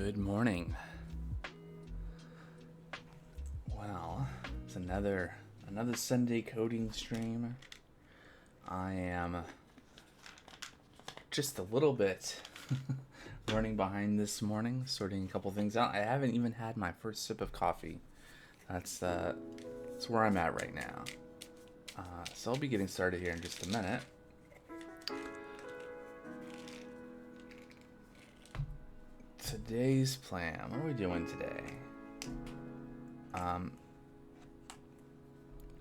Good morning. Well, it's another Sunday coding stream. I am just a little bit running behind this morning, sorting a couple things out. I haven't even had my first sip of coffee. That's where I'm at right now. So I'll be getting started here in just a minute. Today's plan. What are we doing today?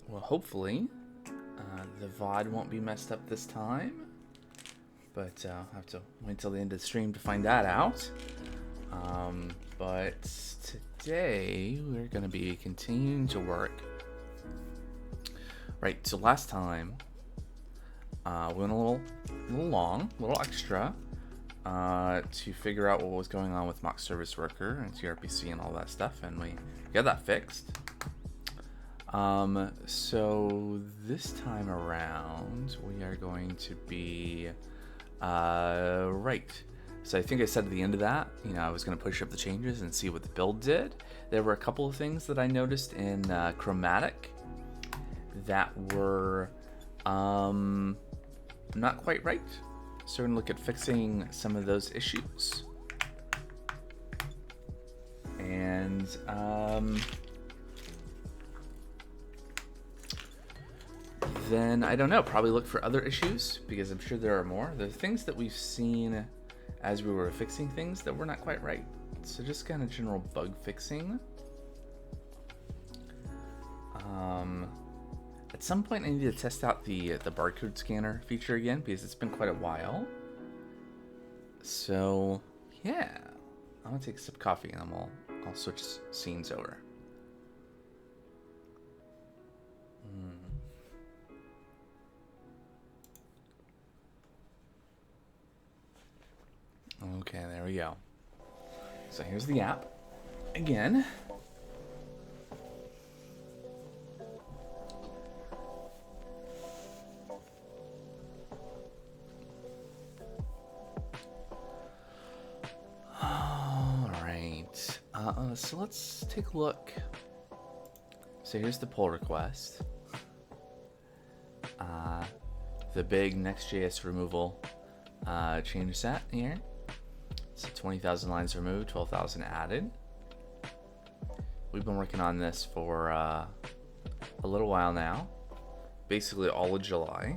Well, hopefully, the VOD won't be messed up this time. But I'll have to wait till the end of the stream to find that out. But today, we're going to be continuing to work. Right, so last time, we went a little long, a little extra. To figure out what was going on with mock service worker and tRPC and all that stuff, and we got that fixed. So this time around we are going to be right. So I think I said at the end of that, I was going to push up the changes and see what the build did. There were a couple of things that I noticed in Chromatic that were not quite right. So we're going to look at fixing some of those issues. And then, I don't know, probably look for other issues, because I'm sure there are more. The things that we've seen as we were fixing things that were not quite right. So just kind of general bug fixing. At some point, I need to test out the barcode scanner feature again, because it's been quite a while. So, yeah. I'm going to take a sip of coffee, and then I'll switch scenes over. Okay, there we go. So here's the app. Again. So let's take a look. So here's the pull request. The big NextJS removal change set here. So 20,000 lines removed, 12,000 added. We've been working on this for a little while now. Basically all of July.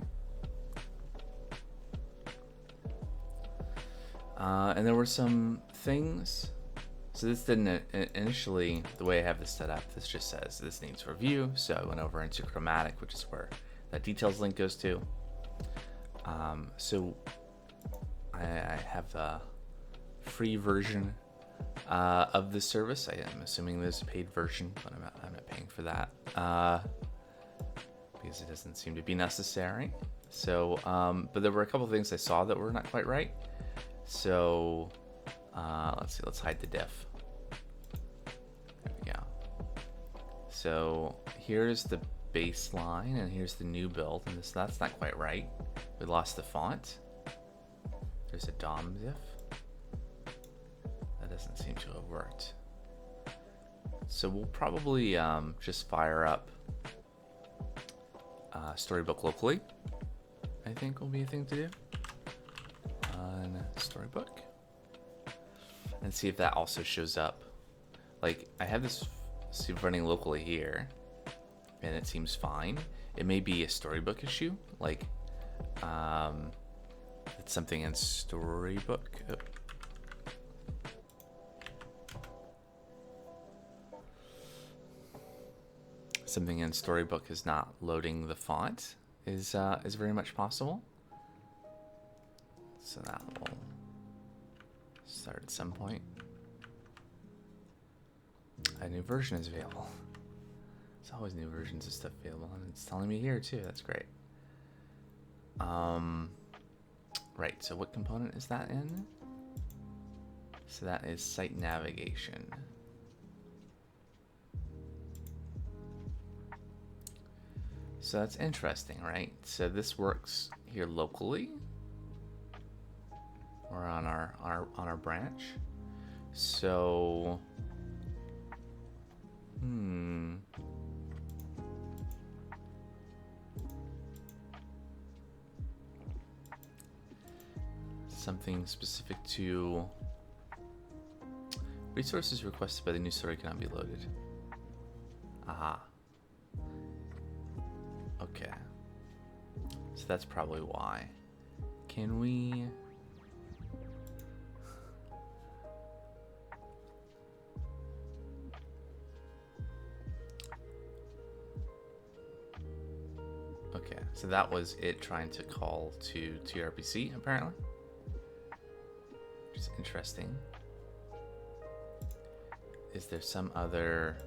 And there were some things. So this didn't initially, the way I have this set up, this just says this needs review. So I went over into Chromatic, which is where that details link goes to. So I have a free version of this service. I am assuming there's a paid version, but I'm not paying for that because it doesn't seem to be necessary. So, but there were a couple of things I saw that were not quite right. So let's see, let's hide the diff. There we go. So here's the baseline and here's the new build, and that's not quite right. We lost the font. There's a DOM diff. That doesn't seem to have worked. So we'll probably just fire up Storybook locally. I think will be a thing to do on Storybook. And see if that also shows up. Like, I have this running locally here, and it seems fine. It may be a Storybook issue, like it's something in Storybook. Oh. Something in Storybook is not loading the font is very much possible. So that will start at some point. A new version is available. There's always new versions of stuff available, and it's telling me here too. That's great. Right, so what component is that in? So that is site navigation. So that's interesting, right? So this works here locally. Or on our branch. So, something specific to resources requested by the new story cannot be loaded. Aha. Okay. So that's probably why. Can we... Okay, so that was it trying to call to tRPC, apparently. Which is interesting. Is there some other...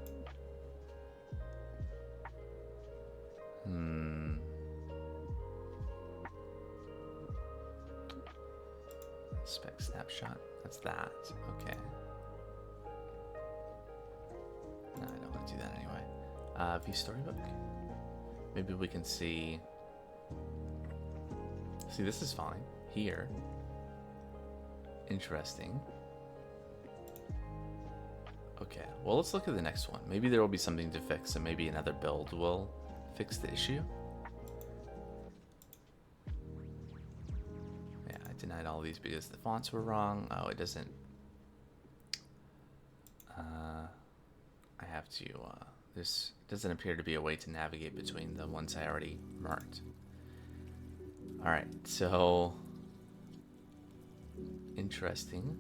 Spec snapshot. That's that. Okay. No, I don't want to do that anyway. View Storybook. Maybe we can see... See, this is fine. Here. Interesting. Okay, well, let's look at the next one. Maybe there will be something to fix, and maybe another build will fix the issue. Yeah, I denied all these because the fonts were wrong. Oh, it doesn't... I have to... This doesn't appear to be a way to navigate between the ones I already marked. Alright, so... Interesting.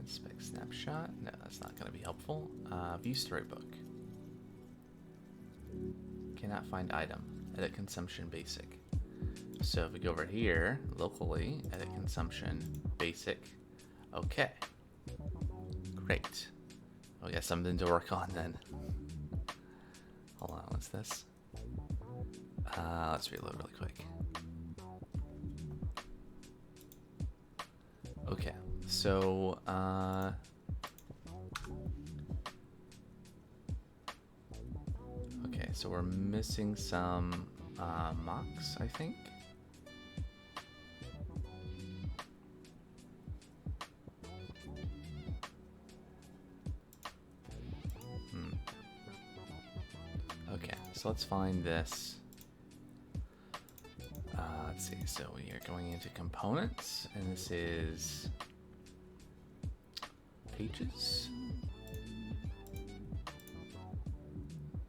Spec snapshot. No, that's not going to be helpful. View Storybook. Cannot find item. Edit consumption basic. So if we go over here, locally, edit consumption basic. Okay. Great. We got something to work on then. Hold on, what's this? Let's reload really quick. Okay, so okay, so we're missing some mocks, I think. Okay, so let's find this. Let's see, so we are going into components, and this is pages,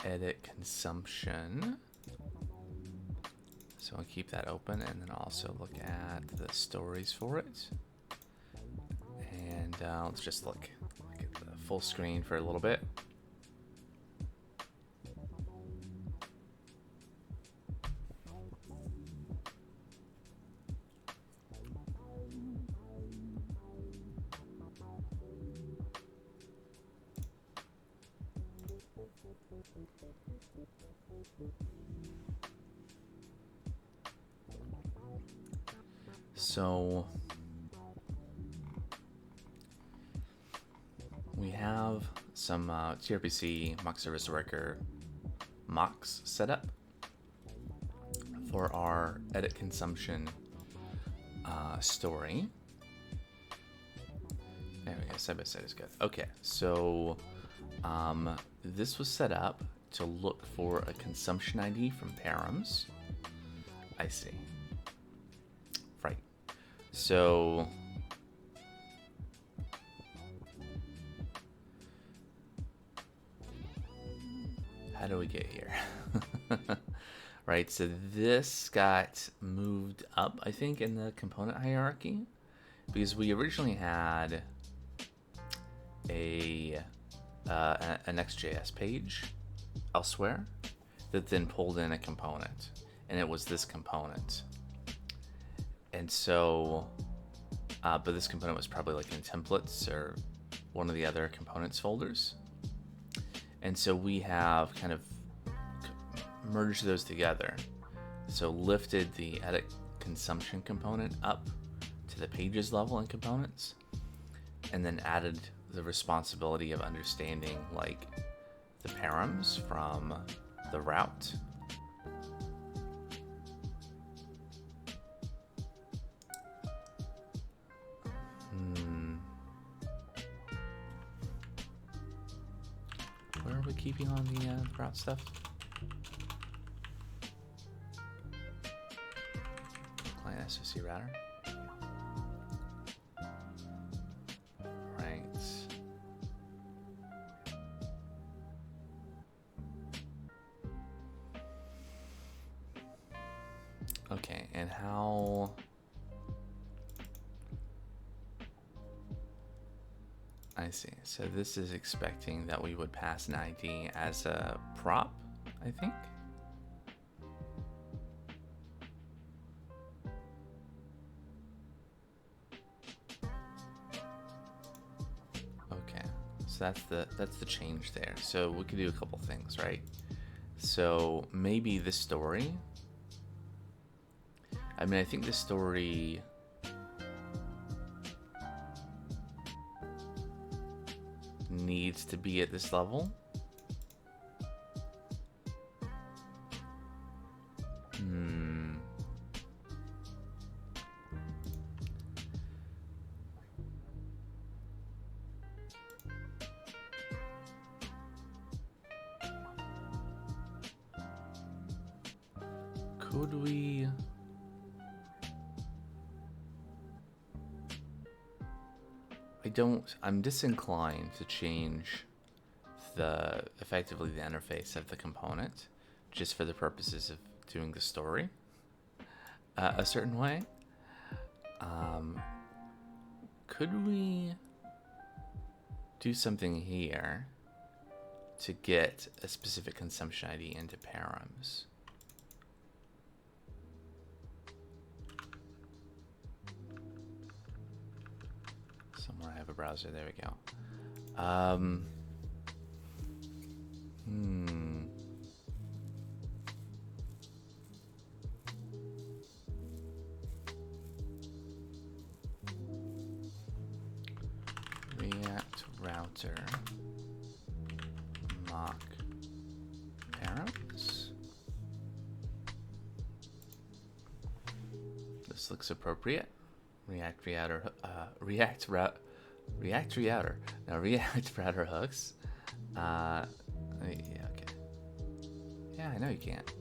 edit consumption. So I'll keep that open, and then also look at the stories for it. And let's just look at the full screen for a little bit. So we have some tRPC mock service worker mocks set up for our edit consumption story. There we go, side by side is good. Okay, so this was set up to look for a consumption ID from params. I see. Right. So how do we get here? Right, so this got moved up, I think, in the component hierarchy, because we originally had a NextJS page elsewhere that then pulled in a component, and it was this component. And so, but this component was probably like in templates or one of the other components folders. And so we have kind of merged those together. So lifted the edit consumption component up to the pages level in components, and then added the responsibility of understanding like the params from the route. keeping on the route stuff? Client SOC router. Right. Okay, and how? I see. So this is expecting that we would pass an ID as a prop, I think. Okay, so that's the change there. So we could do a couple things, right? So maybe the story. I mean, I think the story needs to be at this level. Could we? I'm disinclined to change effectively the interface of the component just for the purposes of doing the story a certain way. Could we do something here to get a specific consumption ID into params? Somewhere I have a browser. There we go. React router mock params. This looks appropriate. React router hooks. Yeah, okay. Yeah, I know you can't.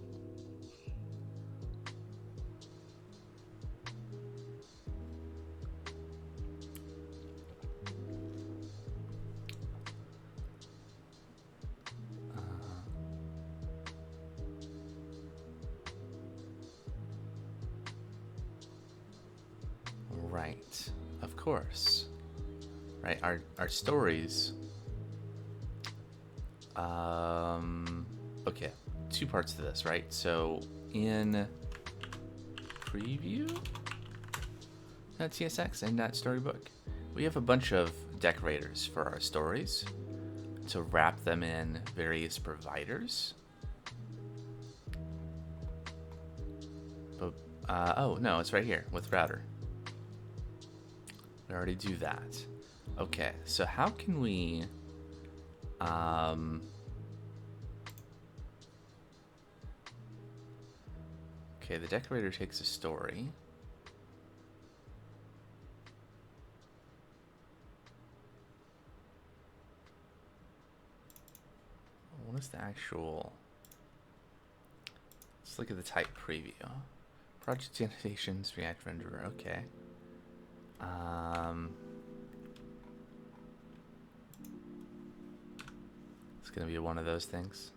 Right, of course. Right, our stories. Okay, two parts to this, right? So in preview.tsx and .storybook, we have a bunch of decorators for our stories to wrap them in various providers. But oh no, it's right here with router. We already do that. Okay, so how can we okay, the decorator takes a story. What is the actual? Let's look at the type preview. Project annotations, React renderer, okay. It's gonna be one of those things.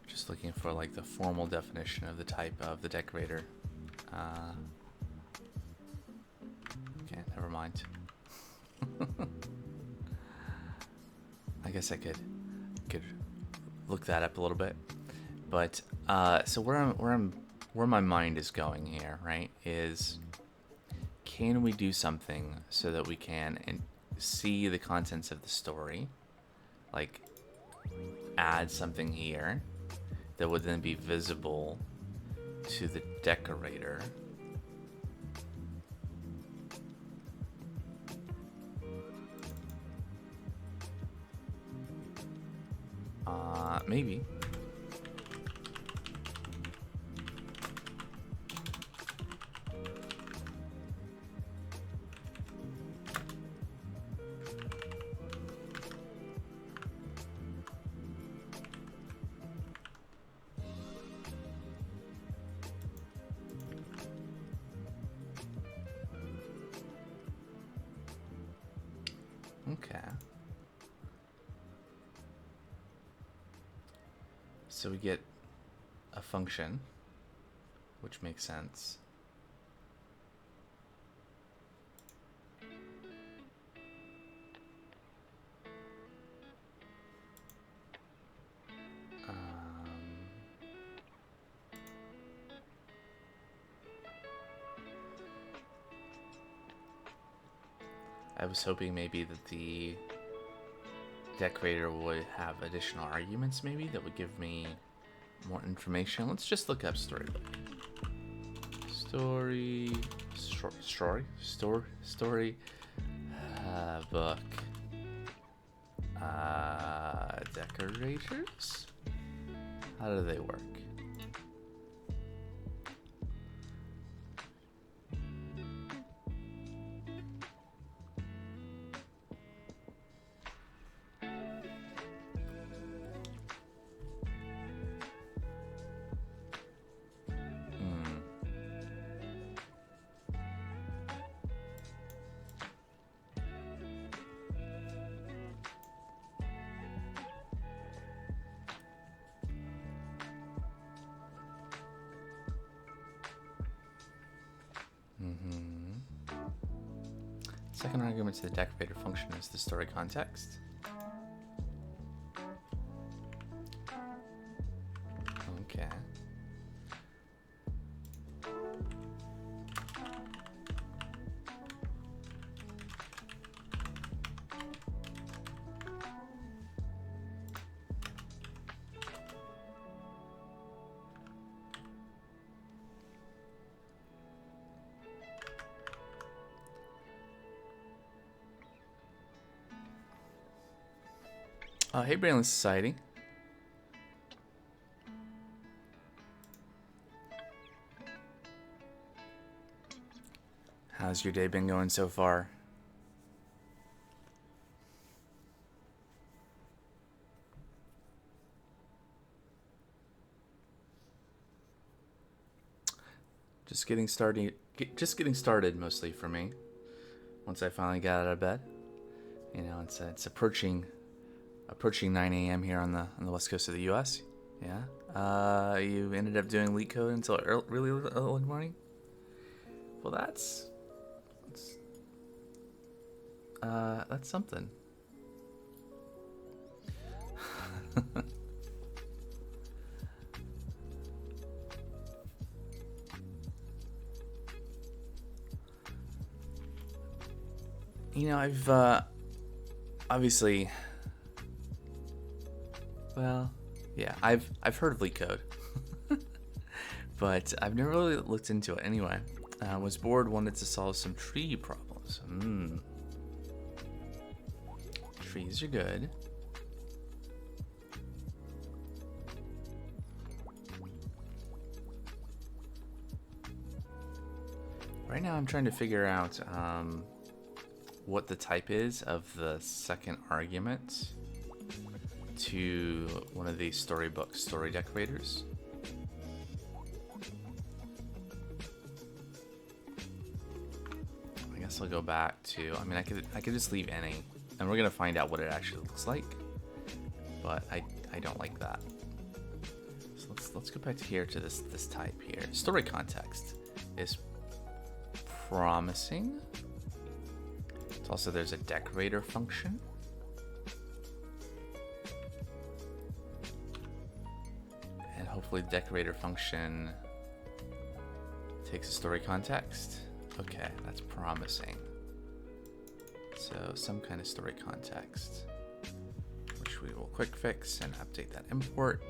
Just looking for like the formal definition of the type of the decorator. Okay, never mind. I guess I could look that up a little bit, but so where my mind is going here, right, is can we do something so that we can see the contents of the story, like add something here that would then be visible to the decorator. Maybe. Okay. So we get a function, which makes sense. I was hoping maybe that the decorator would have additional arguments, maybe that would give me more information. Let's just look up Storybook. Book. Decorators? How do they work? Second argument to the decorator function is the story context. Okay. Hey, Brainless Society. How's your day been going so far? Just getting started mostly for me. Once I finally got out of bed, you know, it's approaching 9 a.m. here on the west coast of the U.S. Yeah. You ended up doing leak code until really early in the morning. Well, that's something. You know, I've obviously. Well, yeah, I've heard of LeetCode, but I've never really looked into it. Anyway, I was bored, wanted to solve some tree problems. Trees are good. Right now, I'm trying to figure out what the type is of the second argument to one of these Storybook story decorators. I guess I'll go back to, I mean, I could just leave any, and we're gonna find out what it actually looks like, but I don't like that. So let's go back to here to this type here. Story context is promising. It's also, there's a decorator function. Hopefully the decorator function takes a story context. Okay, that's promising. So some kind of story context, which we will quick fix and update that import.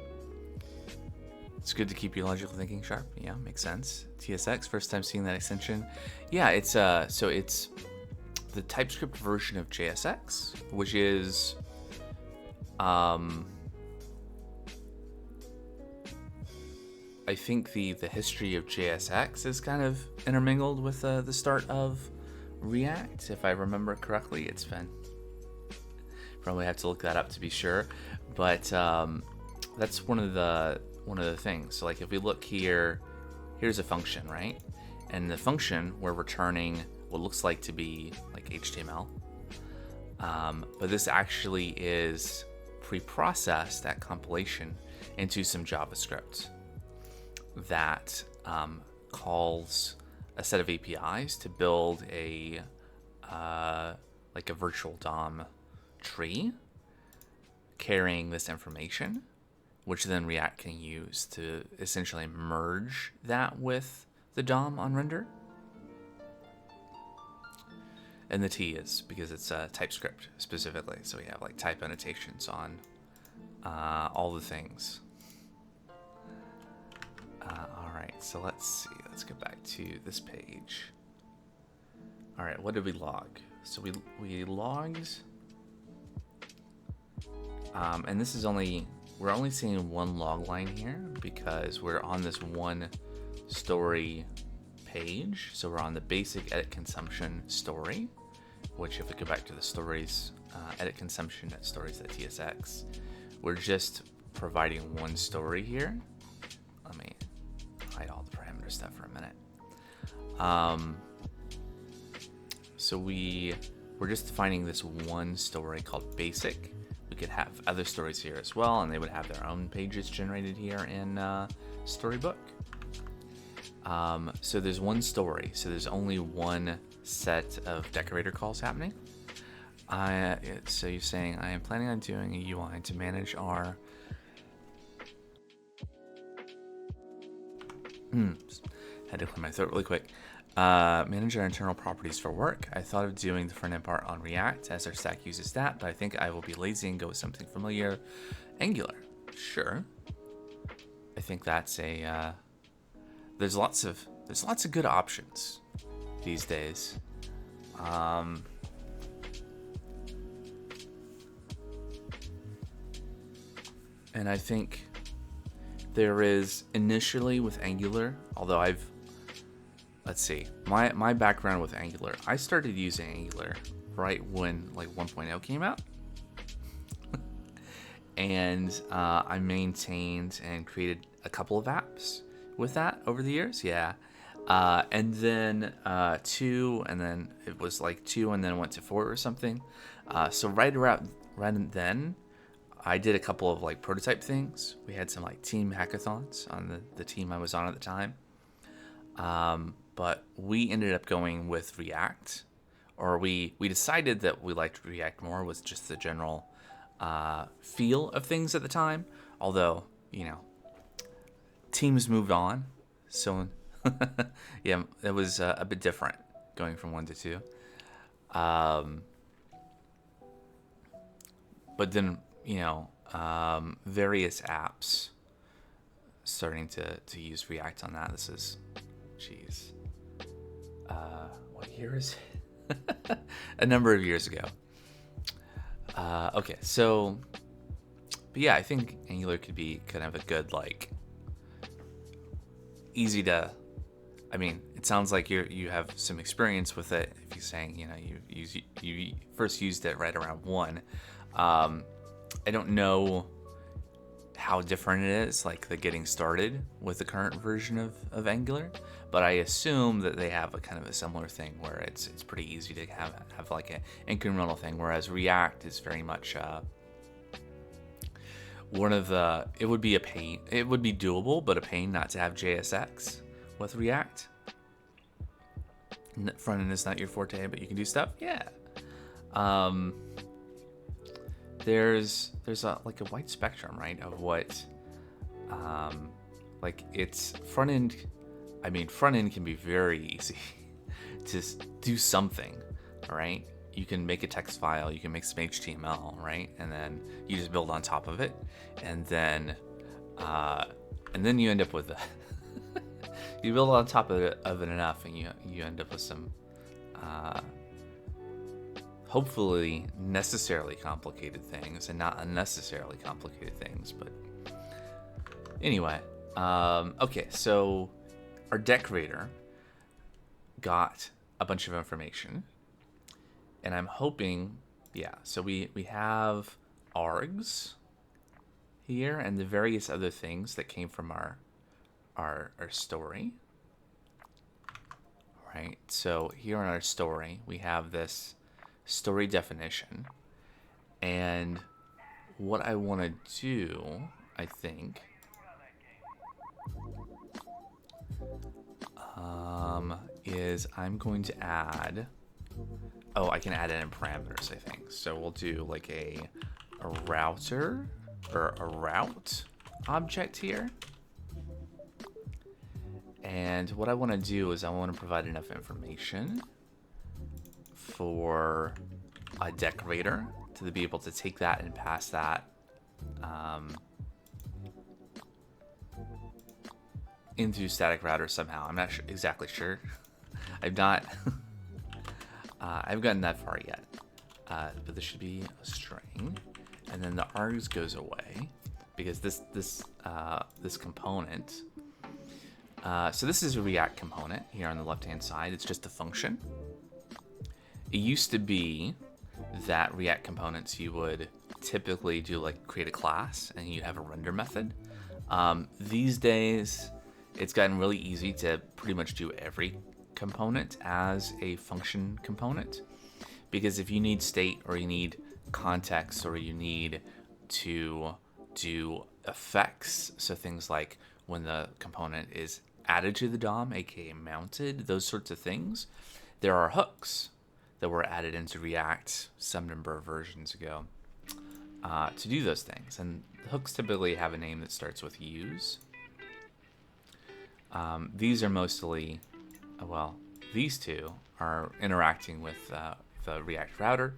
It's good to keep your logical thinking sharp. Yeah, makes sense. TSX, first time seeing that extension. Yeah, it's so it's the TypeScript version of JSX, which is I think the history of JSX is kind of intermingled with the start of React, if I remember correctly. It's been, probably have to look that up to be sure, but that's one of the things. So like if we look here, here's a function, right? And the function, we're returning what looks like to be like HTML, but this actually is pre-processed at compilation into some JavaScript that calls a set of APIs to build a like a virtual DOM tree carrying this information, which then React can use to essentially merge that with the DOM on render. And the T is because it's TypeScript specifically, so we have like type annotations on all the things. All right, so let's see. Let's get back to this page. All right, what did we log? So we logged, and this is we're only seeing one log line here because we're on this one story page. So we're on the basic edit consumption story, which if we go back to the stories, edit consumption at stories.tsx, we're just providing one story here. Let me hide all the parameter stuff for a minute. So we're just defining this one story called basic. We could have other stories here as well, and they would have their own pages generated here in Storybook. So there's one story, so there's only one set of decorator calls happening. So you're saying, I am planning on doing a UI to manage our had to clear my throat really quick. Manage our internal properties for work. I thought of doing the front end part on React as our stack uses that, but I think I will be lazy and go with something familiar. Angular. Sure. I think that's a there's lots of good options these days. And I think there is initially with Angular, although let's see, my background with Angular, I started using Angular right when like 1.0 came out. And I maintained and created a couple of apps with that over the years. Yeah. And then 2, and then it was like 2 and then it went to 4 or something. So right then, I did a couple of like prototype things. We had some like team hackathons on the team I was on at the time. But we ended up going with React, or we decided that we liked React more with just the general feel of things at the time. Although, teams moved on. So yeah, it was a bit different going from 1 to 2. But then, various apps starting to use React on that. This is, geez, what year is it? A number of years ago. Okay, so, but yeah, I think Angular could be kind of a good, like, easy to, I mean, it sounds like you have some experience with it. If you're saying, you first used it right around 1. I don't know how different it is, like the getting started with the current version of Angular, but I assume that they have a kind of a similar thing where it's pretty easy to have like an incremental thing, whereas React is very much it would be a pain. It would be doable, but a pain not to have JSX with React. Front end is not your forte, but you can do stuff. Yeah. There's a wide spectrum, right, of what like it's front end. I mean, front end can be very easy to do something, right? You can make a text file, you can make some HTML, right? And then you just build on top of it, and then you end up with you build on top of it enough, and you end up with some hopefully necessarily complicated things and not unnecessarily complicated things. But anyway, Okay, so our decorator got a bunch of information, and I'm hoping, yeah, so we have args here and the various other things that came from our story. Right, so here in our story, we have this story definition, and what I want to do, I think, is I'm going to add, oh, I can add it in parameters, I think. So we'll do like a router or a route object here. And what I want to do is I want to provide enough information for a decorator to be able to take that and pass that into static router somehow. I'm not exactly sure. I've not I've gotten that far yet. But there should be a string, and then the args goes away because this component. So this is a React component here on the left-hand side. It's just a function. It used to be that React components you would typically do like create a class and you have a render method. These days, it's gotten really easy to pretty much do every component as a function component, because if you need state or you need context or you need to do effects, so things like when the component is added to the DOM, aka mounted, those sorts of things, there are hooks that were added into React some number of versions ago to do those things. And the hooks typically have a name that starts with use. These are mostly, well, these two are interacting with the React router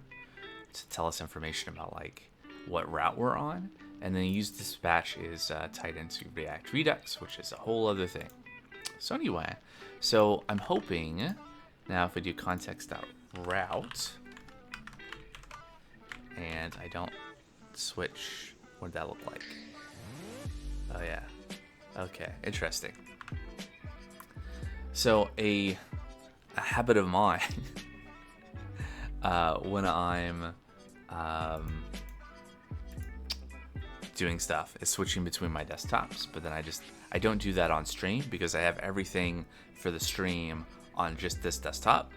to tell us information about like what route we're on. And then use dispatch is tied into React Redux, which is a whole other thing. So anyway, so I'm hoping now if we do context.route and I don't switch, what would that look like? Oh yeah. Okay, interesting. So a habit of mine when I'm doing stuff is switching between my desktops, but then I don't do that on stream because I have everything for the stream on just this desktop.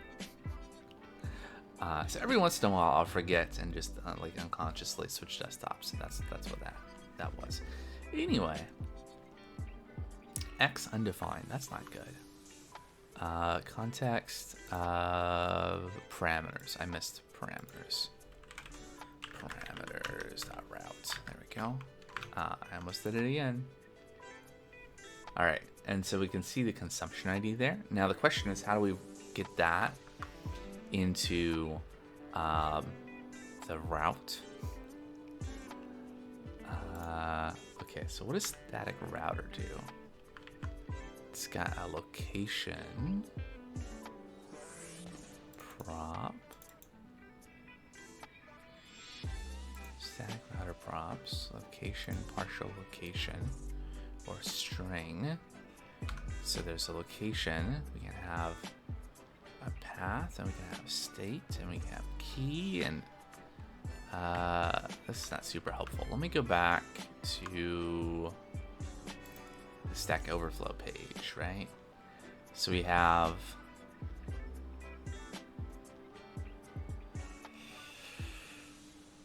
So every once in a while I'll forget and just like unconsciously switch desktops, and that's what that was. Anyway, X undefined, that's not good. Context parameters. I missed parameters. Parameters.route. There we go. I almost did it again. All right, and so we can see the consumption ID there. Now the question is, how do we get that into the route? Okay, so what does static router do? It's got a location prop, static router props, location, partial location, or string. So there's a location, we can have a path, and we can have state, and we can have key, and this is not super helpful. Let me go back to the Stack Overflow page, right? So we have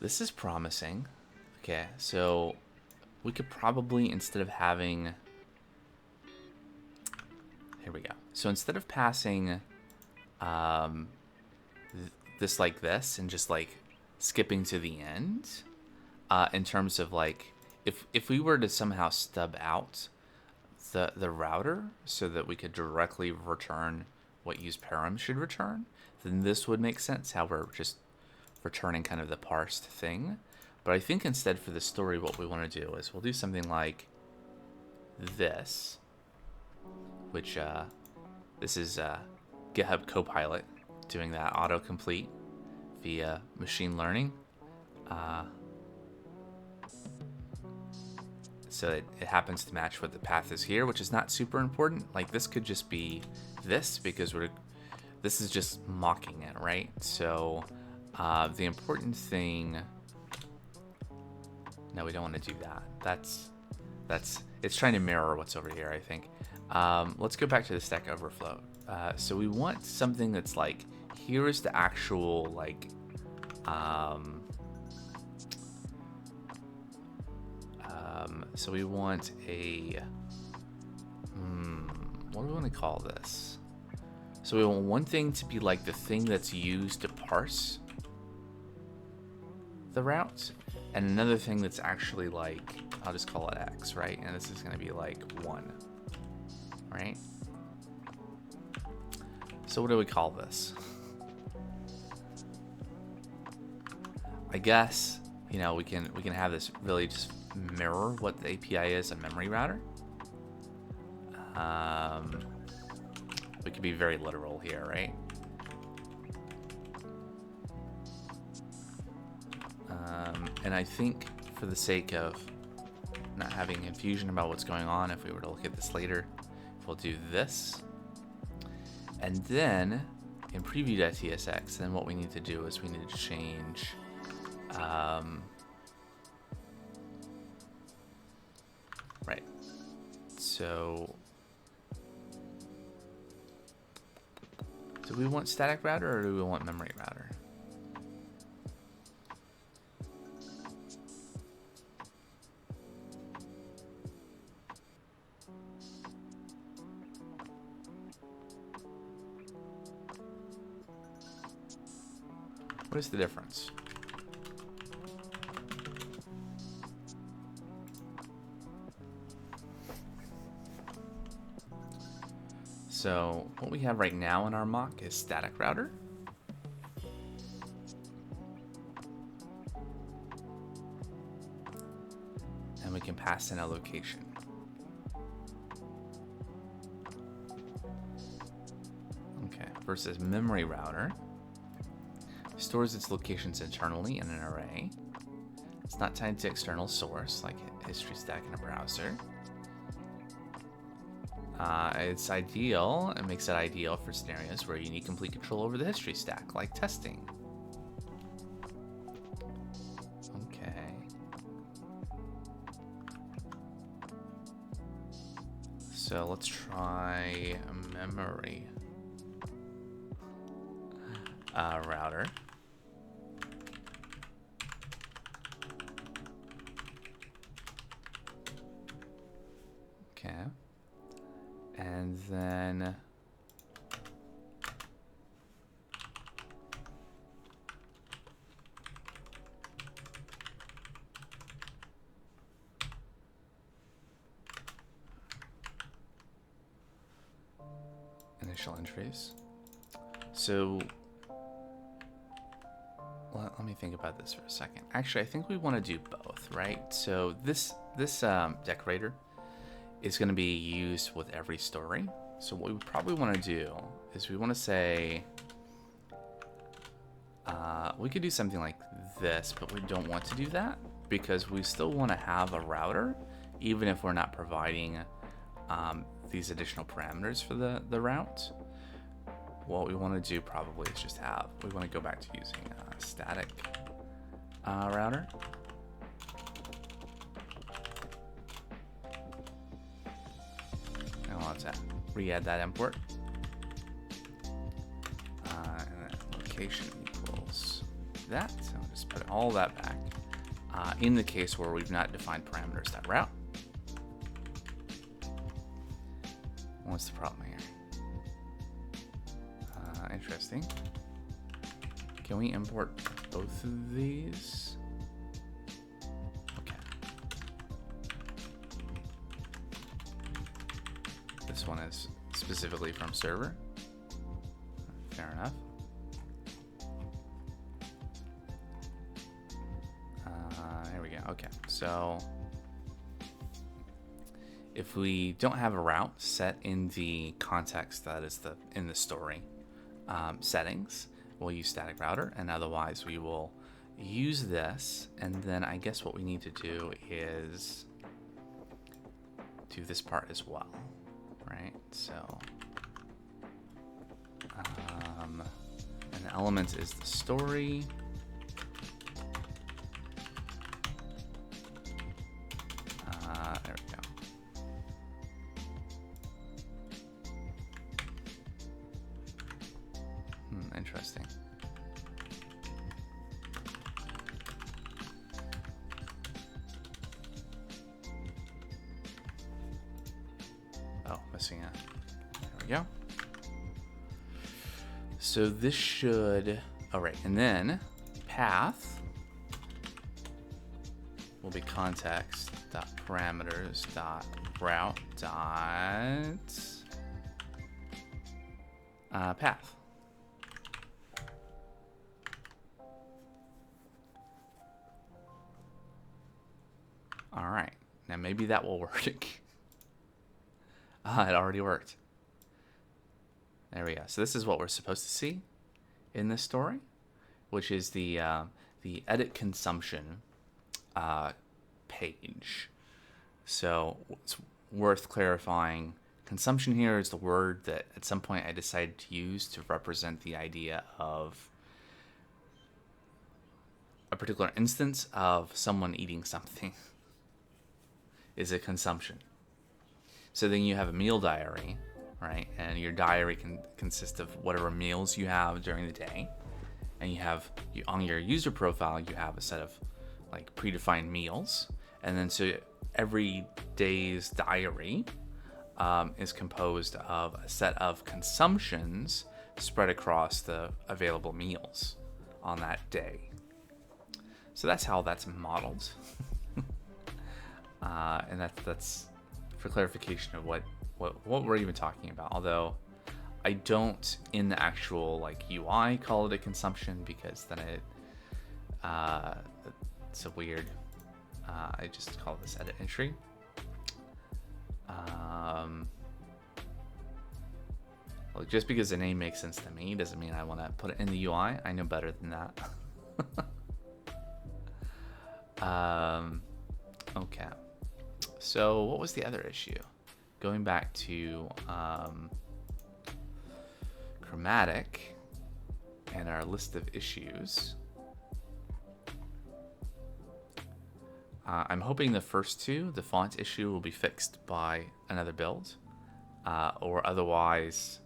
this is promising. Okay, so we could probably, instead of having, here we go. So instead of passing this like this and just like skipping to the end, in terms of like, if we were to somehow stub out the router so that we could directly return what useParam should return, then this would make sense, how we're just returning kind of the parsed thing. But I think instead for the story, what we want to do is we'll do something like this, which this is GitHub Copilot doing that autocomplete via machine learning. So it happens to match what the path is here, which is not super important. Like this could just be this because this is just mocking it, right? So the important thing, no, we don't want to do that. It's trying to mirror what's over here, I think. Let's go back to the Stack Overflow. So we want something that's like, here is the actual like, so we want a, what do we want to call this? So we want one thing to be like the thing that's used to parse the route, and another thing that's actually like, I'll just call it X, right? And this is going to be like 1, right? So what do we call this? I guess, you know, we can have this really just mirror what the API is, a memory router. We could be very literal here, right? And I think for the sake of not having confusion about what's going on, if we were to look at this later, we'll do this. And then in preview.tsx, then what we need to do is we need to change right. So do we want static router or do we want memory router? What is the difference? So what we have right now in our mock is static router. And we can pass in a location. Okay, versus memory router. Stores its locations internally in an array. It's not tied to external source like history stack in a browser. It's ideal. It makes it ideal for scenarios where you need complete control over the history stack, like testing. Okay. So let's try a memory router. Okay. And then initial entries. So let me think about this for a second. Actually, I think we want to do both, right? So this decorator is going to be used with every story. So what we probably want to do is we want to say, we could do something like this, but we don't want to do that because we still want to have a router, even if we're not providing these additional parameters for the route. What we want to do probably is just have, we want to go back to using static router. And let's re-add that import. And then location equals that. So I'll just put all that back. In the case where we've not defined parameters that route. What's the problem here? Interesting. Can we import both of these? Okay. This one is specifically from server. Fair enough. Here we go. Okay, so if we don't have a route set in the context that is in the story settings, we'll use static router, and otherwise we will use this. And then I guess what we need to do is do this part as well, right? So, and the element is the story. There we go. Interesting. Oh, missing a. There we go. So this should. All right, and then path will be context.parameters.route. Path. All right, now maybe that will work. It already worked. There we go. So this is what we're supposed to see in this story, which is the edit consumption page. So it's worth clarifying. Consumption here is the word that at some point I decided to use to represent the idea of a particular instance of someone eating something is a consumption. So then you have a meal diary, right? And your diary can consist of whatever meals you have during the day. And you have, on your user profile, you have a set of like predefined meals. And then so every day's diary is composed of a set of consumptions spread across the available meals on that day. So that's how that's modeled. And that's for clarification of what we're even talking about. Although I don't in the actual like UI call it a consumption, because then it's a weird. I just call this edit entry. Well, just because the name makes sense to me doesn't mean I want to put it in the UI. I know better than that. Okay. So what was the other issue? Going back to Chromatic and our list of issues. I'm hoping the first two, the font issue, will be fixed by another build, or otherwise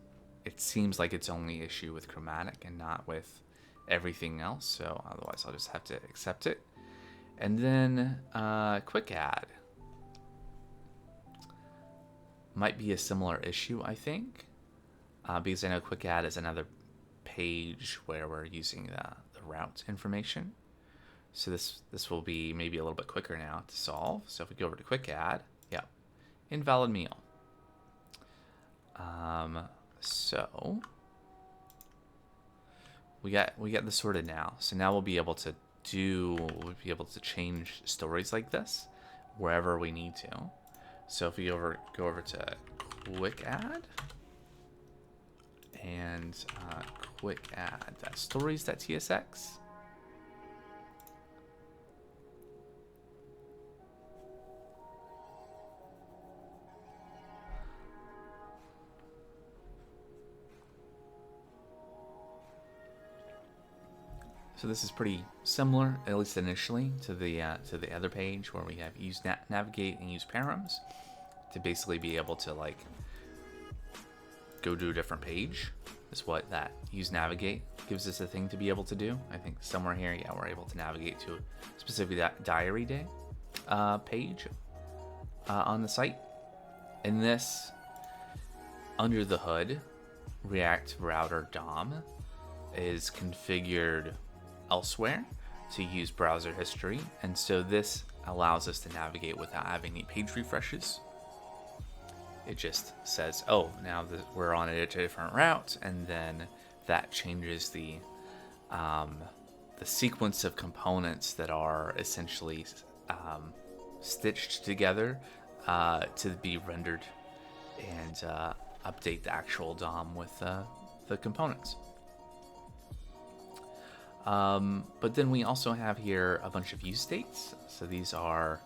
it seems like it's only issue with Chromatic and not with everything else. So otherwise I'll just have to accept it. And then quick add might be a similar issue, I think, because I know quick add is another page where we're using the route information. So this will be maybe a little bit quicker now to solve. So if we go over to quick add, yeah, invalid meal. So we got this sorted now. So now we'll be able to change stories like this wherever we need to. So if we go over to quick add and quick add stories.tsx. So this is pretty similar, at least initially, to the other page where we have use navigate and use params to basically be able to like go to a different page. Is what that use navigate gives us a thing to be able to do. I think somewhere here, yeah, we're able to navigate to specifically that diary day page on the site. And this, under the hood, React Router DOM is configured elsewhere to use browser history, and so this allows us to navigate without having any page refreshes. It just says, oh, now that we're on a different route, and then that changes the sequence of components that are essentially stitched together to be rendered and update the actual DOM with the components. But then we also have here a bunch of use states. So these are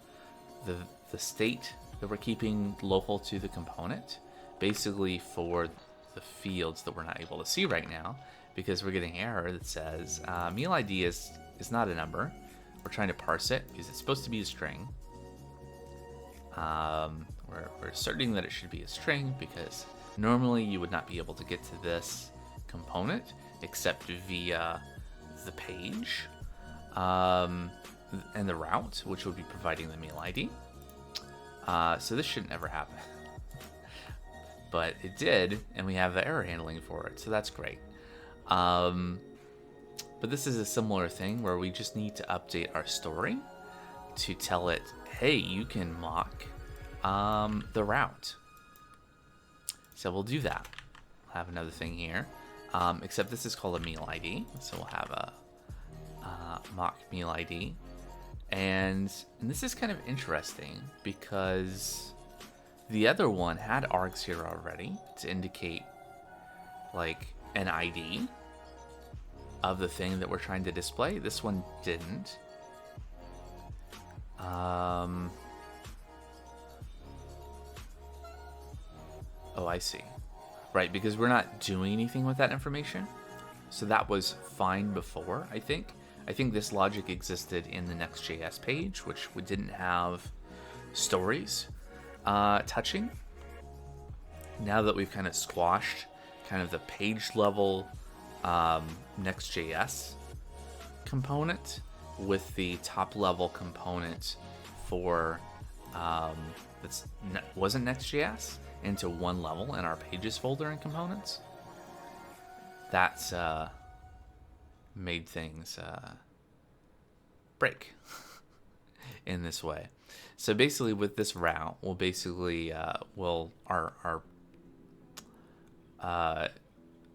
the state that we're keeping local to the component, basically for the fields that we're not able to see right now, because we're getting an error that says meal ID is not a number. We're trying to parse it because it's supposed to be a string. We're asserting that it should be a string because normally you would not be able to get to this component except via the page and the route, which would be providing the meal ID. So this shouldn't ever happen. But it did, and we have the error handling for it, so that's great. But this is a similar thing where we just need to update our story to tell it, hey, you can mock the route. So we'll do that. We'll have another thing here, except this is called a meal ID. So we'll have a mock meal ID. And this is kind of interesting because the other one had args here already to indicate like an ID of the thing that we're trying to display. This one didn't. Oh, I see. Right, because we're not doing anything with that information. So that was fine before, I think. I think this logic existed in the NextJS page, which we didn't have stories touching. Now that we've kind of squashed kind of the page level NextJS component with the top level component for that wasn't NextJS into one level in our pages folder and components, that's made things break in this way. So basically with this route, we'll basically our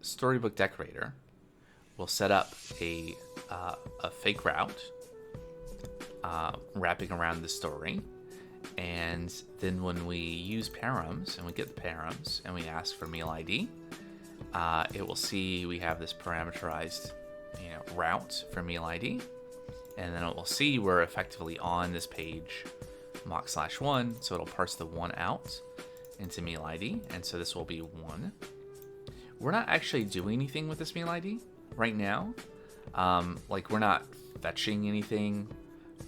Storybook decorator will set up a fake route wrapping around the story, and then when we use params and we get the params and we ask for meal ID, it will see we have this parameterized route for meal ID, and then it will see we're effectively on this page mock/1, so it'll parse the 1 out into meal ID, and so this will be 1. We're not actually doing anything with this meal ID right now. Like we're not fetching anything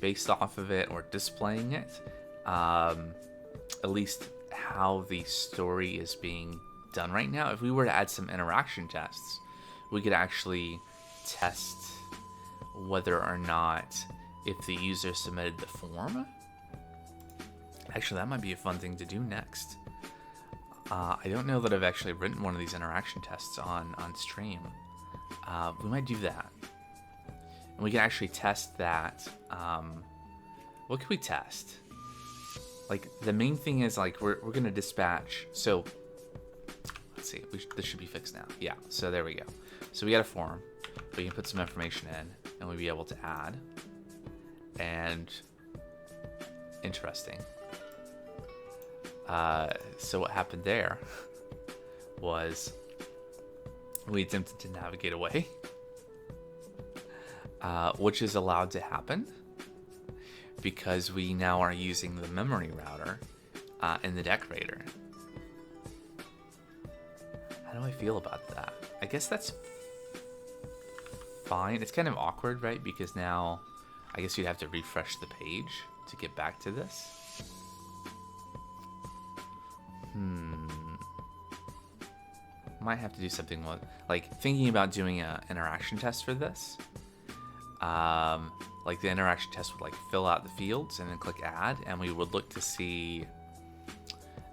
based off of it or displaying it. At least how the story is being done right now. If we were to add some interaction tests, we could actually test whether or not if the user submitted the form. Actually, that might be a fun thing to do next. I don't know that I've actually written one of these interaction tests on stream. We might do that. And we can actually test that. What can we test? Like, the main thing is, like, we're going to dispatch. So, let's see. This should be fixed now. Yeah, so there we go. So we got a form. We can put some information in, and we'll be able to add. And, interesting. So what happened there was we attempted to navigate away, which is allowed to happen because we now are using the memory router in the decorator. How do I feel about that? I guess that's fine. It's kind of awkward, right? Because now I guess you'd have to refresh the page to get back to this. Might have to do something with, like, thinking about doing an interaction test for this. Like, the interaction test would, like, fill out the fields and then click add, and we would look to see,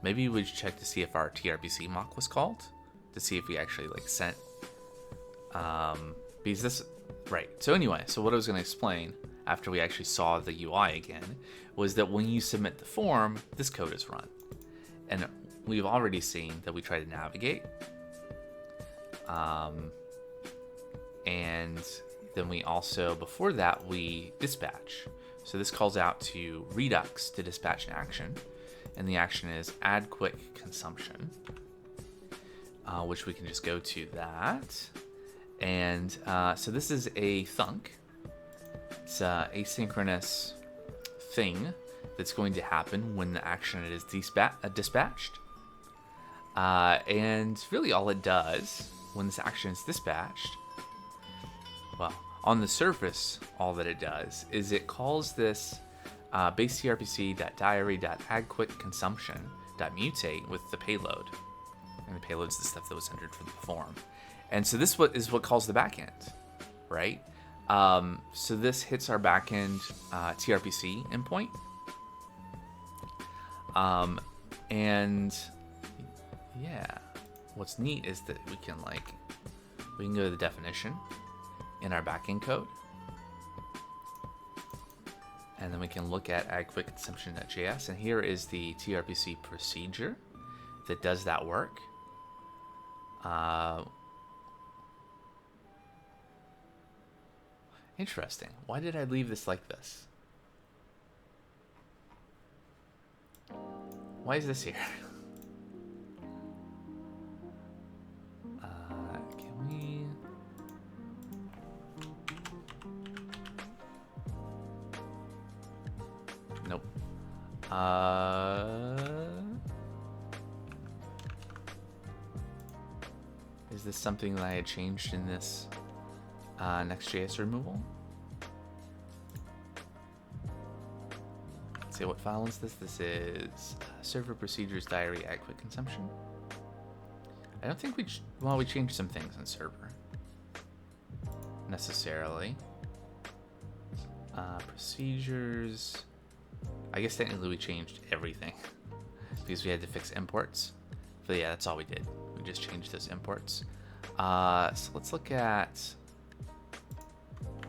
maybe we should check to see if our tRPC mock was called, to see if we actually, like, sent, because this, right. So anyway, so what I was going to explain after we actually saw the UI again was that when you submit the form, this code is run. And we've already seen that we try to navigate. And then we also, before that, we dispatch. So this calls out to Redux to dispatch an action. And the action is add quick consumption, which we can just go to that. And so this is a thunk. It's an asynchronous thing that's going to happen when the action is dispatched. And really all it does when this action is dispatched, well, on the surface, all that it does is it calls this base tRPC.diary.addQuickConsumption.mutate with the payload. And the payload is the stuff that was entered for the form. And so this is what calls the backend, right? So this hits our backend tRPC endpoint. And yeah, what's neat is that we can go to the definition in our backend code, and then we can look at addQuickConsumption.js, and here is the tRPC procedure that does that work. Interesting. Why did I leave this like this? Why is this here? Can we... Nope. Is this something that I had changed in this NextJS removal? Let's see, what file is this? This is server procedures diary at quick consumption. I don't think we changed some things in server necessarily. Procedures. I guess technically we changed everything because we had to fix imports. But yeah, that's all we did. We just changed those imports. So let's look at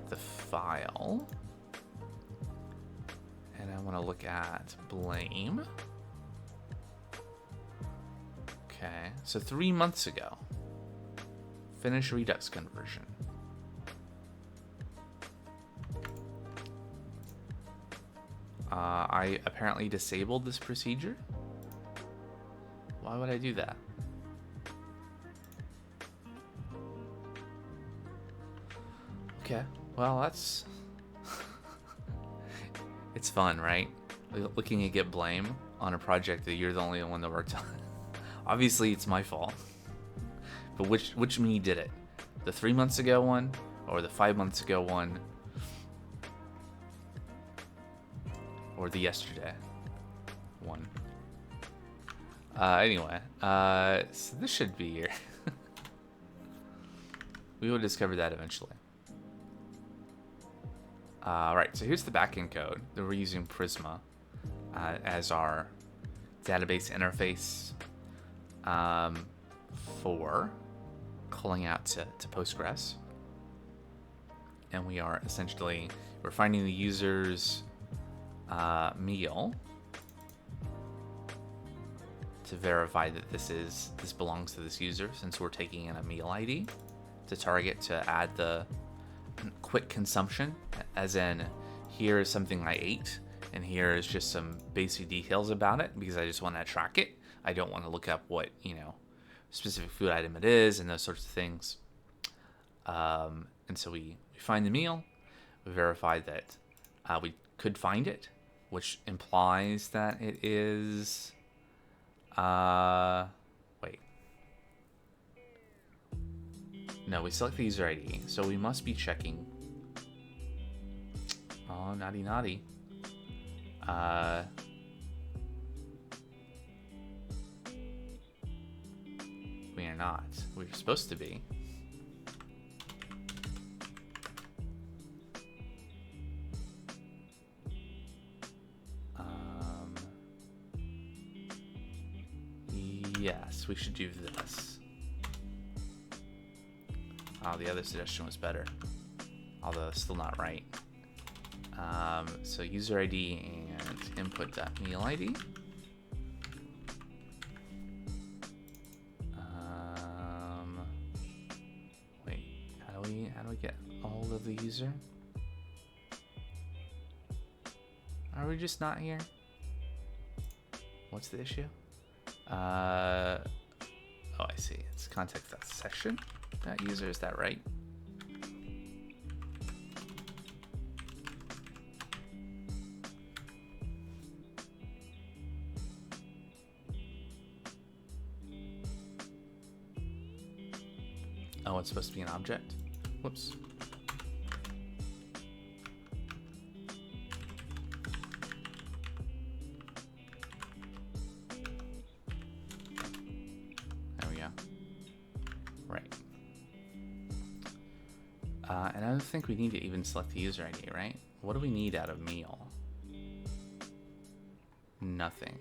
the file. And I want to look at blame. Okay, so 3 months ago, finish Redux conversion. I apparently disabled this procedure. Why would I do that? Okay, well, that's... It's fun, right? Looking at get blame on a project that you're the only one that worked on. Obviously, it's my fault. But which me did it? The 3 months ago one or the 5 months ago one? Or the yesterday one? Anyway, so this should be here. We will discover that eventually. Right, so here's the backend code that we're using Prisma as our database interface for calling out to Postgres. And we are essentially, we're finding the user's meal to verify that this belongs to this user, since we're taking in a meal ID to target to add the quick consumption, as in here is something I ate and here is just some basic details about it because I just want to track it. I don't want to look up what, specific food item it is and those sorts of things. And so we find the meal, we verify that we could find it, which implies that it is wait. No, we select the user ID, so we must be checking. Oh, naughty, naughty. We are not. We're supposed to be. Yes, we should do this. Oh, the other suggestion was better, although still not right. So user ID and input.mealID. Wait, how do we get all of the user? Are we just not here? What's the issue? Oh, I see. It's context.session.user. Is that right? Oh, it's supposed to be an object. Whoops. There we go. Right. And I don't think we need to even select the user ID, right? What do we need out of meal? Nothing.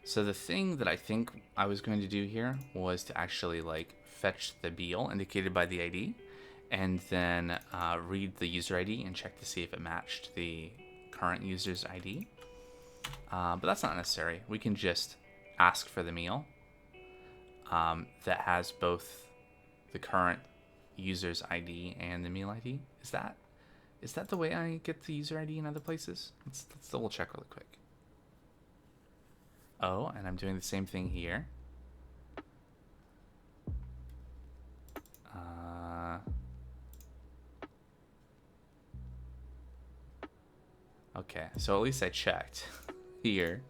So the thing that I think I was going to do here was to actually like fetch the meal indicated by the ID, and then read the user ID and check to see if it matched the current user's ID. But that's not necessary. We can just ask for the meal that has both the current user's ID and the meal ID. Is that the way I get the user ID in other places? Let's double check really quick. Oh, and I'm doing the same thing here. Okay, so at least I checked here.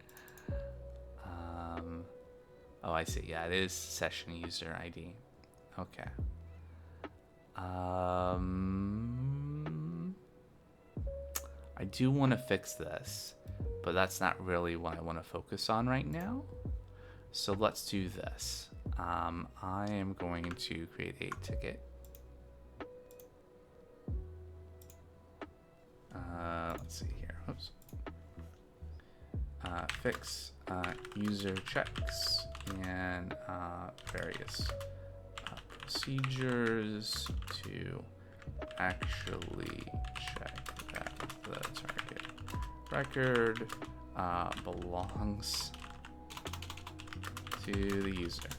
Oh, I see. Yeah, it is session user ID. Okay. I do want to fix this, but that's not really what I want to focus on right now. So let's do this. I am going to create a ticket. Let's see here. Oops. Fix user checks and various procedures to actually check that the target record belongs to the user.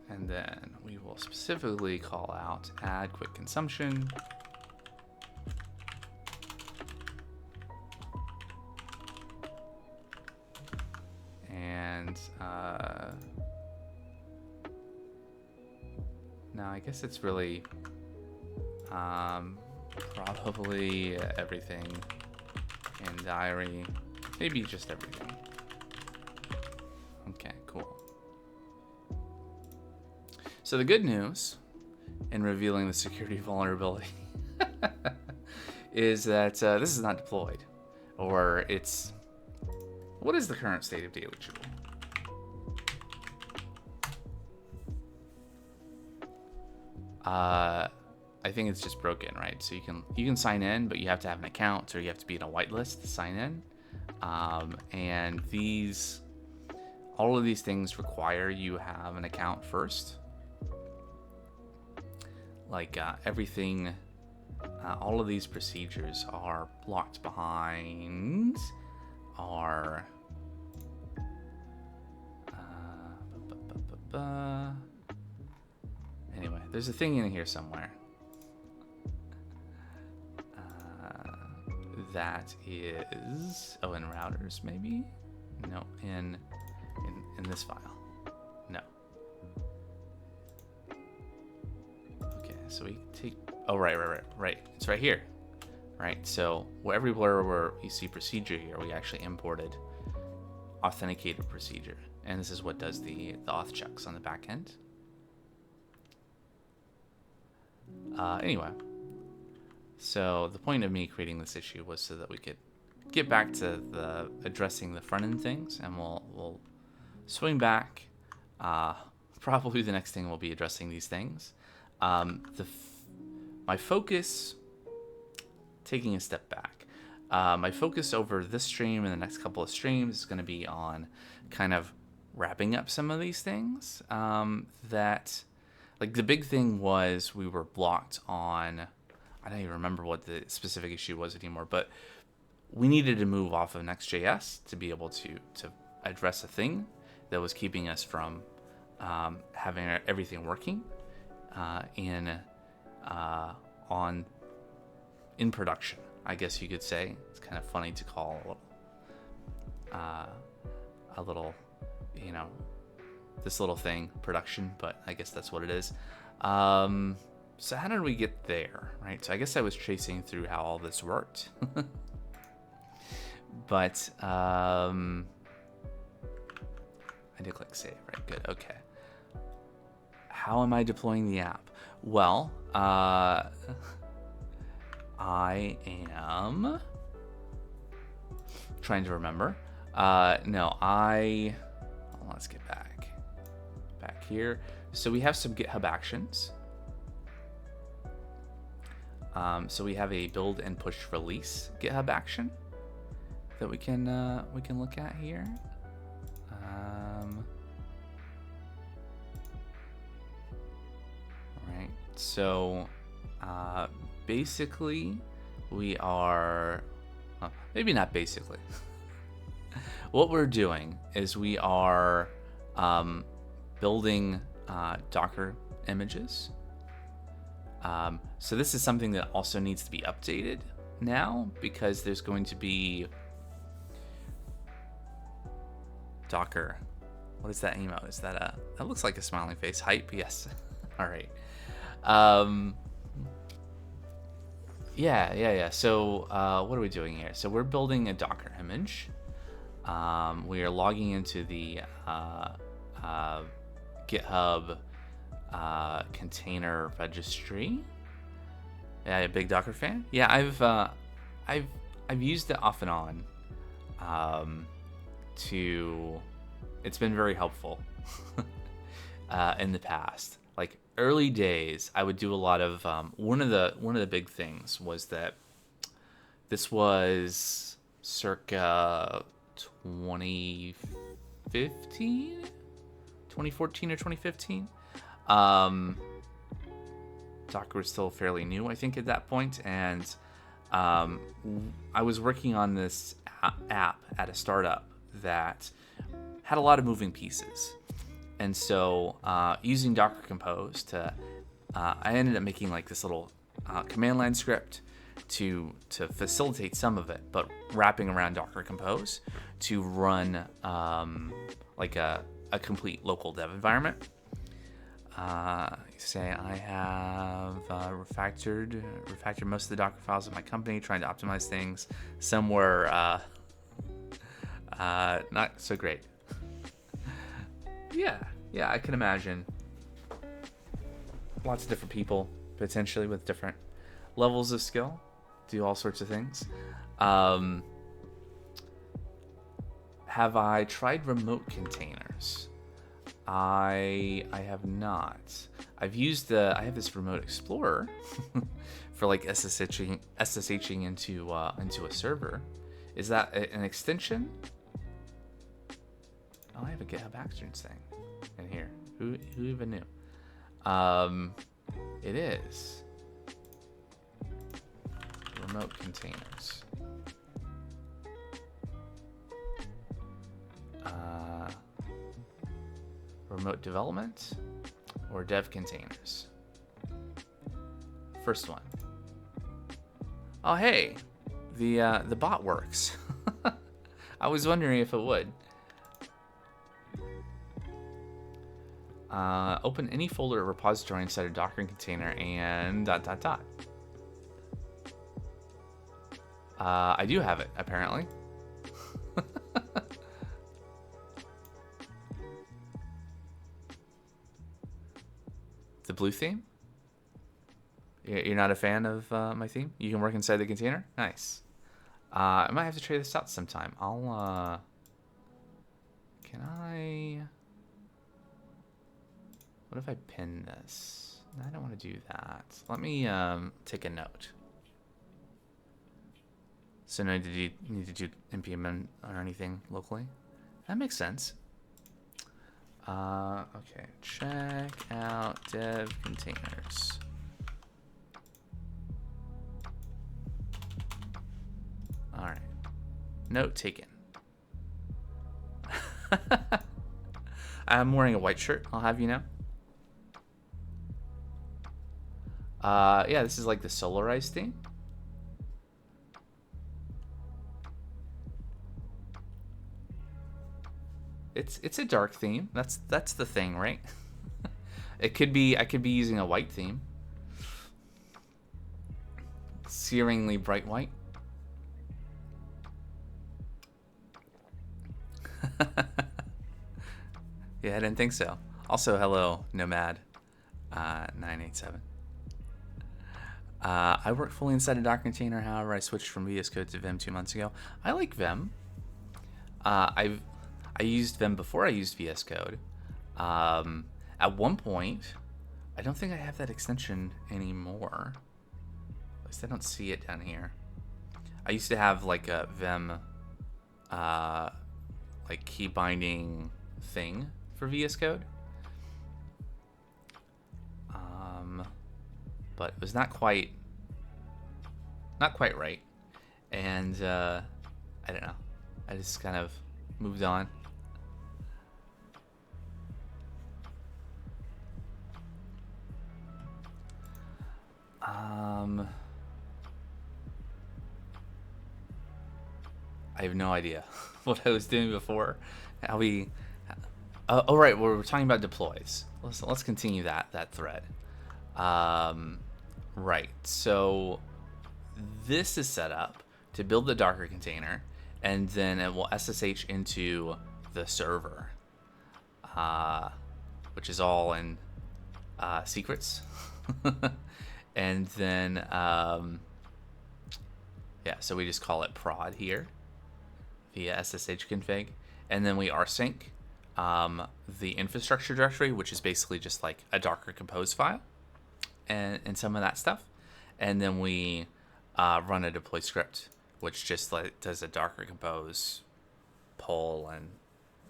And then we will specifically call out add quick consumption. And now I guess it's really probably everything in diary, maybe just everything. Okay, cool. So the good news in revealing the security vulnerability is that this is not deployed, or it's... What is the current state of Dailychable? I think it's just broken, right? So you can sign in, but you have to have an account, or you have to be in a whitelist to sign in. And all of these things require you have an account first. Like everything, all of these procedures are blocked behind our anyway, there's a thing in here somewhere that is in routers, maybe. No, in this file. No. Okay, so we take right. It's right here. Right, so everywhere where you see procedure here, we actually imported authenticated procedure, and this is what does the auth checks on the back end. Anyway, so the point of me creating this issue was so that we could get back to addressing the front end things, and we'll swing back. Probably the next thing will be addressing these things. My focus. Taking a step back, my focus over this stream and the next couple of streams is going to be on kind of wrapping up some of these things. That, like, the big thing was we were blocked on, I don't even remember what the specific issue was anymore, but we needed to move off of NextJS to be able to address a thing that was keeping us from having everything working in production, I guess you could say. It's kind of funny to call a little, this little thing production, but I guess that's what it is. So how did we get there, right? So I guess I was tracing through how all this worked. But I did click save, right? Good, okay. how am I deploying the app? Well, I am trying to remember. No, let's get back here. So we have some GitHub actions. So we have a build and push release GitHub action that we can look at here. Right. So basically, we are maybe not basically. What we're doing is we are building Docker images. So this is something that also needs to be updated now because there's going to be Docker. What is that emote? Is that that looks like a smiling face. Hype? Yes. All right. Yeah. So what are we doing here? So we're building a Docker image. We are logging into the GitHub container registry. Yeah, a big Docker fan. Yeah, I've used it off and on. It's been very helpful in the past. Like early days, I would do a lot of one of the big things was that this was circa 2014 or 2015. Docker was still fairly new, I think, at that point, and I was working on this app at a startup that had a lot of moving pieces, and so using Docker Compose I ended up making like this little command line script to facilitate some of it, but wrapping around Docker Compose to run like a complete local dev environment. Say I have refactored most of the Docker files of my company, trying to optimize things. Some were not so great. Yeah, I can imagine lots of different people potentially with different levels of skill do all sorts of things. Have I tried remote containers? I have not. I have this remote explorer for like SSHing into a server. Is that an extension? Oh, I have a GitHub Actions thing in here. Who even knew? It is remote containers. Remote development or dev containers? First one. Oh, hey, the bot works. I was wondering if it would. Open any folder or repository inside a Docker container and ... I do have it, apparently. The blue theme? You're not a fan of my theme? You can work inside the container? Nice. I might have to try this out sometime. Can I... What if I pin this? I don't want to do that. Let me take a note. So no, did you need to do npm or anything locally? That makes sense. Okay, check out dev containers. All right, note taken. I'm wearing a white shirt, I'll have you know. Yeah, this is like the Solarize theme. It's a dark theme. That's the thing, right? I could be using a white theme. Searingly bright white. Yeah, I didn't think so. Also, hello, Nomad. 987. I work fully inside a Docker container. However, I switched from VS Code to Vim 2 months ago. I like Vim. I used Vim before I used VS Code. At one point, I don't think I have that extension anymore. At least I don't see it down here. I used to have like a Vim like key binding thing for VS Code. But it was not quite right. And I don't know. I just kind of moved on. I have no idea what I was doing before. How we? Oh, right. Well, we're talking about deploys. Let's continue that thread. Right. So this is set up to build the Docker container, and then it will SSH into the server, which is all in secrets. And then, yeah, so we just call it prod here via SSH config. And then we rsync the infrastructure directory, which is basically just like a Docker compose file and some of that stuff. And then we run a deploy script, which just does a Docker compose pull and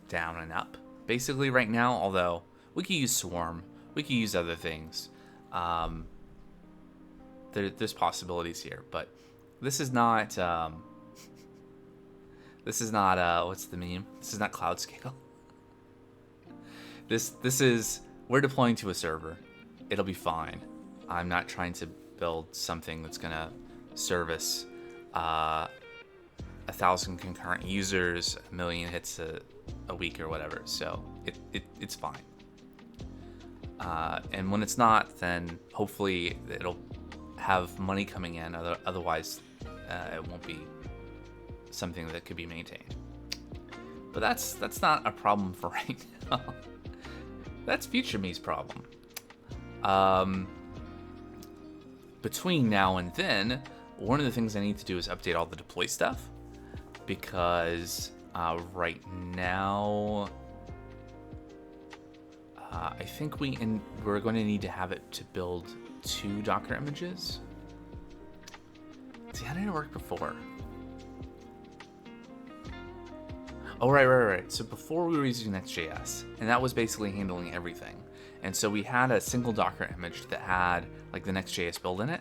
down and up. Basically right now, although we could use Swarm, we could use other things. There's possibilities here, but this is not what's the meme? This is not cloud scale. This is, we're deploying to a server. It'll be fine. I'm not trying to build something that's gonna service 1,000 concurrent users, 1 million hits a week or whatever. So it's fine. And when it's not, then hopefully it'll have money coming in. Otherwise, it won't be something that could be maintained. But that's not a problem for right now. That's future me's problem. Between now and then, one of the things I need to do is update all the deploy stuff, because right now I think we're going to need to have it to build 2 Docker images. See, how did it work before? Oh, right. So before we were using NextJS, and that was basically handling everything. And so we had a single Docker image that had like the NextJS build in it,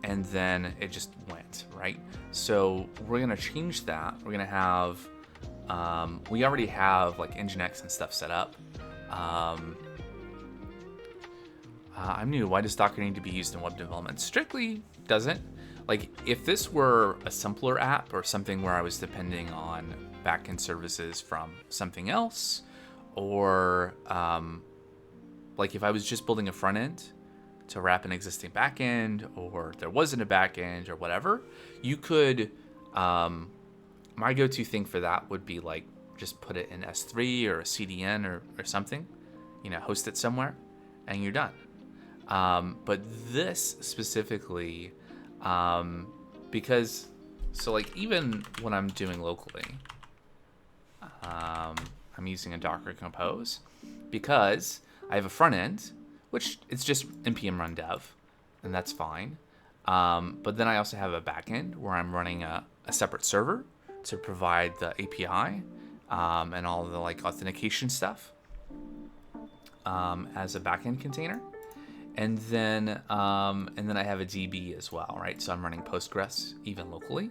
and then it just went, right? So we're gonna change that. We're gonna have, we already have like Nginx and stuff set up. I'm new. Why does Docker need to be used in web development? Strictly doesn't. Like, if this were a simpler app or something where I was depending on backend services from something else, or like if I was just building a front end to wrap an existing backend, or there wasn't a backend or whatever, you could, my go-to thing for that would be like just put it in S3 or a CDN or something, host it somewhere, and you're done. But this specifically, because, so like even when I'm doing locally, I'm using a Docker Compose because I have a front end, which it's just npm run dev, and that's fine. But then I also have a back end where I'm running a separate server to provide the API and all the like authentication stuff as a backend container. And then I have a DB as well, right? So I'm running Postgres even locally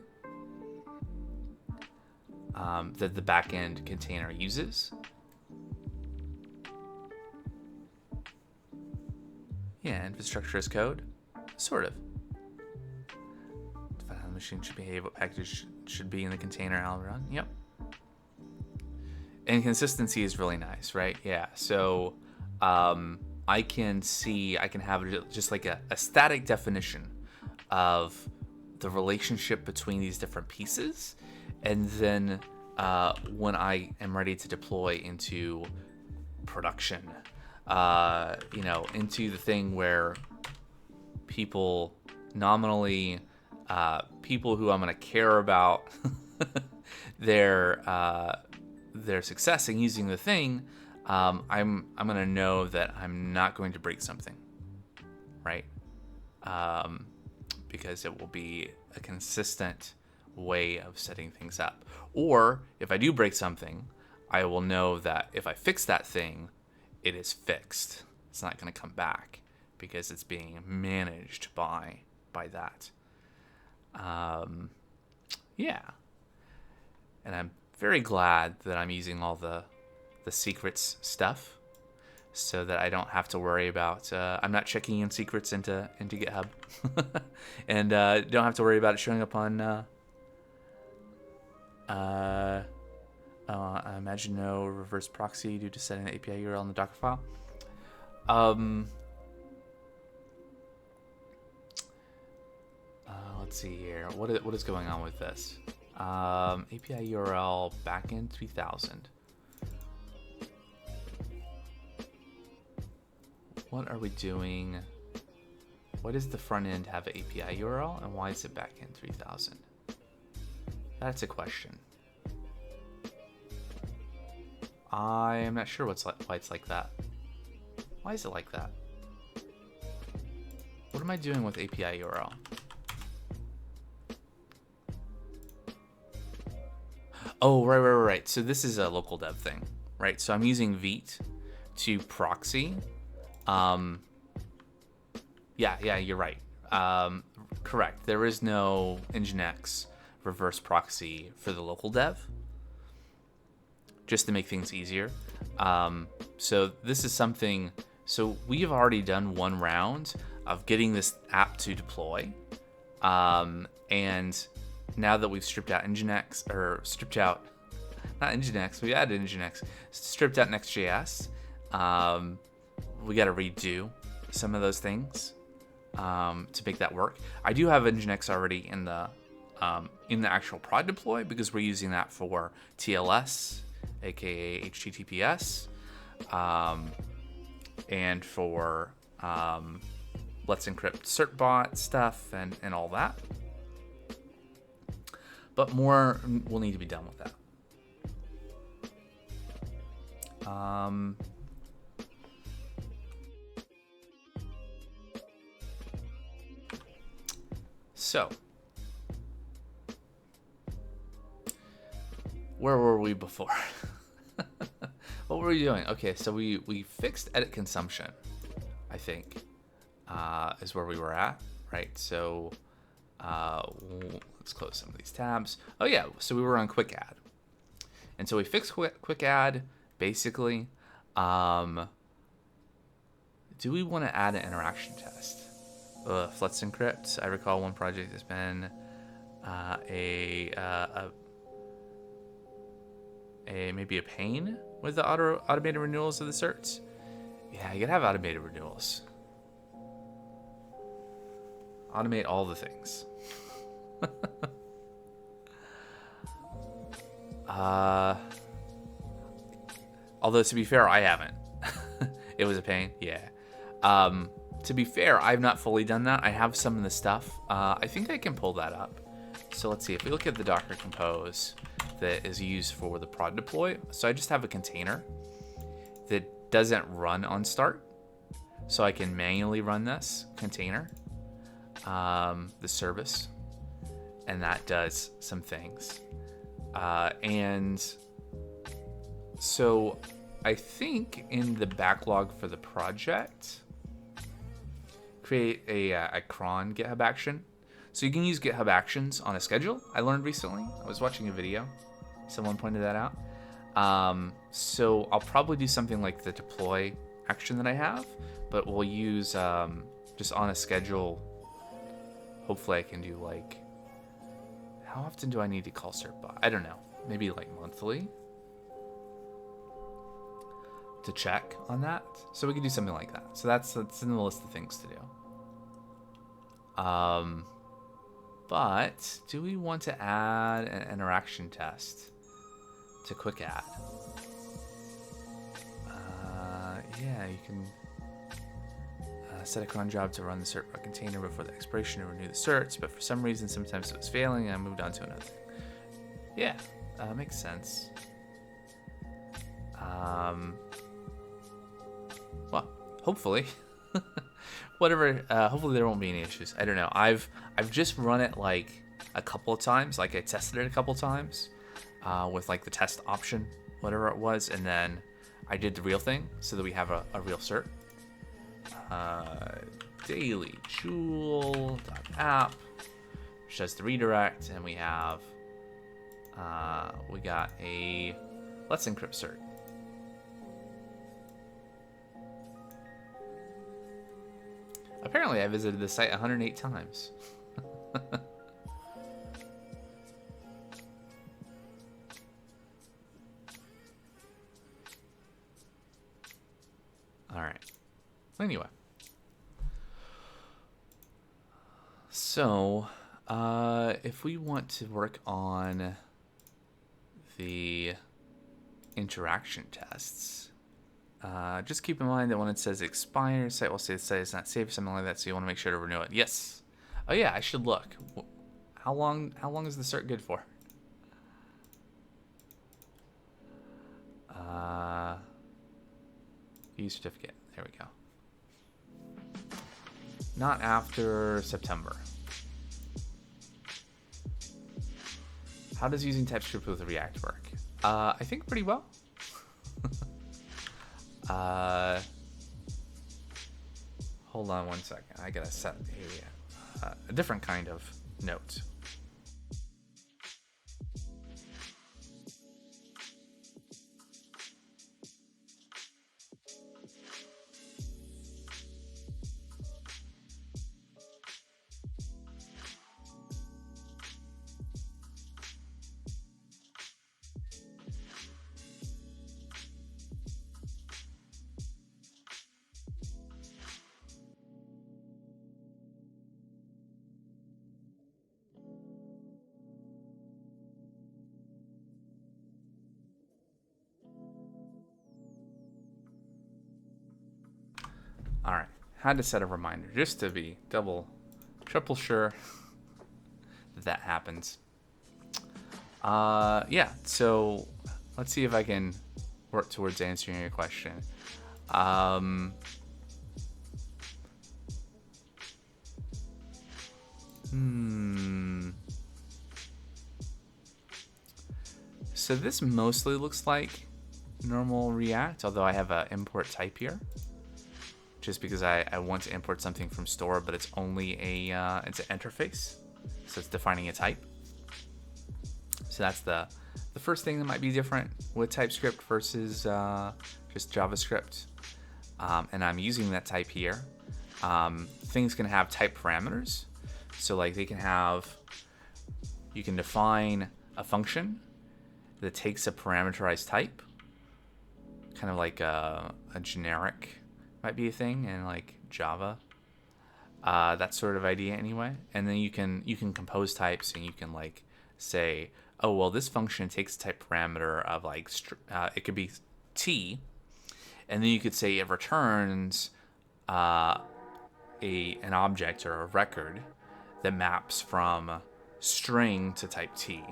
that the backend container uses. Yeah, infrastructure as code, sort of. Define how the machine should behave, what package should be in the container, how to run. Yep. And consistency is really nice, right? Yeah. So I can have just like a static definition of the relationship between these different pieces. And then when I am ready to deploy into production, you know, into the thing where people nominally, people who I'm going to care about their success in using the thing, I'm going to know that I'm not going to break something, right? Because it will be a consistent way of setting things up. Or if I do break something, I will know that if I fix that thing, it is fixed. It's not going to come back because it's being managed by that. Yeah. And I'm very glad that I'm using all the secrets stuff, so that I don't have to worry about, I'm not checking in secrets into GitHub, and don't have to worry about it showing up on, I imagine no reverse proxy due to setting the API URL in the Docker file. Let's see here. What is going on with this? API URL backend 3000. What are we doing? Why does the front end have an API URL, and why is it backend 3000? That's a question. I am not sure why it's like that. Why is it like that? What am I doing with API URL? Oh, right. So this is a local dev thing, right? So I'm using vite to proxy. Yeah, you're right. Correct. There is no Nginx reverse proxy for the local dev, just to make things easier. So this is something. So we've already done one round of getting this app to deploy, and now that we've stripped out Nginx, or stripped out, not Nginx, we added Nginx, stripped out NextJS, we got to redo some of those things to make that work. I do have Nginx already in the actual prod deploy, because we're using that for TLS, aka HTTPS, and for Let's Encrypt certbot stuff and all that. But more will need to be done with that. So, where were we before? What were we doing? Okay, so we fixed edit consumption, I think, is where we were at, right? So, let's close some of these tabs. Oh yeah, so we were on quick add, and so we fixed quick add basically. Do we want to add an interaction test? Let's encrypt. I recall one project has been maybe a pain with the automated renewals of the certs. Yeah, you gotta have automated renewals. Automate all the things. Although, to be fair, I haven't. It was a pain, yeah. To be fair, I've not fully done that. I have some of the stuff. I think I can pull that up. So let's see. If we look at the Docker Compose that is used for the prod deploy, so I just have a container that doesn't run on start. So I can manually run this container, the service, and that does some things. And so I think in the backlog for the project, create a cron GitHub action. So you can use GitHub Actions on a schedule. I learned recently. I was watching a video. Someone pointed that out. So I'll probably do something like the deploy action that I have, but we'll use just on a schedule. Hopefully I can do like, how often do I need to call certbot? I don't know. Maybe like monthly to check on that. So we can do something like that. So that's in the list of things to do. But do we want to add an interaction test to quick add? Yeah, you can set a cron job to run the cert container before the expiration to renew the certs, but for some reason, sometimes it was failing, and I moved on to another thing. Yeah, makes sense. Well, hopefully, whatever. Hopefully there won't be any issues. I don't know. I've just run it like a couple of times. Like I tested it a couple of times with like the test option, whatever it was, and then I did the real thing so that we have a real cert. Daily joule.app, which does the redirect, and we have we got a Let's Encrypt cert. Apparently, I visited the site 108 times. All right. Anyway. So, if we want to work on the interaction tests, just keep in mind that when it says expire, site will say the site is not safe, something like that, so you want to make sure to renew it. Yes. Oh yeah, I should look. How long is the cert good for? View certificate. There we go. Not after September. How does using TypeScript with React work? I think pretty well. Hold on one second. I gotta set a different kind of note. All right, had to set a reminder just to be triple sure that happens. Yeah, so let's see if I can work towards answering your question. So this mostly looks like normal React, although I have an import type here. Just because I want to import something from store, but it's only it's an interface, so it's defining a type. So that's the first thing that might be different with TypeScript versus just JavaScript. And I'm using that type here. Things can have type parameters, so like you can define a function that takes a parameterized type, kind of like a generic. Might be a thing in like Java, that sort of idea anyway. And then you can compose types, and you can like say, oh well, this function takes a type parameter of like it could be t, and then you could say it returns an object or a record that maps from string to type t,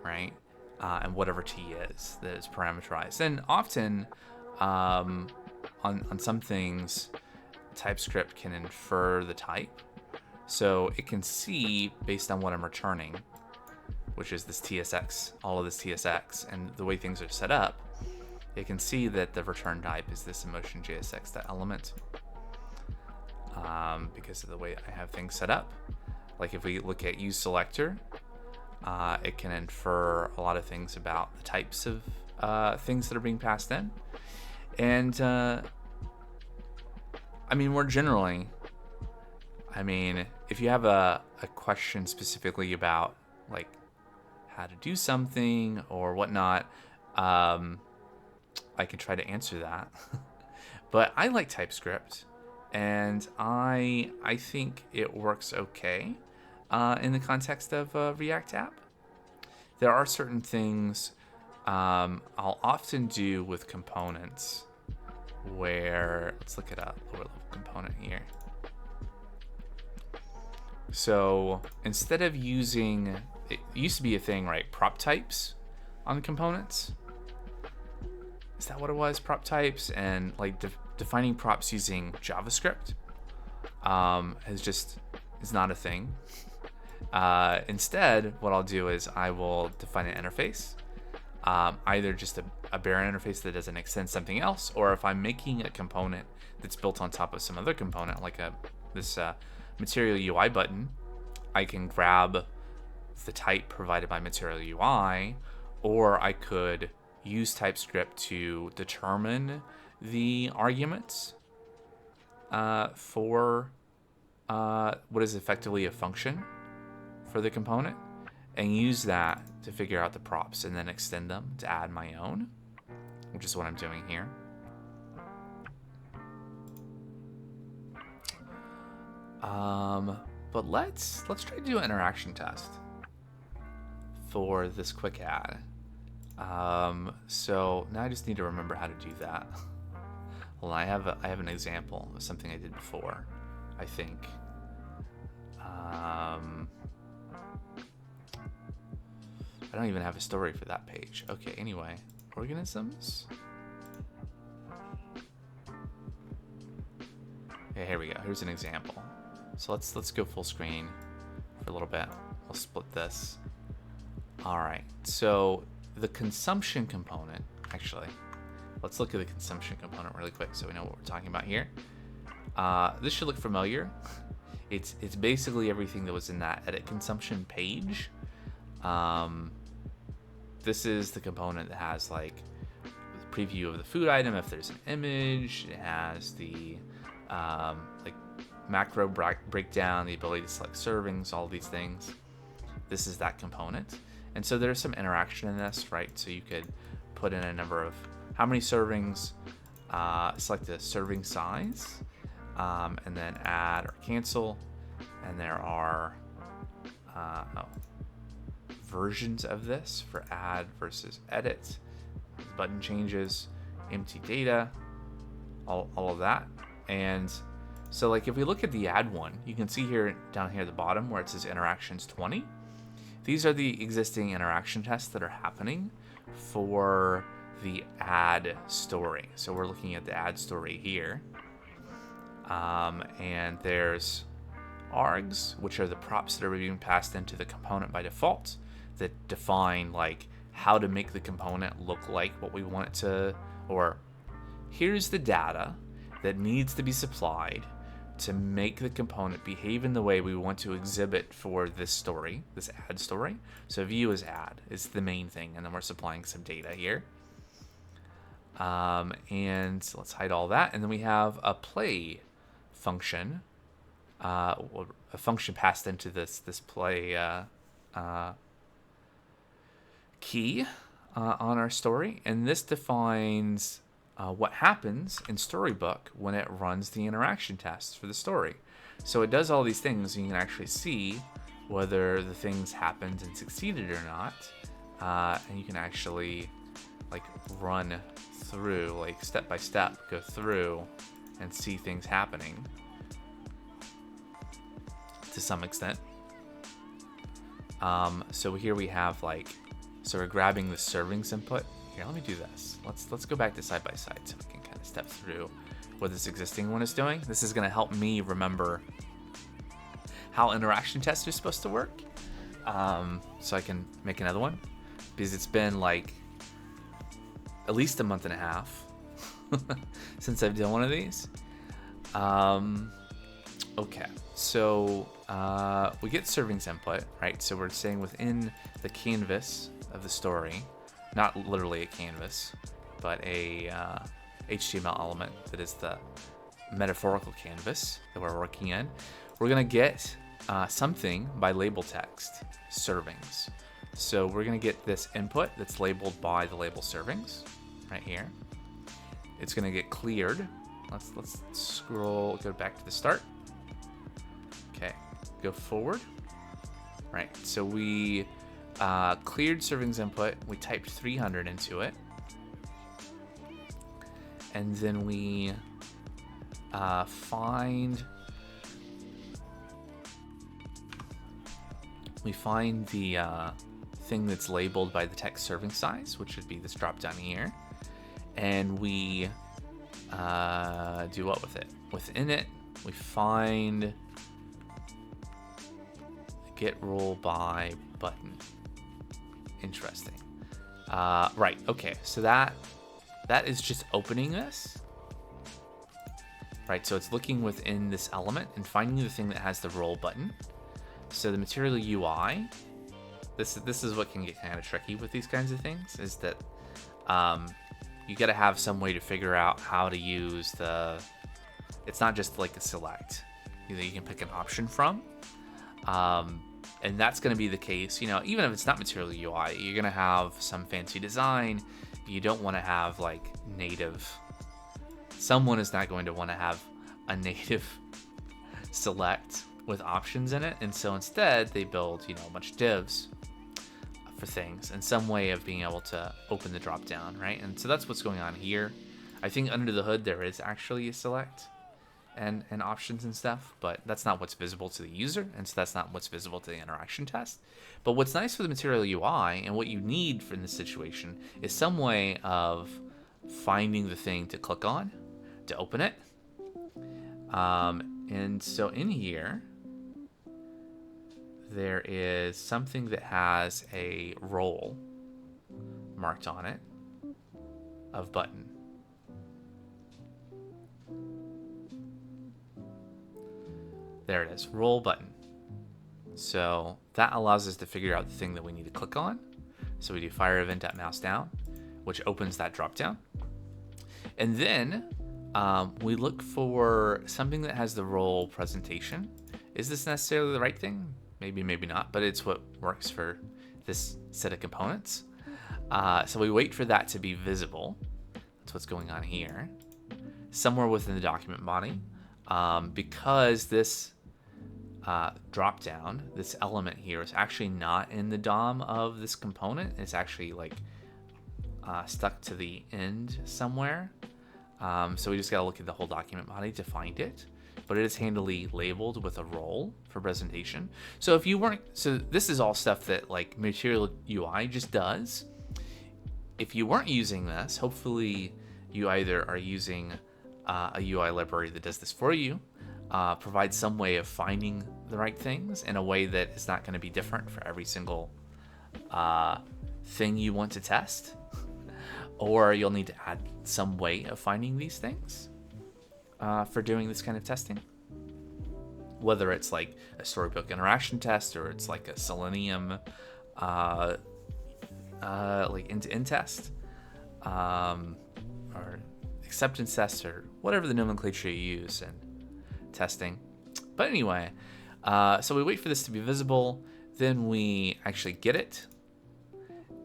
right? And whatever t is that is parameterized. And often on some things, TypeScript can infer the type. So it can see based on what I'm returning, which is this TSX, all of this TSX, and the way things are set up, it can see that the return type is this emotion.jsx.element because of the way I have things set up. Like if we look at useSelector, it can infer a lot of things about the types of things that are being passed in. And I mean, more generally, if you have a question specifically about like how to do something or whatnot, I can try to answer that. But I like TypeScript, and I think it works okay in the context of a React app. There are certain things I'll often do with components where, let's look at a lower level component here. So instead of using, it used to be a thing, right? Prop types on components. Is that what it was? Prop types, and like defining props using JavaScript is not a thing. Instead, what I'll do is I will define an interface, either just a bare interface that doesn't extend something else, or if I'm making a component that's built on top of some other component, like this Material UI button, I can grab the type provided by Material UI, or I could use Typescript to determine the arguments for what is effectively a function for the component, and use that to figure out the props and then extend them to add my own, which is what I'm doing here. But let's try to do an interaction test for this quick add. So now I just need to remember how to do that. Well, I have an example of something I did before, I think. I don't even have a story for that page. Okay, anyway, organisms. Okay, here we go. Here's an example. So let's go full screen for a little bit. We'll split this. All right. So the consumption component, actually, let's look at the consumption component really quick so we know what we're talking about here. This should look familiar. It's basically everything that was in that edit consumption page. This is the component that has like the preview of the food item if there's an image. It has the like macro breakdown, the ability to select servings, all these things. This is that component. And so there's some interaction in this, right? So you could put in a number of how many servings, select the serving size, and then add or cancel. And there are versions of this for add versus edit, button changes, empty data, all of that. And so like if we look at the add one, you can see here down here at the bottom where it says interactions 20. These are the existing interaction tests that are happening for the add story. So we're looking at the add story here. And there's args, which are the props that are being passed into the component by default that define like how to make the component look like what we want it to, or here's the data that needs to be supplied to make the component behave in the way we want to exhibit for this story, this add story. So view is add is the main thing, and then we're supplying some data here. And let's hide all that, and then we have a play function, a function passed into this play key on our story, and this defines what happens in Storybook when it runs the interaction tests for the story. So it does all these things, and you can actually see whether the things happened and succeeded or not, and you can actually like run through, like step by step, go through and see things happening to some extent. So here we have like, so we're grabbing the servings input. Here, let me do this. Let's go back to side by side so we can kind of step through what this existing one is doing. This is going to help me remember how interaction tests are supposed to work, so I can make another one, because it's been like at least a month and a half since I've done one of these. Okay, so we get servings input, right? So we're saying within the canvas of the story, not literally a canvas, but a HTML element that is the metaphorical canvas that we're working in. We're gonna get something by label text, servings. So we're gonna get this input that's labeled by the label servings right here. It's gonna get cleared. Let's scroll, go back to the start. Okay, go forward. Right, so we cleared servings input. We typed 300 into it. and then we find the thing that's labeled by the text serving size, which should be this drop down here, and we do what with it? Within it, we find get role by button. Interesting. Right. Okay. So that is just opening this. Right. So it's looking within this element and finding the thing that has the role button. So the material UI. This is what can get kind of tricky with these kinds of things, is that you got to have some way to figure out how to use the. It's not just like a select that you can pick an option from. And that's going to be the case, even if it's not material UI, you're going to have some fancy design. You don't want to have like native. Someone is not going to want to have a native select with options in it. And so instead they build, a bunch of divs for things and some way of being able to open the drop down, right? And so that's what's going on here. I think under the hood, there is actually a select and options and stuff, but that's not what's visible to the user, and so that's not what's visible to the interaction test. But what's nice for the material UI and what you need for in this situation is some way of finding the thing to click on to open it. And so in here, there is something that has a role marked on it of button. There it is, role button. So that allows us to figure out the thing that we need to click on. So we do fire event.mouse down, which opens that drop down. And then we look for something that has the role presentation. Is this necessarily the right thing? Maybe, maybe not, but it's what works for this set of components. So we wait for that to be visible. That's what's going on here. Somewhere within the document body. Because this drop down, this element here is actually not in the DOM of this component. It's actually like stuck to the end somewhere. So we just gotta look at the whole document body to find it. But it is handily labeled with a role for presentation. So if you weren't, so this is all stuff that like Material UI just does. If you weren't using this, hopefully you either are using a UI library that does this for you, provides some way of finding the right things in a way that is not going to be different for every single thing you want to test, or you'll need to add some way of finding these things for doing this kind of testing. Whether it's like a Storybook interaction test, or it's like a Selenium like end-to-end test, or acceptance test, or whatever the nomenclature you use in testing. But anyway, so we wait for this to be visible, then we actually get it,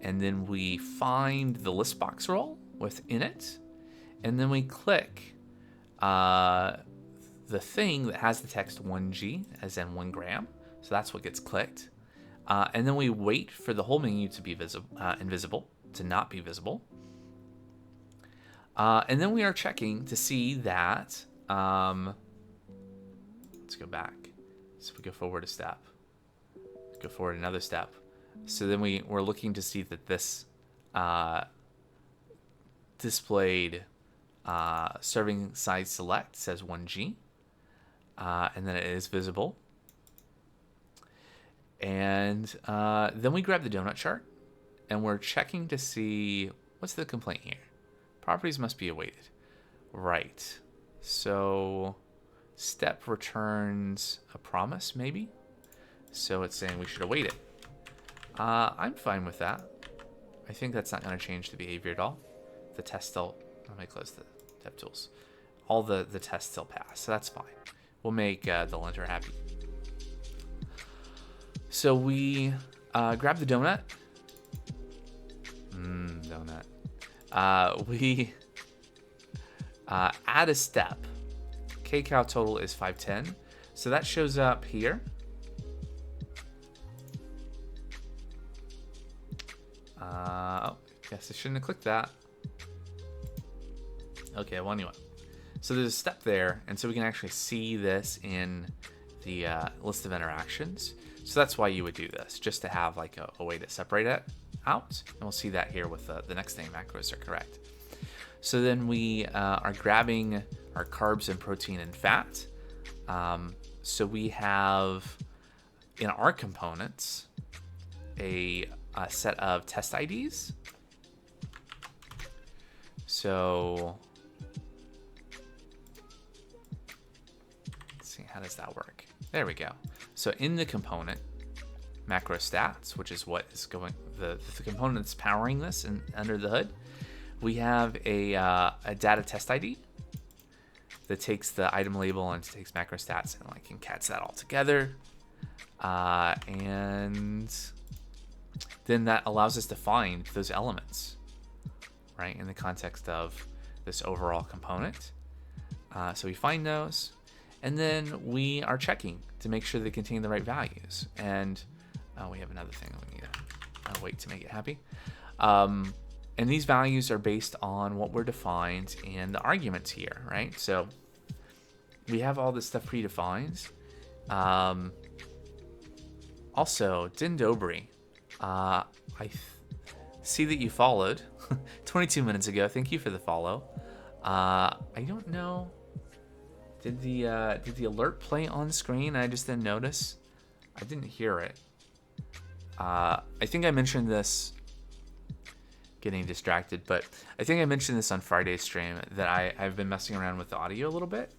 and then we find the list box role within it, and then we click the thing that has the text 1G, as in 1 gram. So that's what gets clicked. And then we wait for the whole menu to be invisible, to not be visible. And then we are checking to see that, let's go back. So we go forward a step, go forward another step. So then we're looking to see that this displayed serving size select says 1G, and then it is visible. And then we grab the donut chart, and we're checking to see what's the complaint here. Properties must be awaited. Right. So step returns a promise, maybe. So it's saying we should await it. I'm fine with that. I think that's not going to change the behavior at all. The test still, let me close the DevTools. All the tests still pass, so that's fine. We'll make the linter happy. So we grab the donut. Donut. We add a step. kcal total is 510. So that shows up here. Guess I shouldn't have clicked that. Okay, well anyway. So there's a step there, and so we can actually see this in the list of interactions. So that's why you would do this, just to have like a way to separate it out. And we'll see that here with the next thing macros are correct. So then we are grabbing our carbs and protein and fat. So we have in our components a set of test IDs. So let's see, how does that work? There we go. So in the component, macro stats, which is what is going, the component that's powering this and under the hood, we have a data test ID that takes the item label and takes macro stats and like encats that all together. And then that allows us to find those elements, right, in the context of this overall component. So we find those, and then we are checking to make sure they contain the right values. And we have another thing that we need to wait to make it happy. And these values are based on what were defined in the arguments here, right? So we have all this stuff predefined. Also, Din Dobry, I see that you followed 22 minutes ago. Thank you for the follow. I don't know. Did the alert play on screen? I just didn't notice. I didn't hear it. I think I mentioned this. Getting distracted, but I think I mentioned this on Friday's stream that I've been messing around with the audio a little bit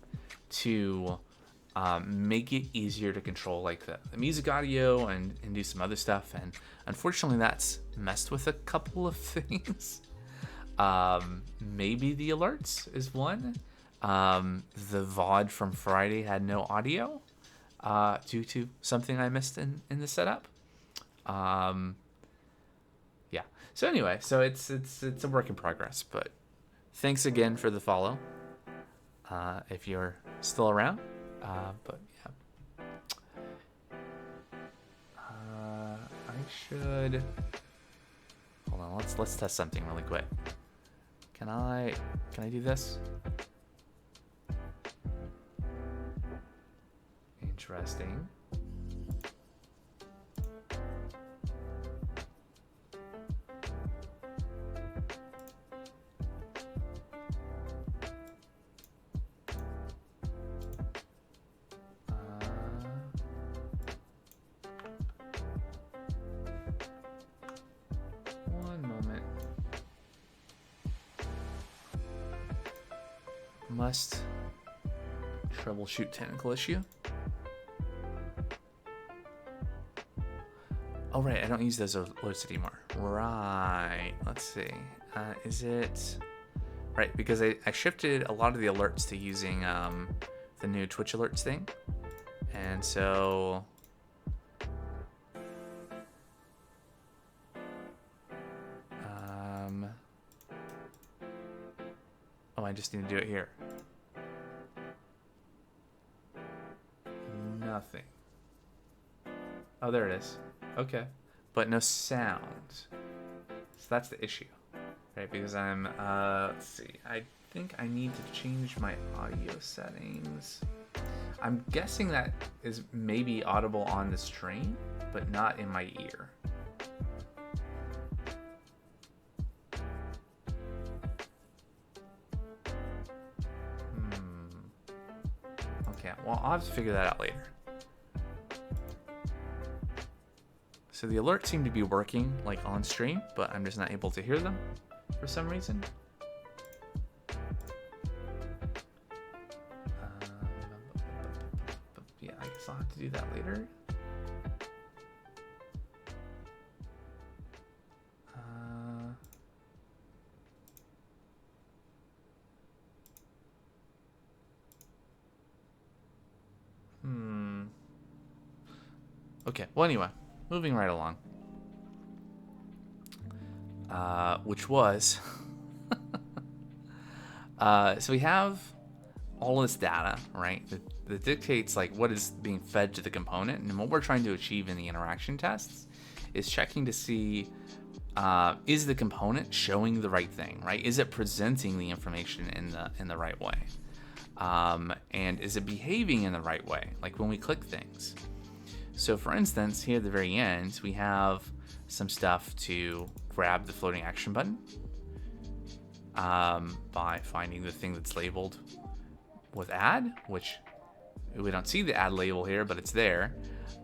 to make it easier to control like the music audio and do some other stuff. And unfortunately, that's messed with a couple of things. Maybe the alerts is one. The VOD from Friday had no audio due to something I missed in the setup. Yeah. So anyway, so it's a work in progress. But thanks again for the follow. If you're still around. But yeah. I should. Hold on. Let's test something really quick. Can I do this? Interesting. One moment. Must troubleshoot technical issue. Oh, right, I don't use those alerts anymore. Right, let's see. Is it... Right, because I shifted a lot of the alerts to using the new Twitch alerts thing. And so... Oh, I just need to do it here. Nothing. Oh, there it is. Okay. But no sound. So that's the issue. Right, because I'm, let's see. I think I need to change my audio settings. I'm guessing that is maybe audible on the stream, but not in my ear. Okay, well, I'll have to figure that out later. So the alerts seem to be working like on stream, but I'm just not able to hear them for some reason. Yeah, I guess I'll have to do that later. Okay, well anyway, moving right along. Which was... so we have all this data, right, that dictates like what is being fed to the component, and what we're trying to achieve in the interaction tests is checking to see is the component showing the right thing, right? Is it presenting the information in the right way? And is it behaving in the right way, like when we click things? So for instance, here at the very end, we have some stuff to grab the floating action button by finding the thing that's labeled with add, which we don't see the add label here, but it's there.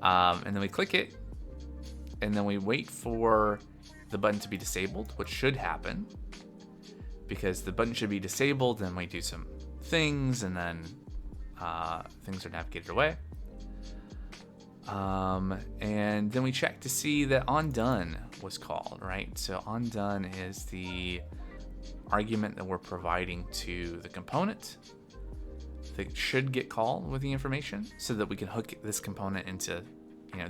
And then we click it, and then we wait for the button to be disabled, which should happen because the button should be disabled. Then we do some things, and then things are navigated away. And then we check to see that onDone was called, right? So onDone is the argument that we're providing to the component that should get called with the information, so that we can hook this component into,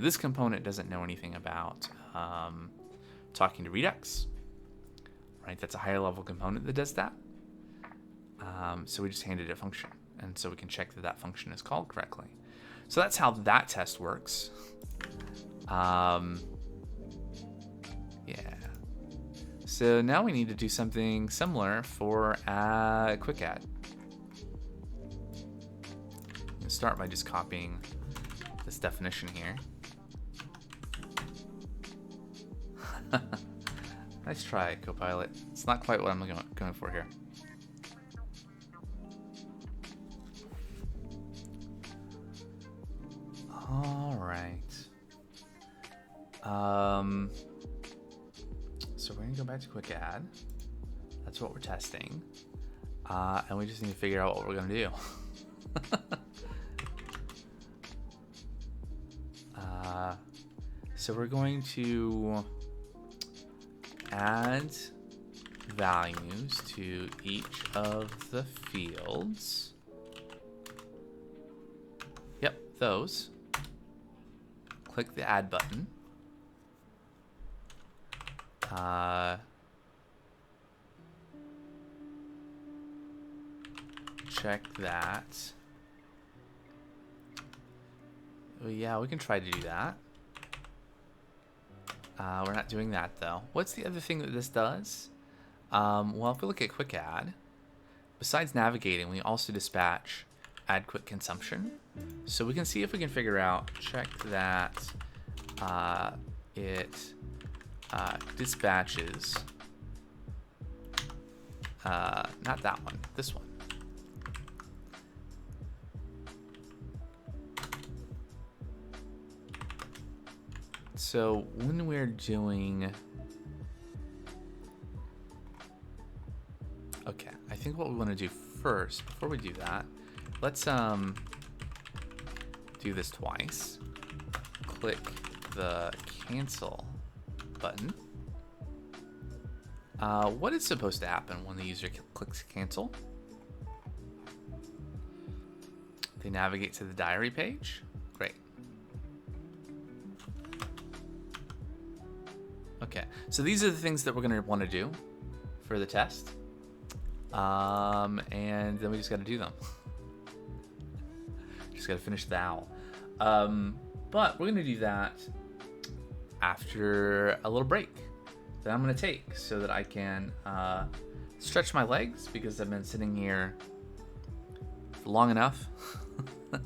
this component doesn't know anything about talking to Redux, right? That's a higher level component that does that. So we just handed a function, and so we can check that that function is called correctly. So that's how that test works. Yeah. So now we need to do something similar for quick add. I'm gonna start by just copying this definition here. Nice try, Copilot. It's not quite what I'm going for here. All right. So we're gonna go back to quick add. That's what we're testing. And we just need to figure out what we're gonna do. So we're going to add values to each of the fields. Yep, those. Click the add button. Check that. Well, yeah, we can try to do that. We're not doing that though. What's the other thing that this does? Well, if we look at quick add, besides navigating, we also dispatch add quick consumption. So we can see if we can figure out, check that it dispatches, not that one, this one. So when we're doing, okay, I think what we want to do first, before we do that, let's do this twice. Click the cancel button. What is supposed to happen when the user clicks cancel? They navigate to the diary page. Great. Okay, so these are the things that we're going to want to do for the test. And then we just got to do them. Just got to finish the owl. But we're going to do that after a little break that I'm going to take so that I can stretch my legs, because I've been sitting here for long enough. I'm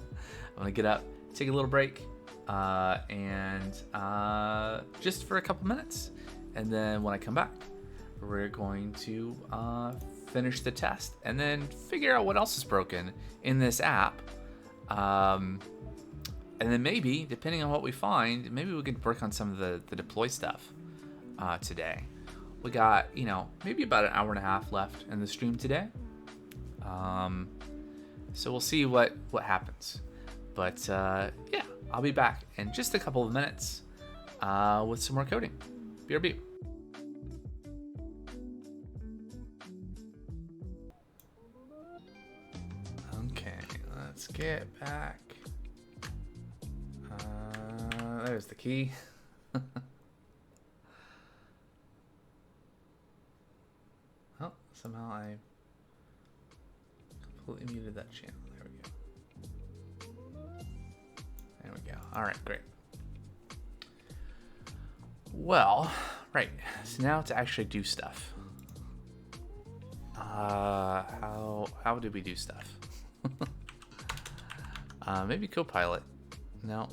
going to get up, take a little break, and just for a couple minutes. And then when I come back, we're going to finish the test and then figure out what else is broken in this app. And then maybe, depending on what we find, maybe we could work on some of the deploy stuff today. We got, maybe about an hour and a half left in the stream today. So we'll see what happens. But yeah, I'll be back in just a couple of minutes with some more coding. BRB. Okay, let's get back. There's the key. Oh, somehow I completely muted that channel. There we go. There we go. All right, great. Well, Right. So now to actually do stuff. How do we do stuff? Maybe Copilot. No.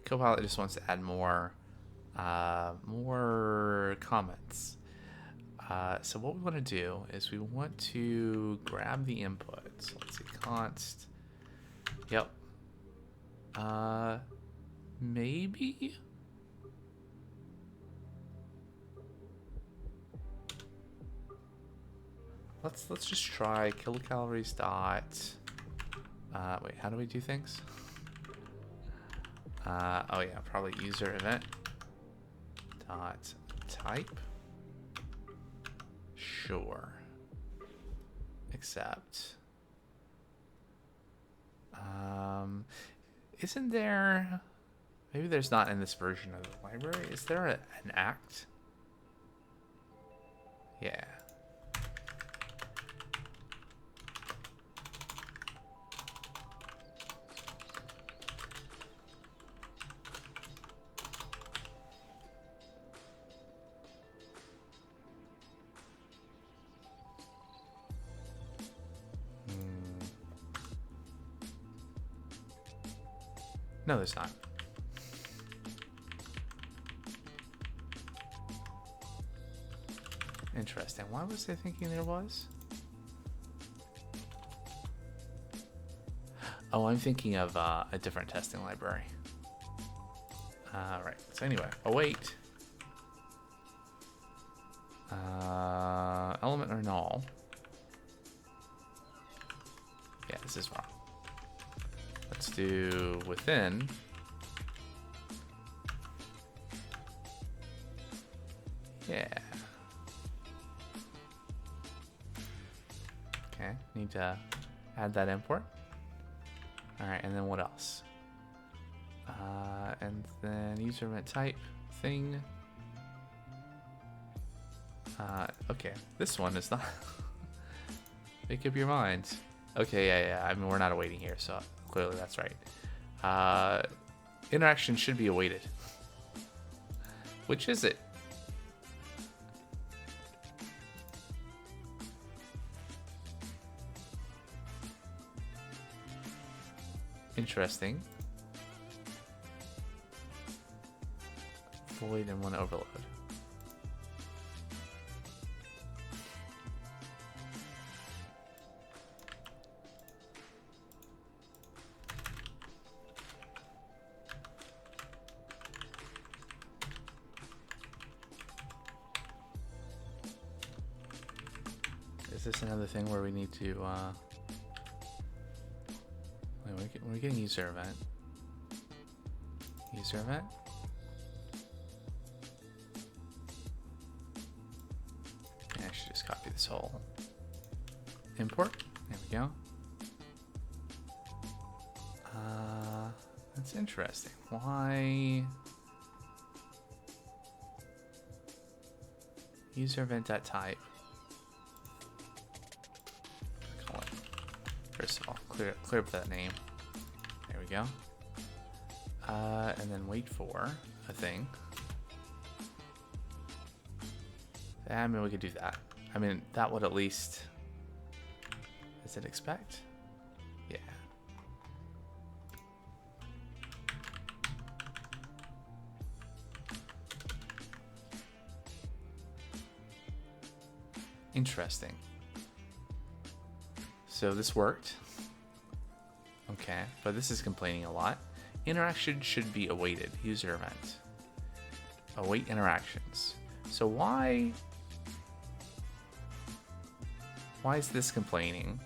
Copilot just wants to add more comments. So what we want to do is we want to grab the input. So let's see, const. Yep. Maybe. Let's just try kilocalories dot. Wait, how do we do things? Oh yeah, probably user event dot type. Sure. Except. Isn't there? Maybe there's not in this version of the library. Is there an act? Yeah. No, there's not. Interesting. Why was I thinking there was? Oh, I'm thinking of a different testing library. Right. So anyway, await. Element or null. Yeah, this is wrong. Let's do within. Yeah. Okay, need to add that import. All right, and then what else? And then user event type thing. Okay, this one is not. Make up your mind. Okay, yeah. I mean, we're not awaiting here, so clearly that's right. Interaction should be awaited. Which is it? Interesting. Void and one overload. Is this another thing where we need to we're getting user event. User event. I should just copy this whole import. There we go. That's interesting. Why user event.type? Call it. First of all, clear up that name. There we go. And then wait for a thing. I mean, we could do that. I mean, that would at least. Does it expect? Yeah. Interesting. So this worked. Okay, but this is complaining a lot. Interaction should be awaited. User event. Await interactions. So why is this complaining,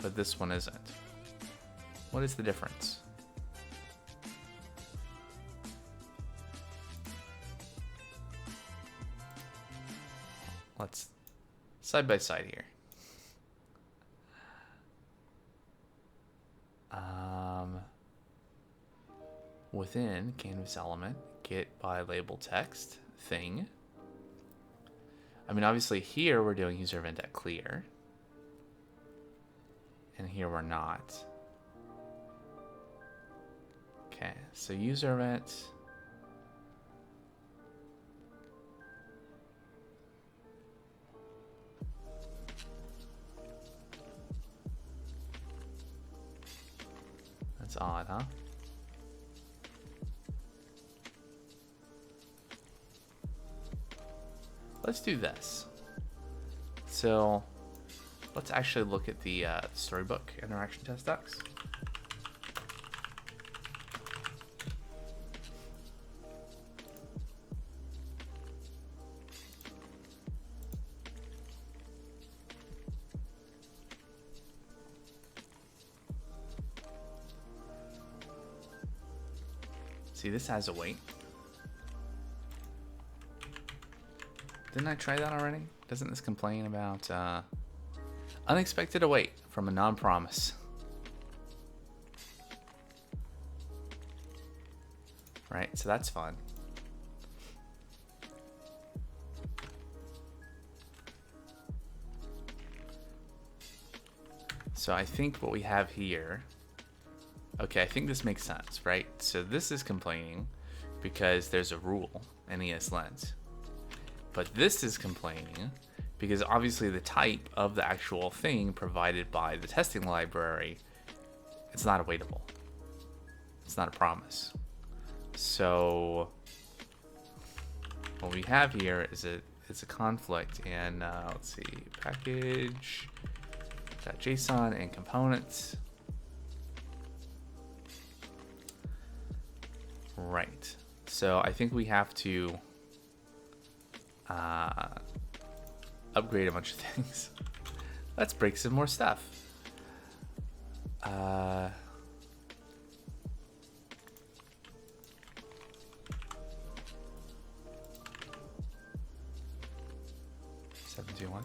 but this one isn't? What is the difference? Let's side by side here. Within canvas element, get by label text thing. I mean, obviously here we're doing user event at clear, and here we're not. Okay, so user event. That's odd, huh? Let's do this. So let's actually look at the Storybook interaction test docs. See, this has a wait. Didn't I try that already? Doesn't this complain about unexpected await from a non-promise? Right, so that's fun. So I think what we have here, okay, I think this makes sense, right? So this is complaining because there's a rule in ESLint. But this is complaining because obviously the type of the actual thing provided by the testing library, it's not awaitable. It's not a promise. So what we have here is a conflict in, let's see, package.json and components. Right. So I think we have to upgrade a bunch of things. Let's break some more stuff. 721.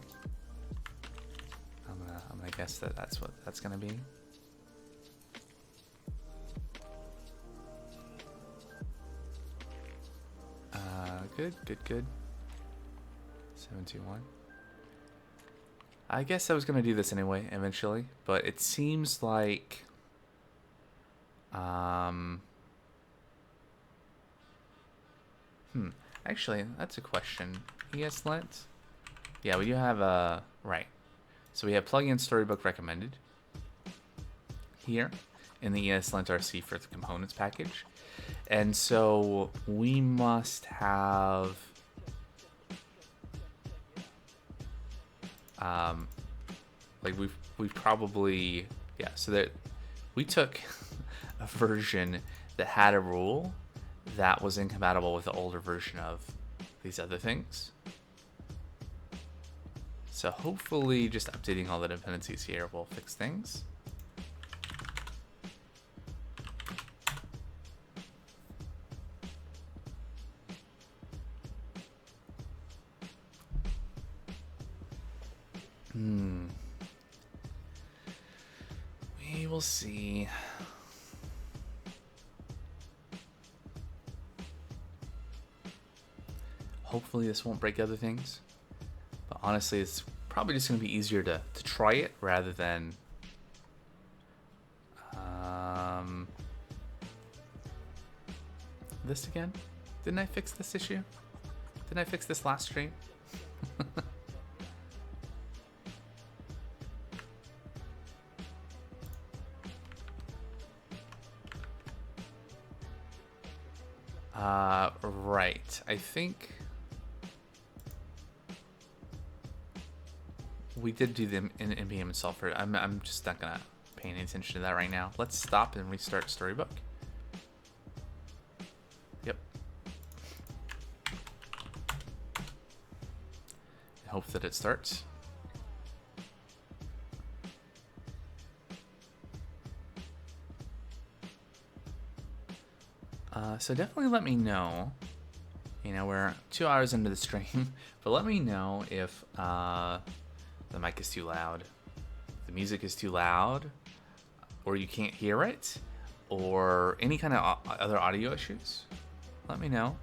I'm gonna guess that's what that's gonna be. Good. 721. I guess I was gonna do this anyway eventually, but it seems like actually that's a question. ESLint. Yeah, we do have a right. So we have plugin Storybook recommended here in the ESLint RC for the components package. And so we must have like we've probably, yeah, so that we took a version that had a rule that was incompatible with the older version of these other things. So hopefully just updating all the dependencies here will fix things. We will see. Hopefully this won't break other things. But honestly, it's probably just going to be easier to try it rather than this again. Didn't I fix this issue? Didn't I fix this last stream? Right. I think we did do them in npm install for it. I'm just not gonna pay any attention to that right now. Let's stop and restart Storybook. Yep. I hope that it starts. So definitely let me know. You know, we're 2 hours into the stream, but let me know if the mic is too loud, the music is too loud, or you can't hear it, or any kind of other audio issues. Let me know.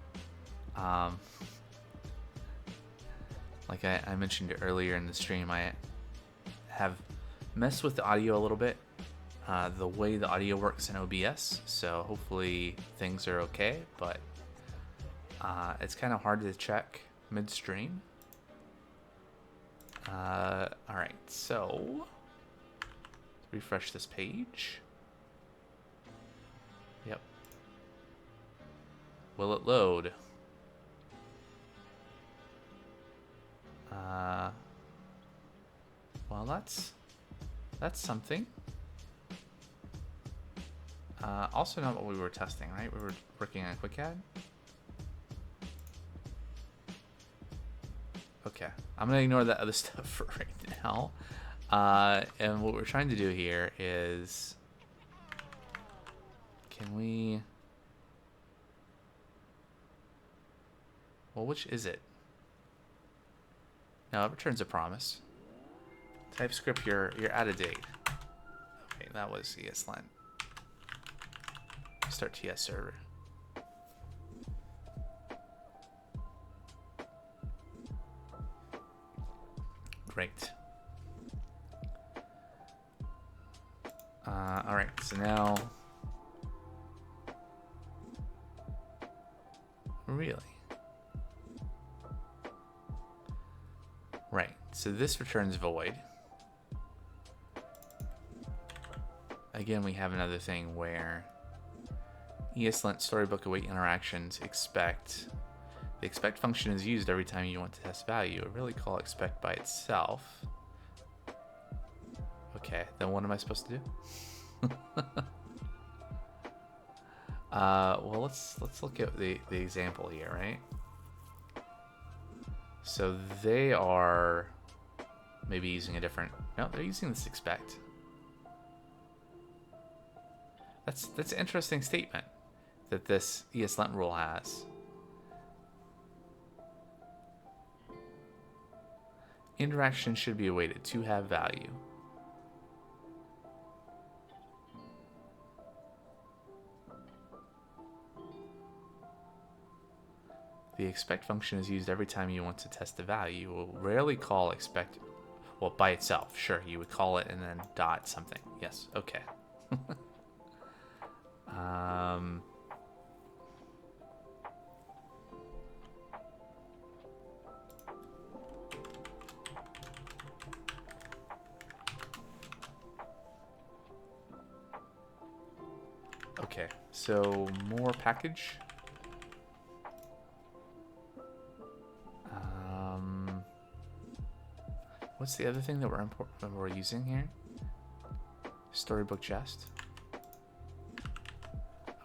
Like I mentioned earlier in the stream, I have messed with the audio a little bit. The way the audio works in OBS, so hopefully things are okay, but it's kind of hard to check midstream. Alright, so refresh this page. Will it load? Well, that's something. Also not what we were testing, right? We were working on a quick add. Okay, I'm gonna ignore that other stuff for right now. And what we're trying to do here is, can we? Well, which is it? No, it returns a promise. Typescript, you're out of date. Okay, that was ESLint. Start TS server. Great. All right, so now, really? Right, so this returns void. Again, we have another thing where ESLint Storybook await interactions expect. The expect function is used every time you want to test value. I really call expect by itself. Okay, then what am I supposed to do? Well, let's look at the example here, right? So they are maybe using a different. No, they're using this expect. That's an interesting statement that this ESLint rule has. Interaction should be awaited to have value. The expect function is used every time you want to test a value. You will rarely call expect, well, by itself. Sure, you would call it and then dot something. Yes, okay. Okay, so more package. What's the other thing that we're using here? Storybook jest.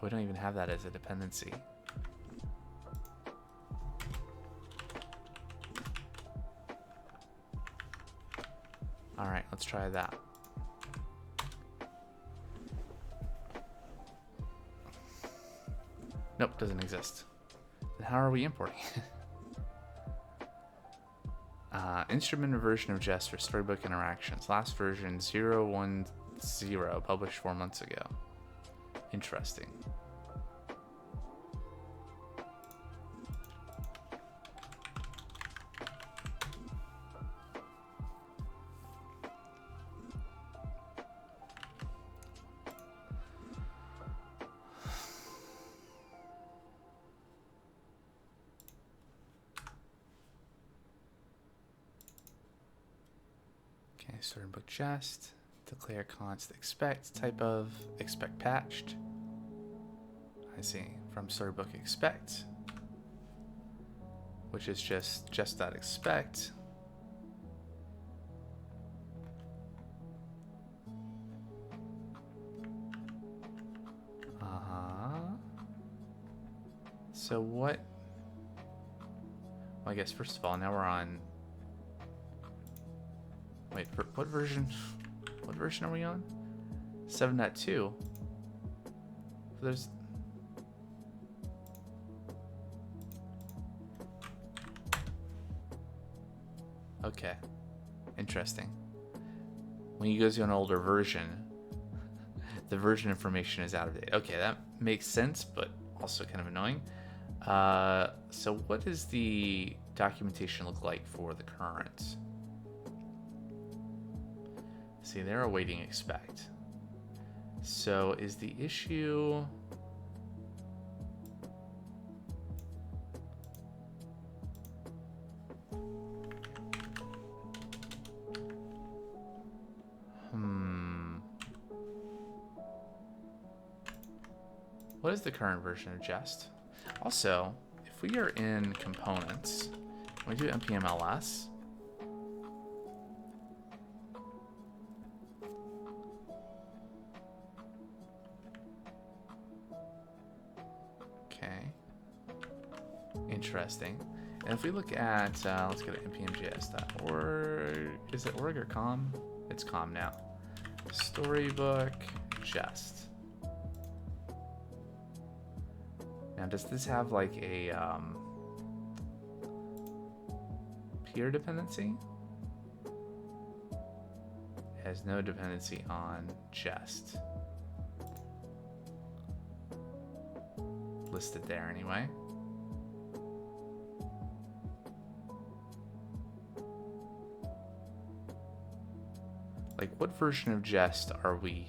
We don't even have that as a dependency. All right, let's try that. Nope, doesn't exist. Then how are we importing? Instrument version of jest for Storybook interactions. Last version 010, published 4 months ago. Interesting. Okay, Storybook jest, declare const expect, type of expect patched. I see, from Storybook expect, which is just jest.expect. So what? Well, I guess first of all, now we're on. Wait, what version? What version are we on? 7.2. So there's. Okay, interesting. When you go to an older version, the version information is out of date. Okay, that makes sense, but also kind of annoying. So what does the documentation look like for the current? See, they're awaiting expect. So is the issue... What is the current version of jest? Also, if we are in components, we do npm ls. Okay. Interesting. And if we look at, let's go to npmjs.org. Is it org or com? It's com now. Storybook jest. Now, does this have like a peer dependency? It has no dependency on jest. Listed there anyway. Like, what version of jest are we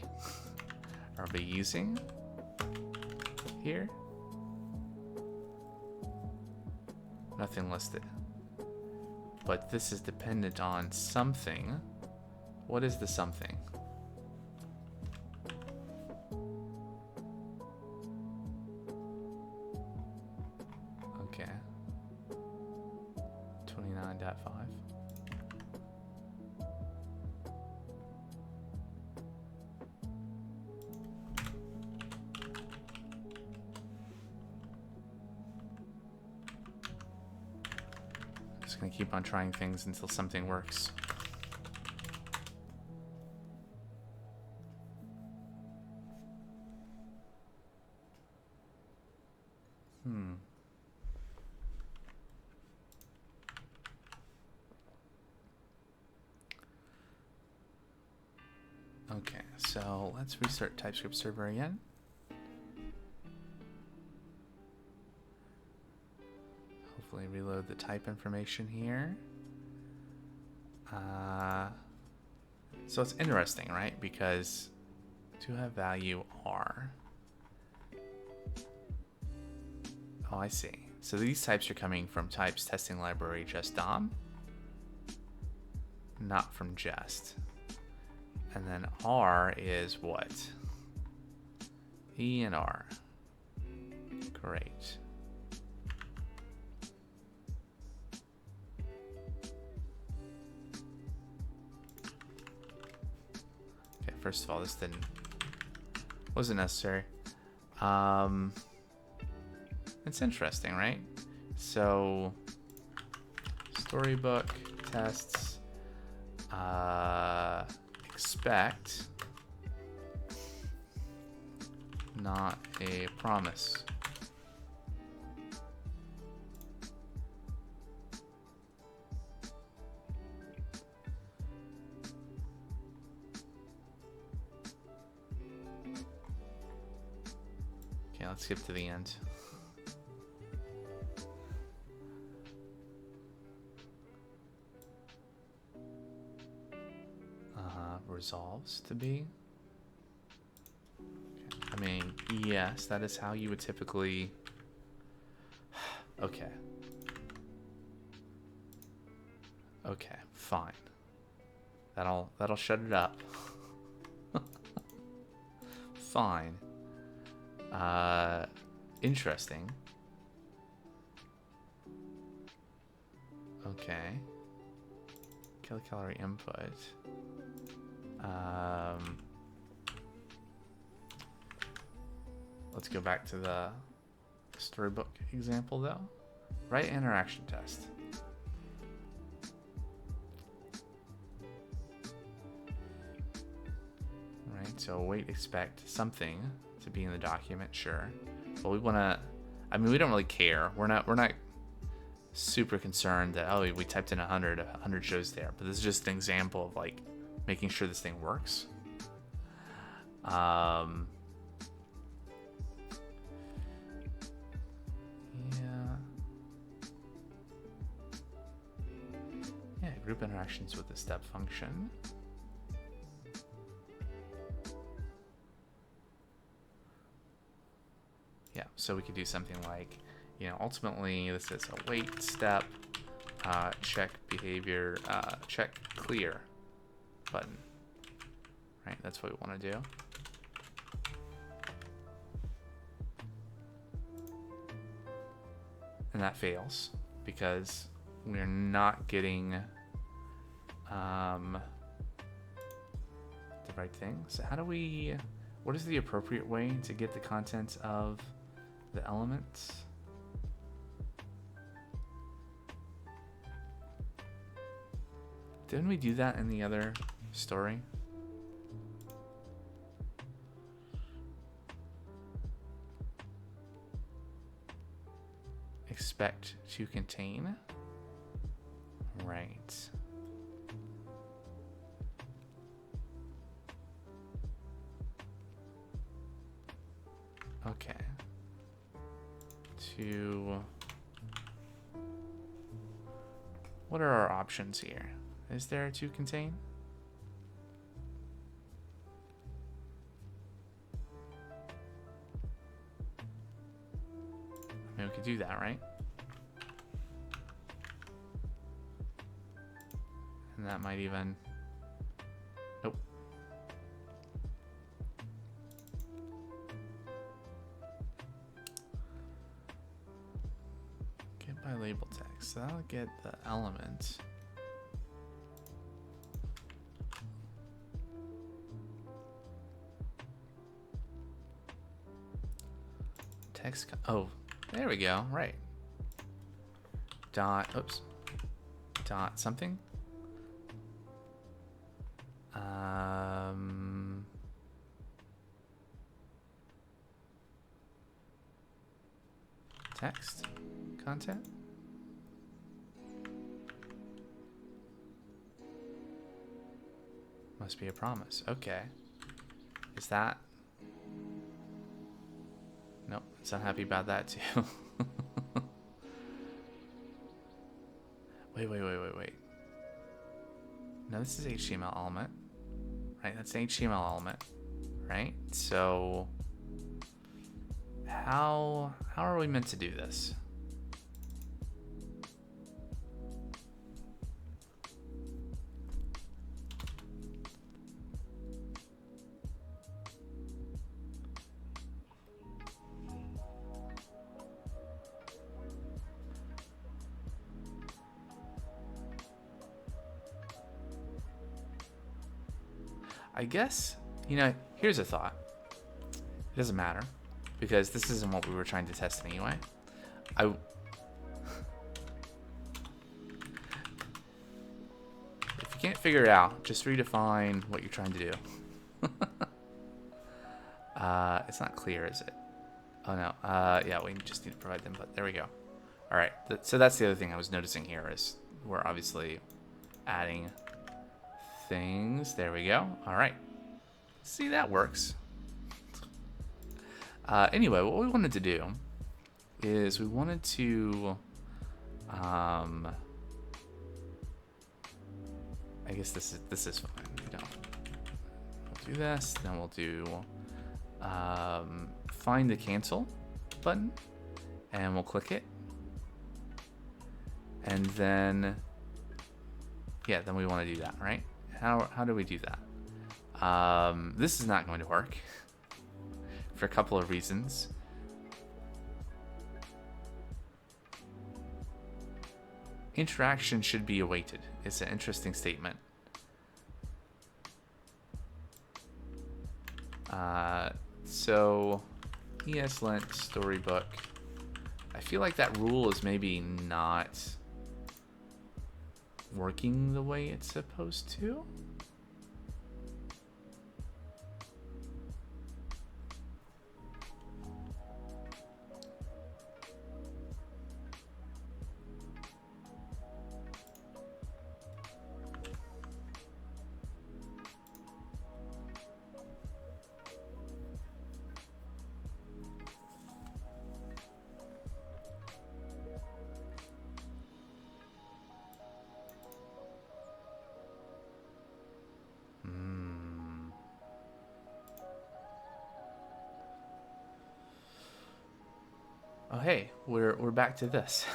using here? Nothing listed. But this is dependent on something. What is the something? Okay. 29.5. Just gonna keep on trying things until something works. Okay, so let's restart TypeScript server again. Hopefully reload the type information here. So it's interesting, right? Because to have value R. Oh, I see. So these types are coming from types testing library just DOM, not from jest. And then R is what? E and R. Great. Okay, first of all, this wasn't necessary. It's interesting, right? So Storybook tests expect, not a promise. Okay, let's skip to the end. Resolves to be. Okay. I mean, yes, that is how you would typically. Okay. Okay, fine. That'll shut it up. Fine. Interesting. Okay. Calorie input. Let's go back to the Storybook example though. Write interaction test. Right, so await expect something to be in the document, sure. But we wanna, I mean, we don't really care. We're not super concerned that, oh, we typed in 100 shows there. But this is just an example of like making sure this thing works. Yeah, group interactions with the step function. Yeah, so we could do something like, you know, ultimately this is a wait step, check behavior, check clear button. Right, that's what we want to do. and that fails because we're not getting the right thing. So how do we, what is the appropriate way to get the content of the elements? Didn't we do that in the other story? Expect to contain. Right. Okay. What are our options here? Is there to contain? I mean, we could do that, right? And that might even... Nope. Get by label text. So that'll get the element. Text. Oh, there we go. Right. Dot. Oops. Dot something. Text content. Must be a promise. Okay. Is that? Nope. It's unhappy about that too. Wait. No, this is HTML element. Right? That's an HTML element. Right? So how are we meant to do this? I guess, you know, here's a thought. It doesn't matter because this isn't what we were trying to test anyway. If you can't figure it out, just redefine what you're trying to do. It's not clear, is it? Oh no. Yeah, we just need to provide the input. There we go. All right. So that's the other thing I was noticing here is we're obviously adding things. There we go. All right. See, that works. Anyway, what we wanted to do is we wanted to, I guess this is fine. We'll do this. Then we'll do find the cancel button, and we'll click it, and then then we want to do that, right? How do we do that? This is not going to work for a couple of reasons. Interaction should be awaited. It's an interesting statement. So ESLint Storybook. I feel like that rule is maybe not working the way it's supposed to. Oh, hey, we're back to this.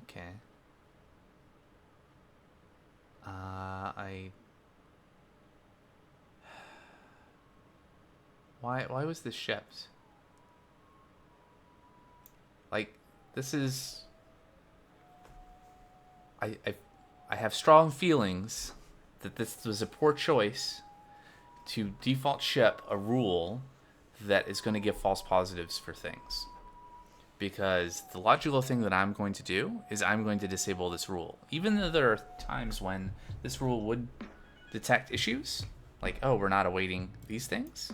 Okay. Why was this shipped? Like, this is... I have strong feelings that this was a poor choice to default ship a rule that is going to give false positives for things. Because the logical thing that I'm going to do is I'm going to disable this rule. Even though there are times when this rule would detect issues, like, oh, we're not awaiting these things.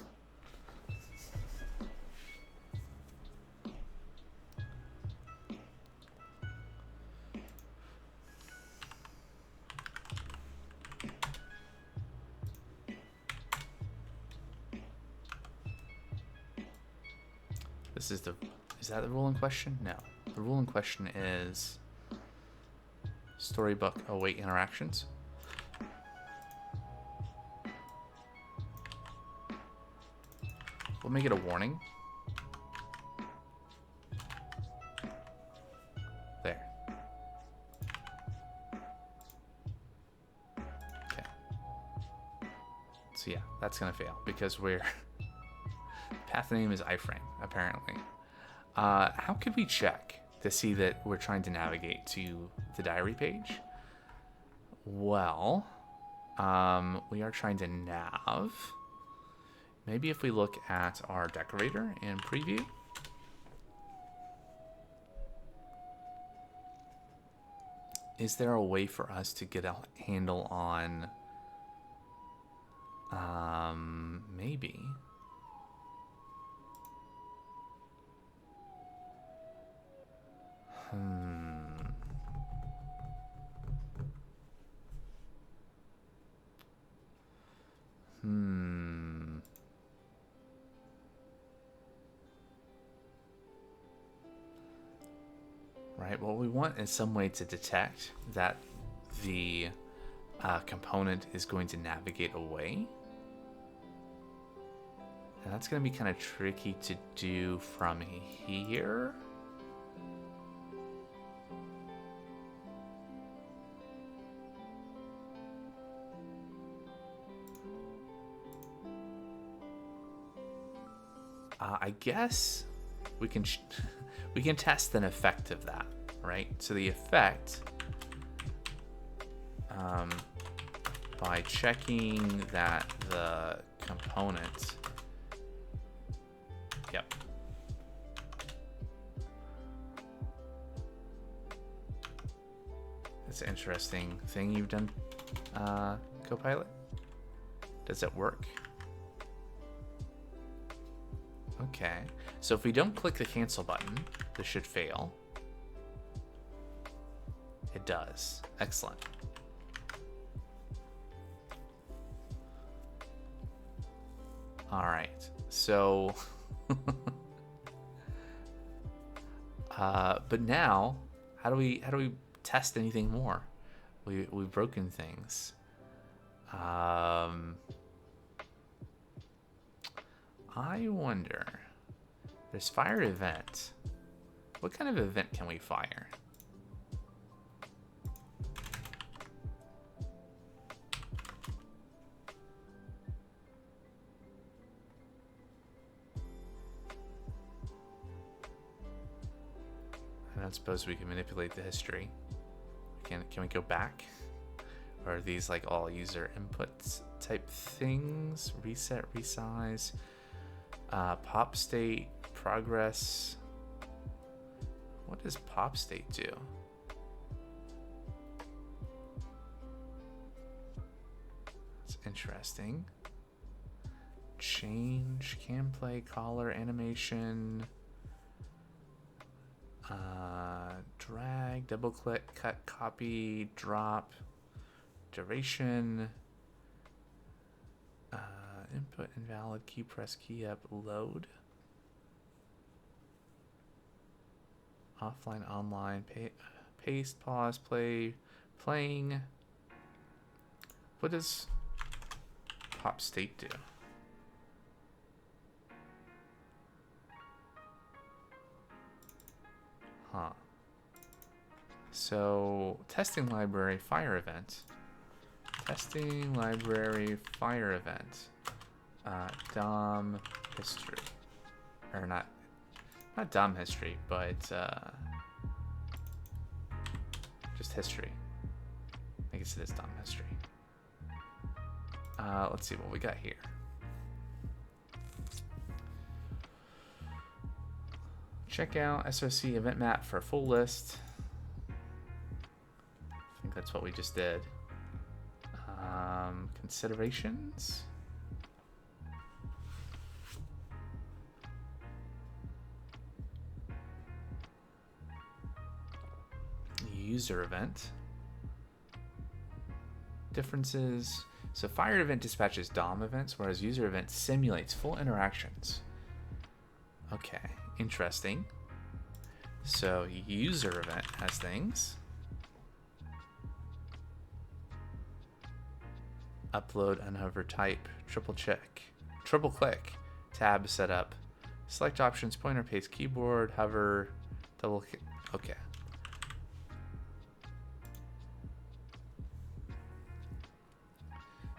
Is that the rule in question? No. The rule in question is Storybook await interactions. We'll make it a warning. There. Okay. So yeah, that's gonna fail because we're path name is iframe, apparently. How could we check to see that we're trying to navigate to the diary page? Well, we are trying to nav. Maybe if we look at our decorator in preview. Is there a way for us to get a handle on... maybe... Right, what we want is some way to detect that the component is going to navigate away. And that's going to be kind of tricky to do from here. I guess we can we can test an effect of that, right? So the effect, by checking that the component, yep. That's an interesting thing you've done, Copilot. Does it work? Okay, so if we don't click the cancel button, this should fail. It does. Excellent. All right, so but now how do we test anything more? We've broken things. I wonder, there's fire event. What kind of event can we fire? I don't suppose we can manipulate the history. Can we go back? Or are these like all user inputs type things? Reset, resize. Pop state, progress. What does pop state do? That's interesting. Change, can play, collar, animation. Drag, double click, cut, copy, drop, duration. Input invalid, key press, key up, load. Offline, online, paste, pause, play, playing. What does pop state do? Huh. So, testing library, fire event. Testing library, fire event. DOM history, or not DOM history, but just history. I guess it is DOM history. Let's see what we got here. Check out SOC event map for a full list. I think that's what we just did. Considerations. User event. Differences. So fired event dispatches DOM events, whereas user event simulates full interactions. Okay, interesting. So user event has things. Upload, unhover, type, triple click, tab setup, select options, pointer, paste, keyboard, hover, double click. Okay.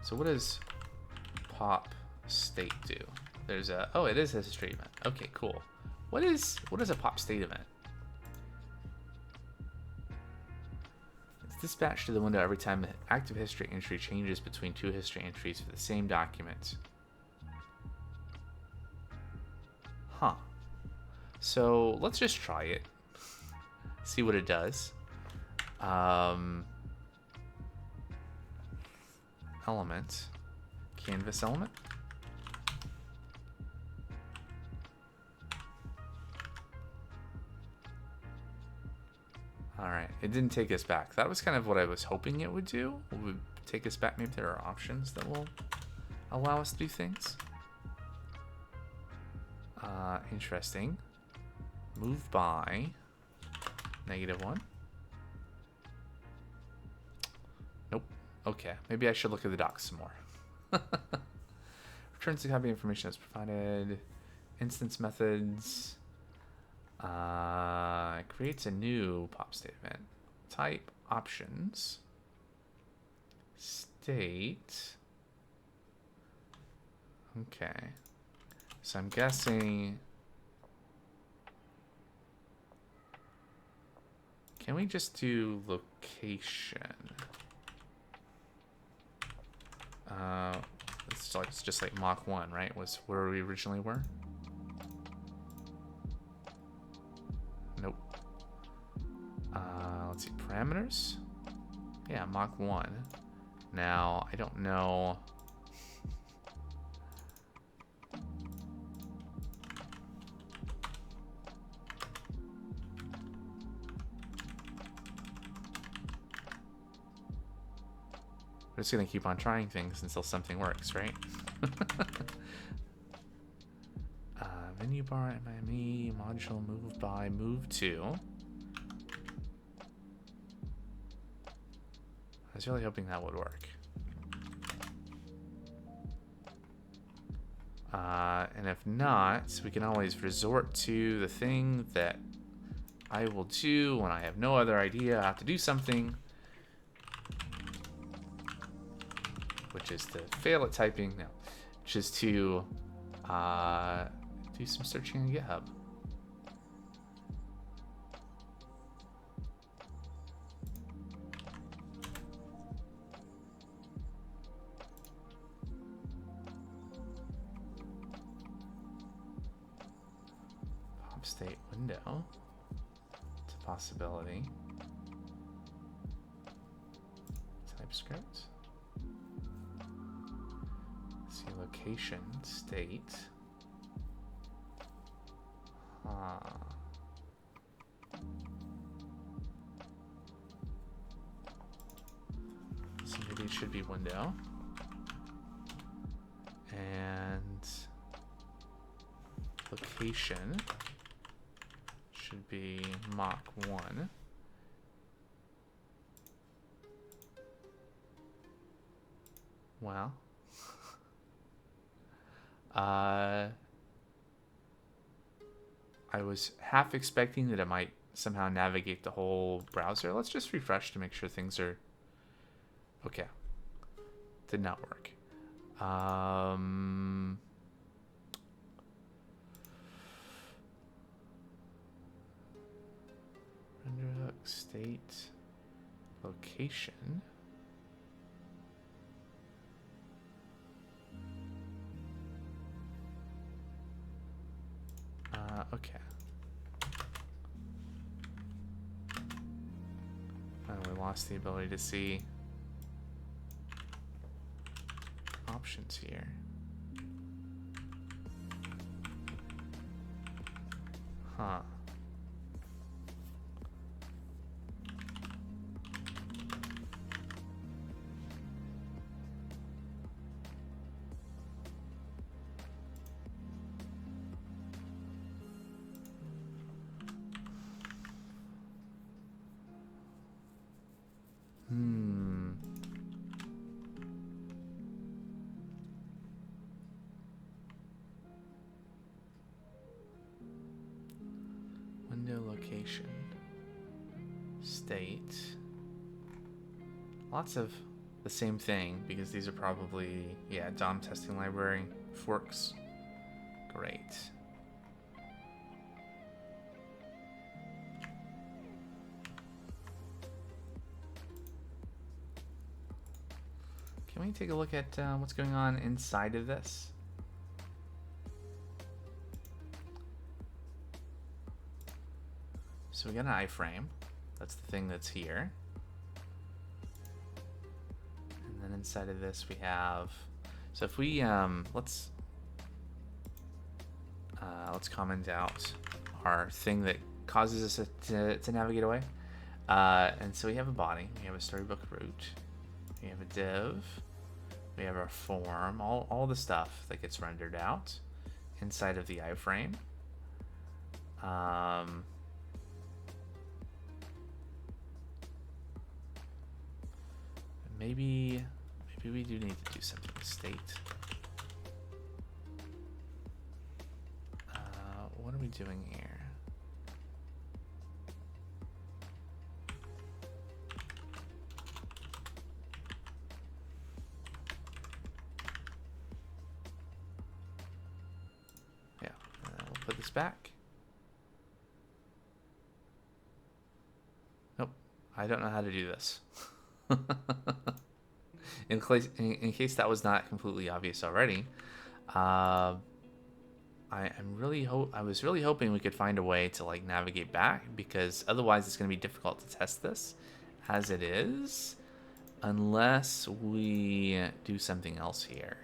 So what does pop state do? There's a, oh, it is a history event. Okay, cool. What is a pop state event? It's dispatched to the window every time the active history entry changes between two history entries for the same document. Huh. So let's just try it. See what it does. Element. Canvas element. Alright, it didn't take us back. That was kind of what I was hoping it would do. It would take us back. Maybe there are options that will allow us to do things. Interesting. Move by. -1. Nope. Okay, maybe I should look at the docs some more. Returns the copy information as provided. Instance methods. Creates a new pop state event. Type options. State. Okay. So I'm guessing. Can we just do location? It's just like Mach 1, right? Was where we originally were? Nope. Let's see, parameters. Yeah, Mach 1. Now, I don't know. We're just gonna keep on trying things until something works, right? Menu bar, MIME, module, move by, move to. I was really hoping that would work. And if not, we can always resort to the thing that I will do when I have no other idea how to do something, which is to fail at typing. No, which is to do some searching on GitHub. Pop state window. It's a possibility. Typescript. See location, state. So maybe it should be window. And location should be Mach 1. Well. I was half expecting that it might somehow navigate the whole browser. Let's just refresh to make sure things are okay. Did not work. state location. Okay. We lost the ability to see options here. Huh. Window location. State. Lots of the same thing because these are probably, yeah, DOM testing library, forks. Great. Can we take a look at what's going on inside of this? So we got an iframe. That's the thing that's here. And then inside of this we have, so if we let's comment out our thing that causes us to navigate away. And so we have a body, we have a Storybook root, we have a div, we have our form, all the stuff that gets rendered out inside of the iframe. Maybe we do need to do something with state. What are we doing here? Yeah, we'll put this back. Nope, I don't know how to do this. In case that was not completely obvious already, I was really hoping we could find a way to like navigate back, because otherwise it's going to be difficult to test this as it is, unless we do something else here.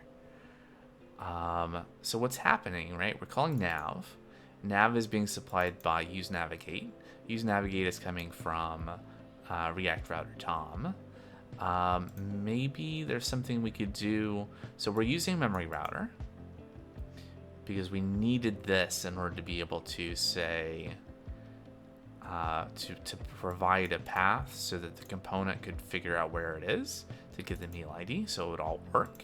So what's happening, right? We're calling nav. Nav is being supplied by useNavigate. useNavigate is coming from React Router Tom. Maybe there's something we could do. So we're using memory router because we needed this in order to be able to say to provide a path so that the component could figure out where it is to get the meal ID, so it would all work.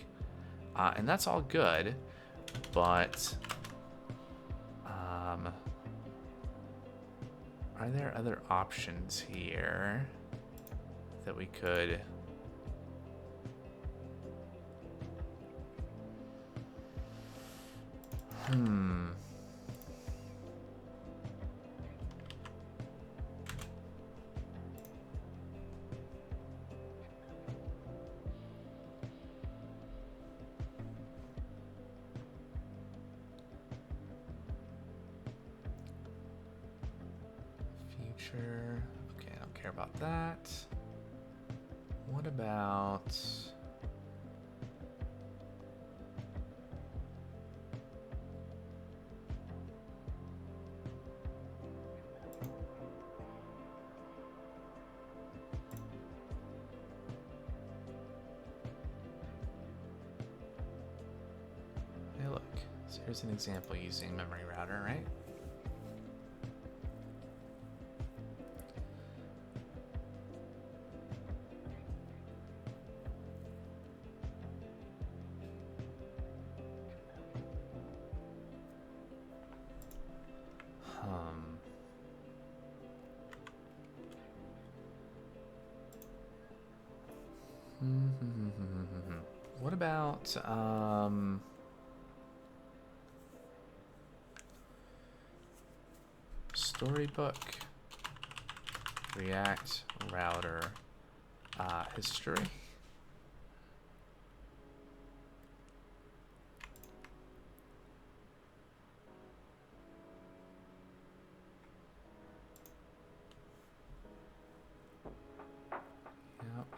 And that's all good, but are there other options here that we could? Future. Okay, I don't care about that. What about... Hey, look. So here's an example using memory router, right? What about Storybook React router history.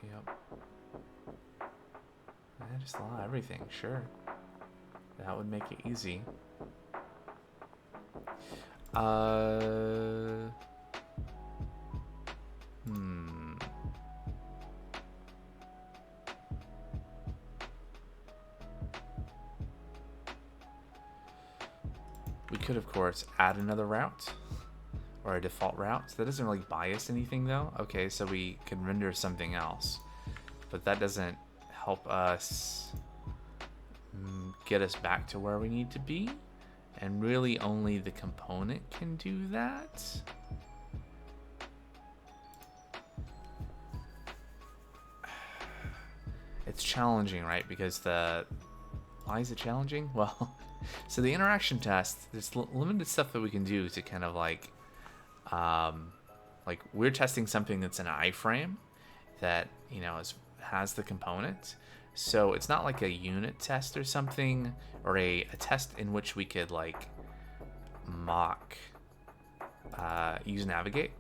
Yep. I just allow everything, sure. That would make it easy. We could, of course, add another route or a default route. That doesn't really bias anything, though. Okay, so we can render something else, but that doesn't help us get us back to where we need to be. And really only the component can do that. It's challenging, right? Because why is it challenging? Well, so the interaction test, there's limited stuff that we can do to kind of like we're testing something that's in an iframe that, you know, has the component. So it's not like a unit test or something, or a test in which we could like mock use navigate,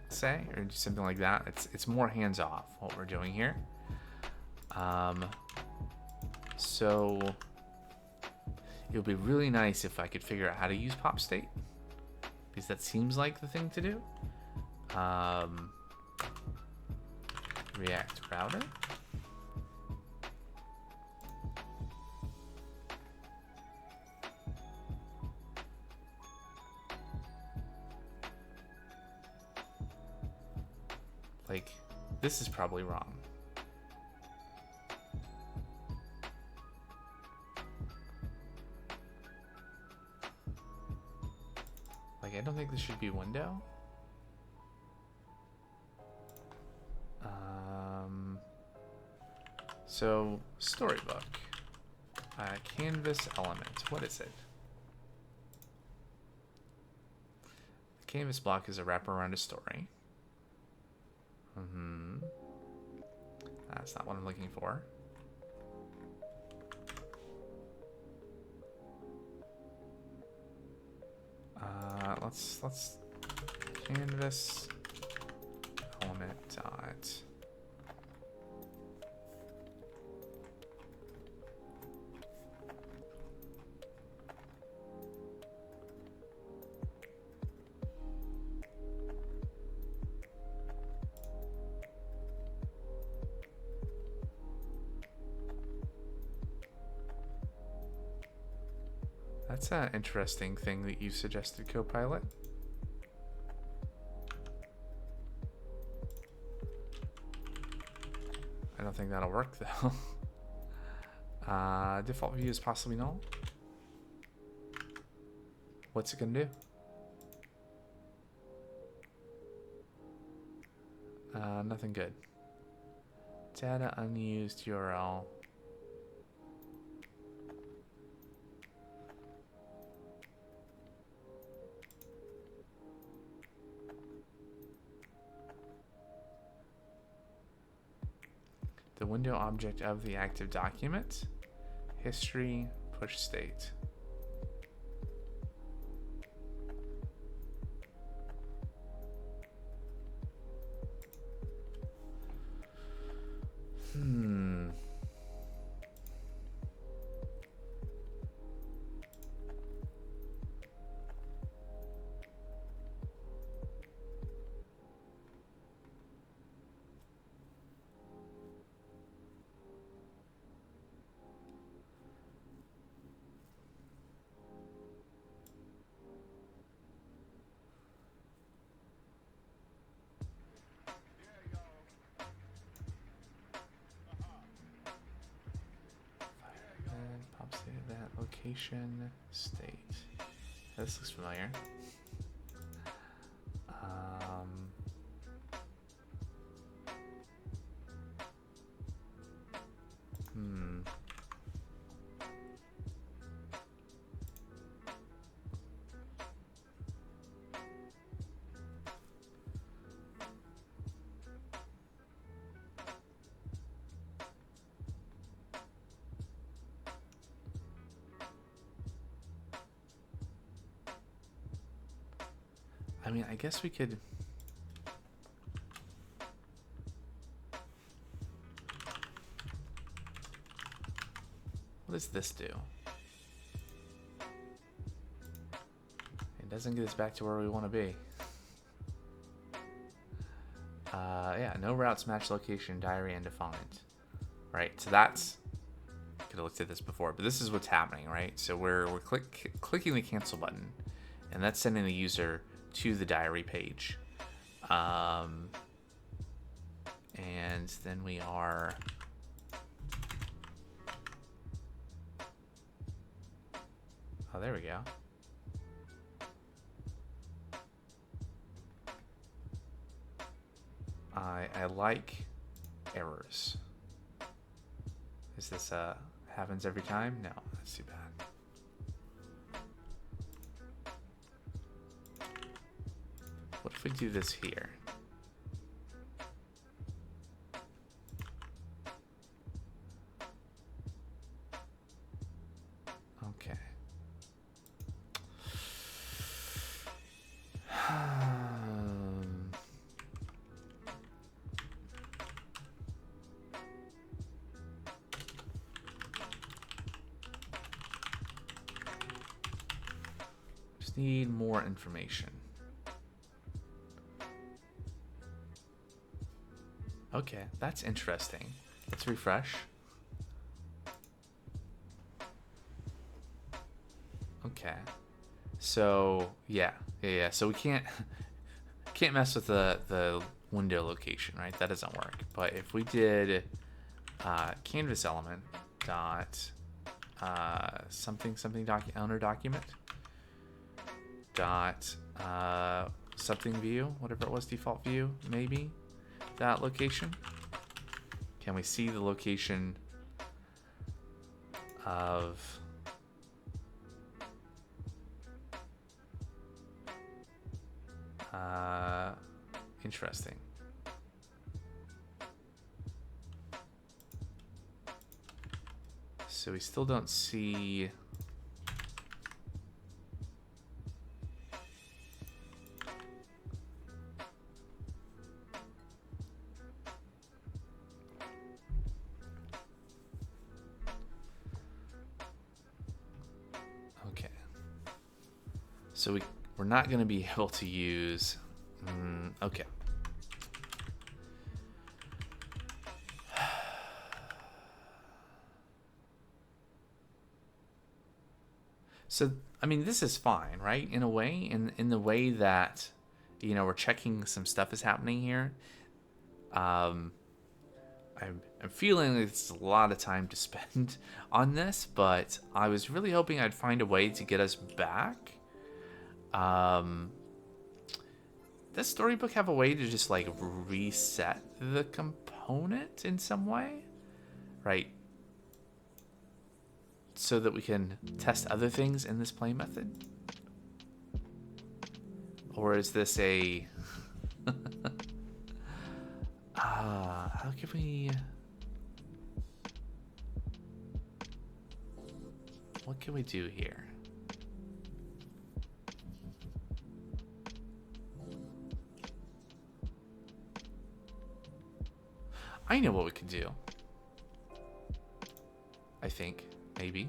say, or do something like that. It's more hands off what we're doing here. So it would be really nice if I could figure out how to use pop state, because that seems like the thing to do. React router. Like, this is probably wrong. Like, I don't think this should be window. So, Storybook. Canvas element. What is it? The canvas block is a wrapper around a story. That's not what I'm looking for. Let's canvas element dot. That's an interesting thing that you suggested, Copilot. I don't think that'll work, though. Default view is possibly null. What's it gonna do? Nothing good. Data unused URL. The window object of the active document. History, push state. Location state. This looks familiar. I mean, I guess we could. What does this do? It doesn't get us back to where we want to be. Yeah, no routes match location, diary undefined. Right, so that's, could have looked at this before, but this is what's happening, right? So we're clicking the cancel button, and that's sending the user to the diary page. And then we are oh, there we go. I like errors. Is this happens every time? No, that's too bad. What if we do this here? Okay. Just need more information. Okay, that's interesting. Let's refresh. Okay. So yeah. So we can't mess with the window location, right? That doesn't work. But if we did canvas element dot something owner document dot something view, whatever it was, default view, maybe that location. Can we see the location of interesting. So we still don't see. Okay. So we're not going to be able to use. Okay. So, I mean, this is fine, right? In a way, in the way that, we're checking some stuff is happening here. I'm feeling it's a lot of time to spend on this, but I was really hoping I'd find a way to get us back. Does Storybook have a way to just like reset the component in some way? Right? So that we can test other things in this play method? Or is this a... how can we... What can we do here? I know what we can do. I think. Maybe.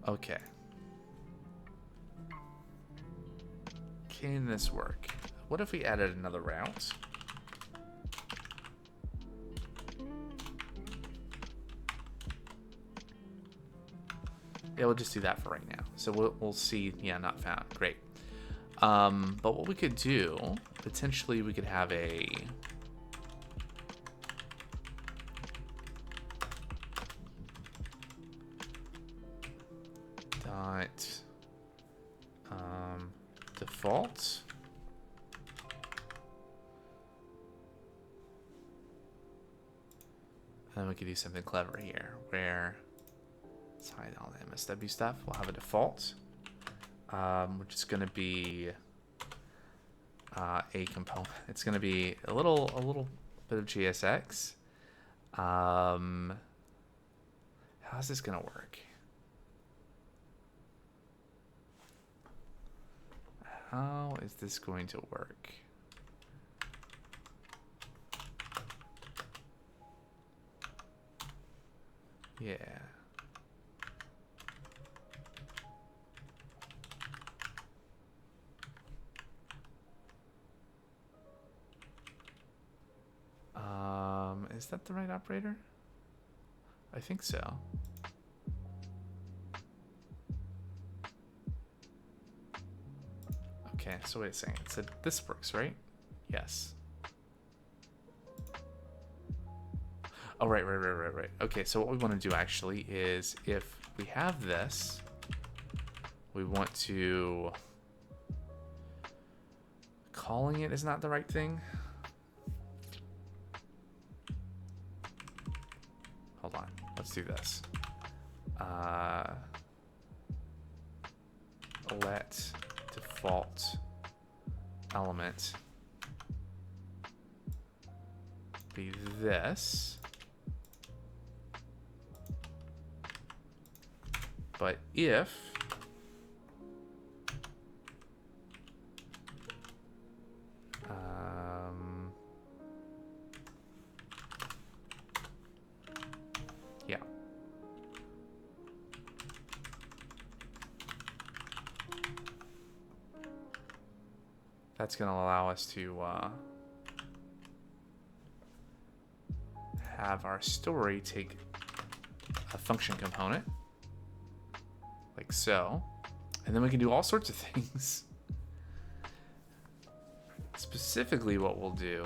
Okay. Can this work? What if we added another route? Yeah, we'll just do that for right now. So we'll see. Yeah, not found. Great. But what we could do, potentially we could have a... default. And then we could do something clever here, where... Let's hide all the MSW stuff. We'll have a default, which is going to be a component. It's going to be a little bit of JSX. How's this gonna work? How is this going to work? Yeah. Is that the right operator? I think so. Okay, so wait a second. It said this works, right? Yes. Oh, right. Okay, so what we want to do actually is if we have this, we want to... Calling it is not the right thing. Hold on. Let's do this. Let default element be this. But if yeah. That's going to allow us to have our story take a function component like so, and then we can do all sorts of things. Specifically what we'll do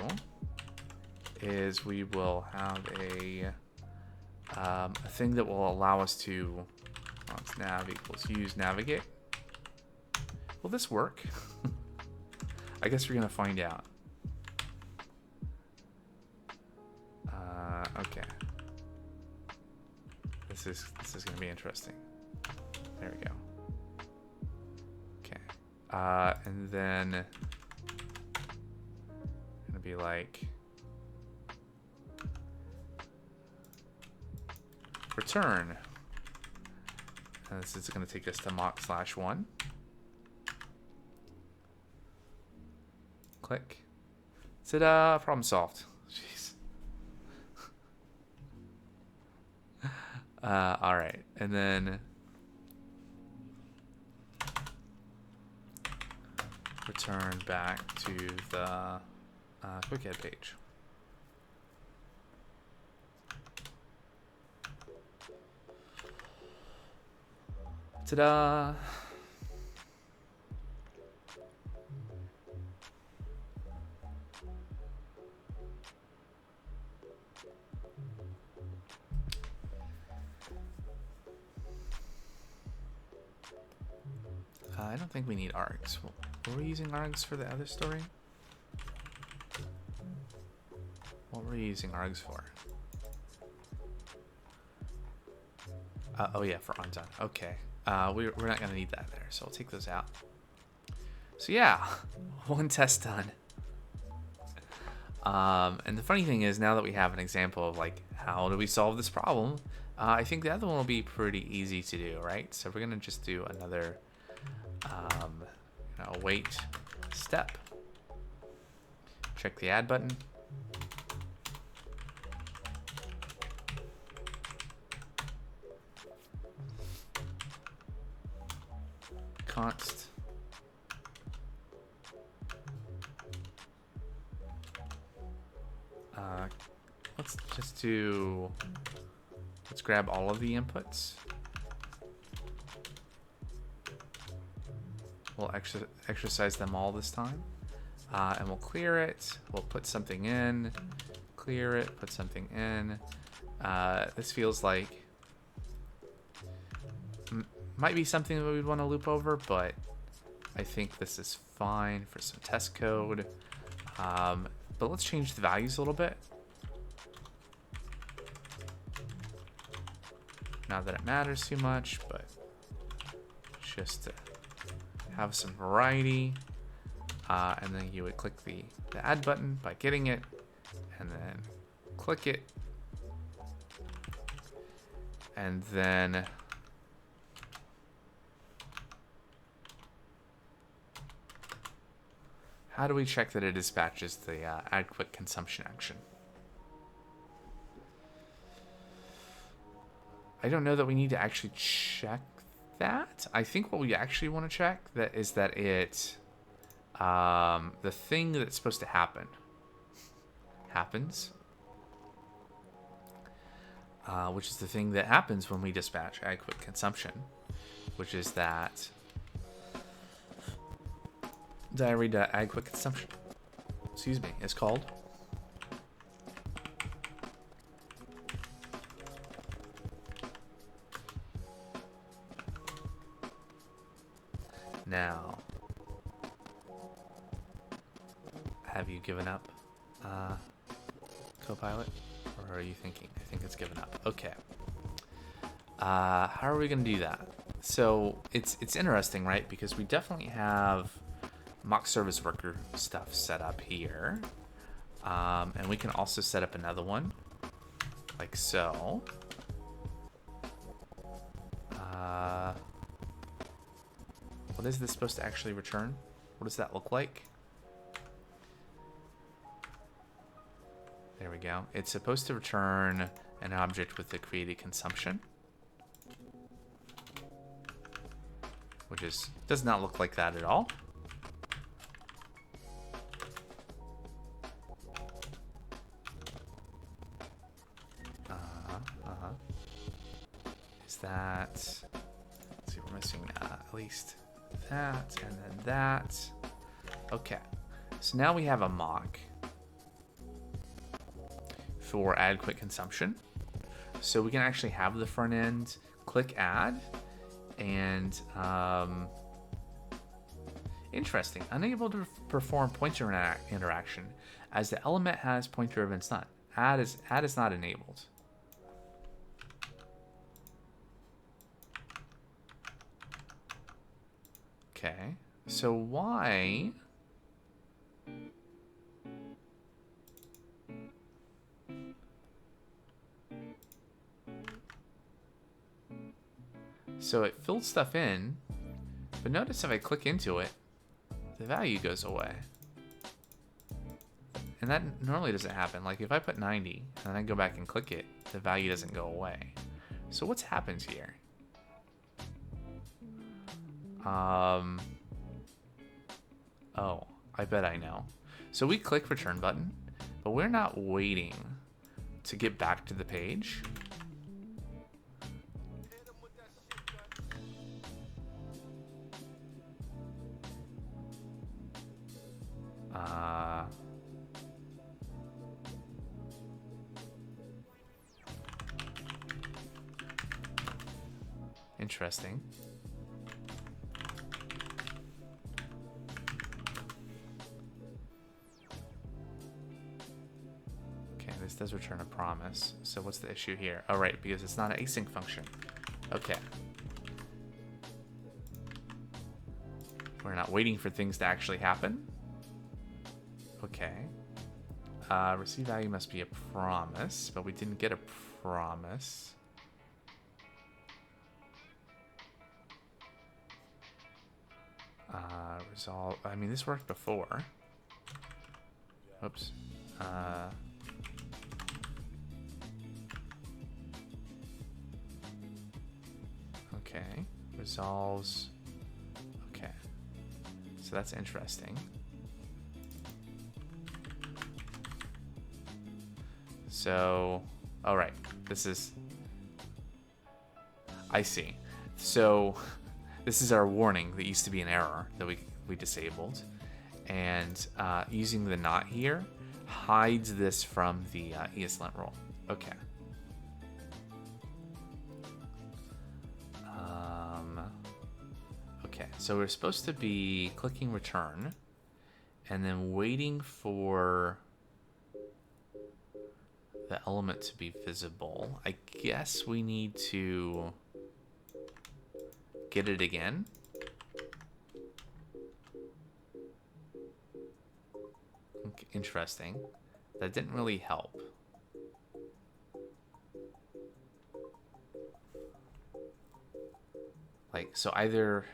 is we will have a thing that will allow us to nav equals use navigate. Will this work? I guess we're gonna find out. Okay. This is gonna be interesting. There we go. Okay. And then gonna be like return. And this is gonna take us to mock/1. Click. Ta-da! Problem solved. Jeez. All right, and then return back to the quick add page. Ta-da! I don't think we need args. Were we using args for the other story? What were you using args for? Oh yeah, for undone. Okay. We're not going to need that there, so I'll take those out. So yeah, one test done. And the funny thing is, now that we have an example of like, how do we solve this problem? I think the other one will be pretty easy to do, right? So we're going to just do another await step. Check the add button. Const. Let's grab all of the inputs. We'll exercise them all this time. And we'll clear it. We'll put something in. Clear it, put something in. This feels like might be something that we'd want to loop over, but I think this is fine for some test code. But let's change the values a little bit. Not that it matters too much, but just to have some variety. And then you would click the add button by getting it, and then click it, and then how do we check that it dispatches the add quick consumption action? I don't know that we need to actually check that. I think what we actually want to check that is that it, the thing that's supposed to happen happens, which is the thing that happens when we dispatch add quick consumption, which is that diary.add quick consumption, excuse me, is called. Now, have you given up, Copilot? Or are you thinking? I think it's given up. Okay. How are we going to do that? So it's interesting, right? Because we definitely have mock service worker stuff set up here. And we can also set up another one, like so. What is this supposed to actually return? What does that look like? There we go. It's supposed to return an object with the created consumption, which does not look like that at all. Is that? Let's see, we're missing at least that, and then that. Okay, so now we have a mock for add quick consumption. So we can actually have the front end click add, and interesting, unable to perform pointer interaction as the element has pointer events not. Add is not enabled. Okay, so why? So it filled stuff in, but notice if I click into it, the value goes away. And that normally doesn't happen. Like if I put 90 and then I go back and click it, the value doesn't go away. So what's happened here? Oh, I bet I know. So we click return button, but we're not waiting to get back to the page. Interesting. Okay, this does return a promise. So what's the issue here? Oh, right, because it's not an async function. Okay. We're not waiting for things to actually happen. Okay. Receive value must be a promise, but we didn't get a promise. Resolve. I mean, this worked before. Oops. Okay. Resolves. Okay. So that's interesting. So, all right. This is. I see. So. This is our warning that used to be an error that we disabled. And using the not here hides this from the ESLint rule. Okay. Okay, so we're supposed to be clicking return and then waiting for the element to be visible. I guess we need to get it again. Okay, interesting. That didn't really help. Like, so either...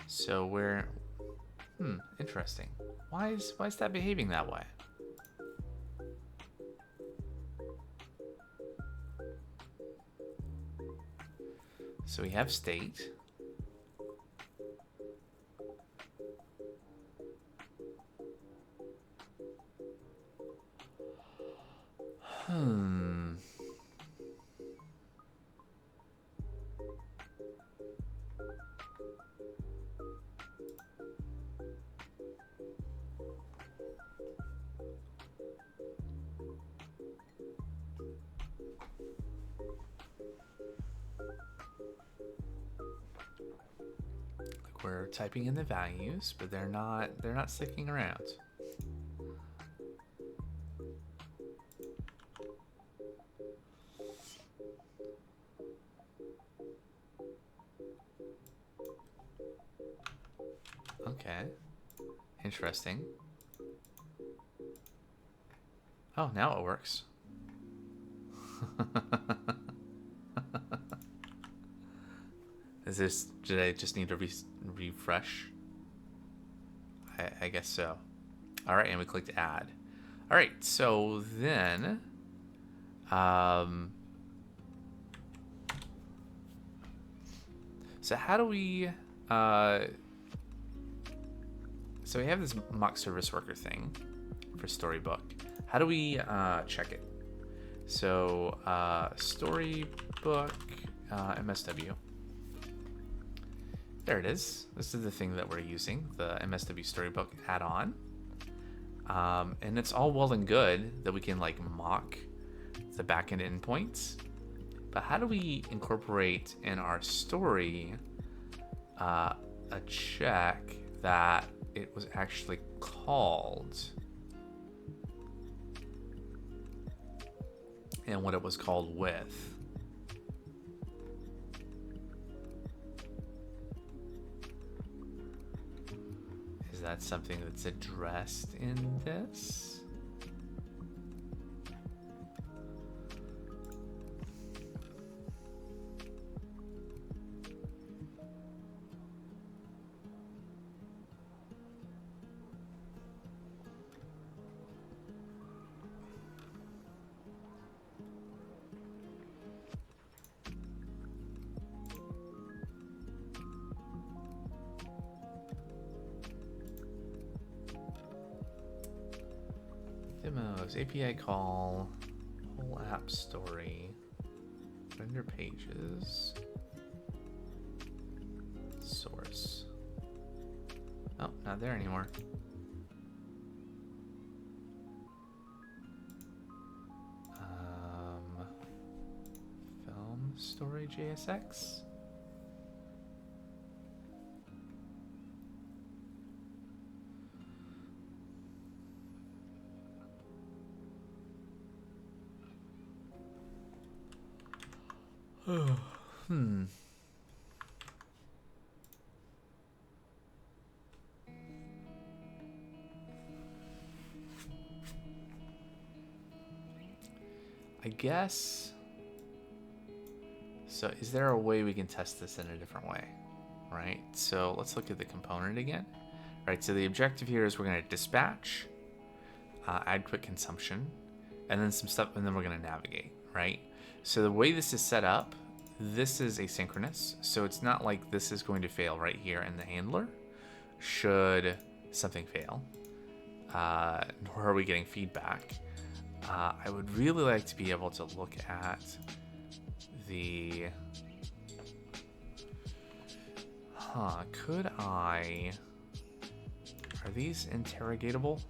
So we're... interesting. Why is that behaving that way? So we have state. Like we're typing in the values, but they're not sticking around. Okay. Interesting. Oh, now it works. Did I just need to refresh? I guess so. All right, and we clicked add. All right, so then, so how do we, so we have this mock service worker thing for Storybook. How do we check it? So Storybook MSW. There it is. This is the thing that we're using, the MSW Storybook add-on. And it's all well and good that we can like mock the backend endpoints. But how do we incorporate in our story a check that it was actually called and what it was called with? Is that something that's addressed in this? Demos, API call, whole app story, render pages, source. Oh, not there anymore. Film story JSX. I guess. So is there a way we can test this in a different way? Right? So let's look at the component again. Right, so the objective here is we're going to dispatch, add quick consumption, and then some stuff, and then we're going to navigate, right? So the way this is set up, this is asynchronous, so it's not like this is going to fail right here in the handler should something fail, nor are we getting feedback. I would really like to be able to look at the... could I... Are these interrogatable?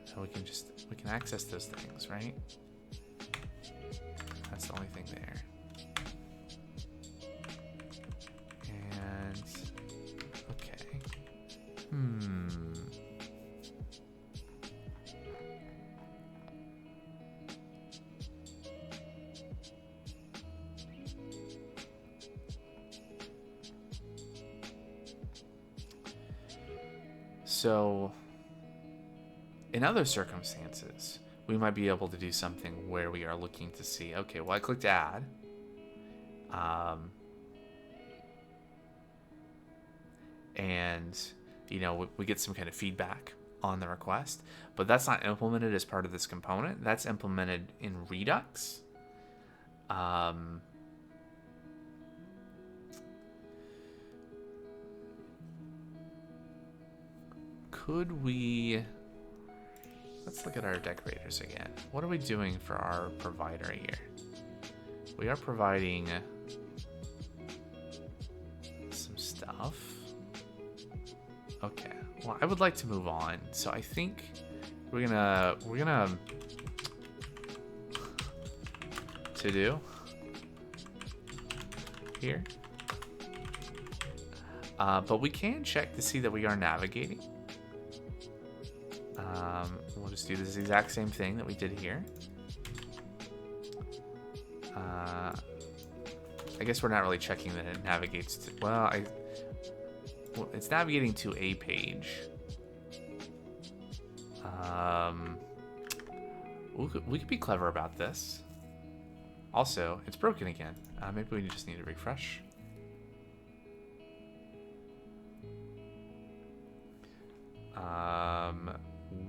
So we can access those things, right? That's the only thing there. And okay. So in other circumstances, we might be able to do something where we are looking to see, okay, well, I clicked add. And, you know, we get some kind of feedback on the request, but that's not implemented as part of this component. That's implemented in Redux. Could we... Let's look at our decorators again. What are we doing for our provider here? We are providing some stuff. Okay. Well, I would like to move on. So I think we're gonna to do here. But we can check to see that we are navigating. We'll just do this exact same thing that we did here. I guess we're not really checking that it navigates to, well, it's navigating to a page. We could be clever about this. Also, it's broken again. Maybe we just need to refresh.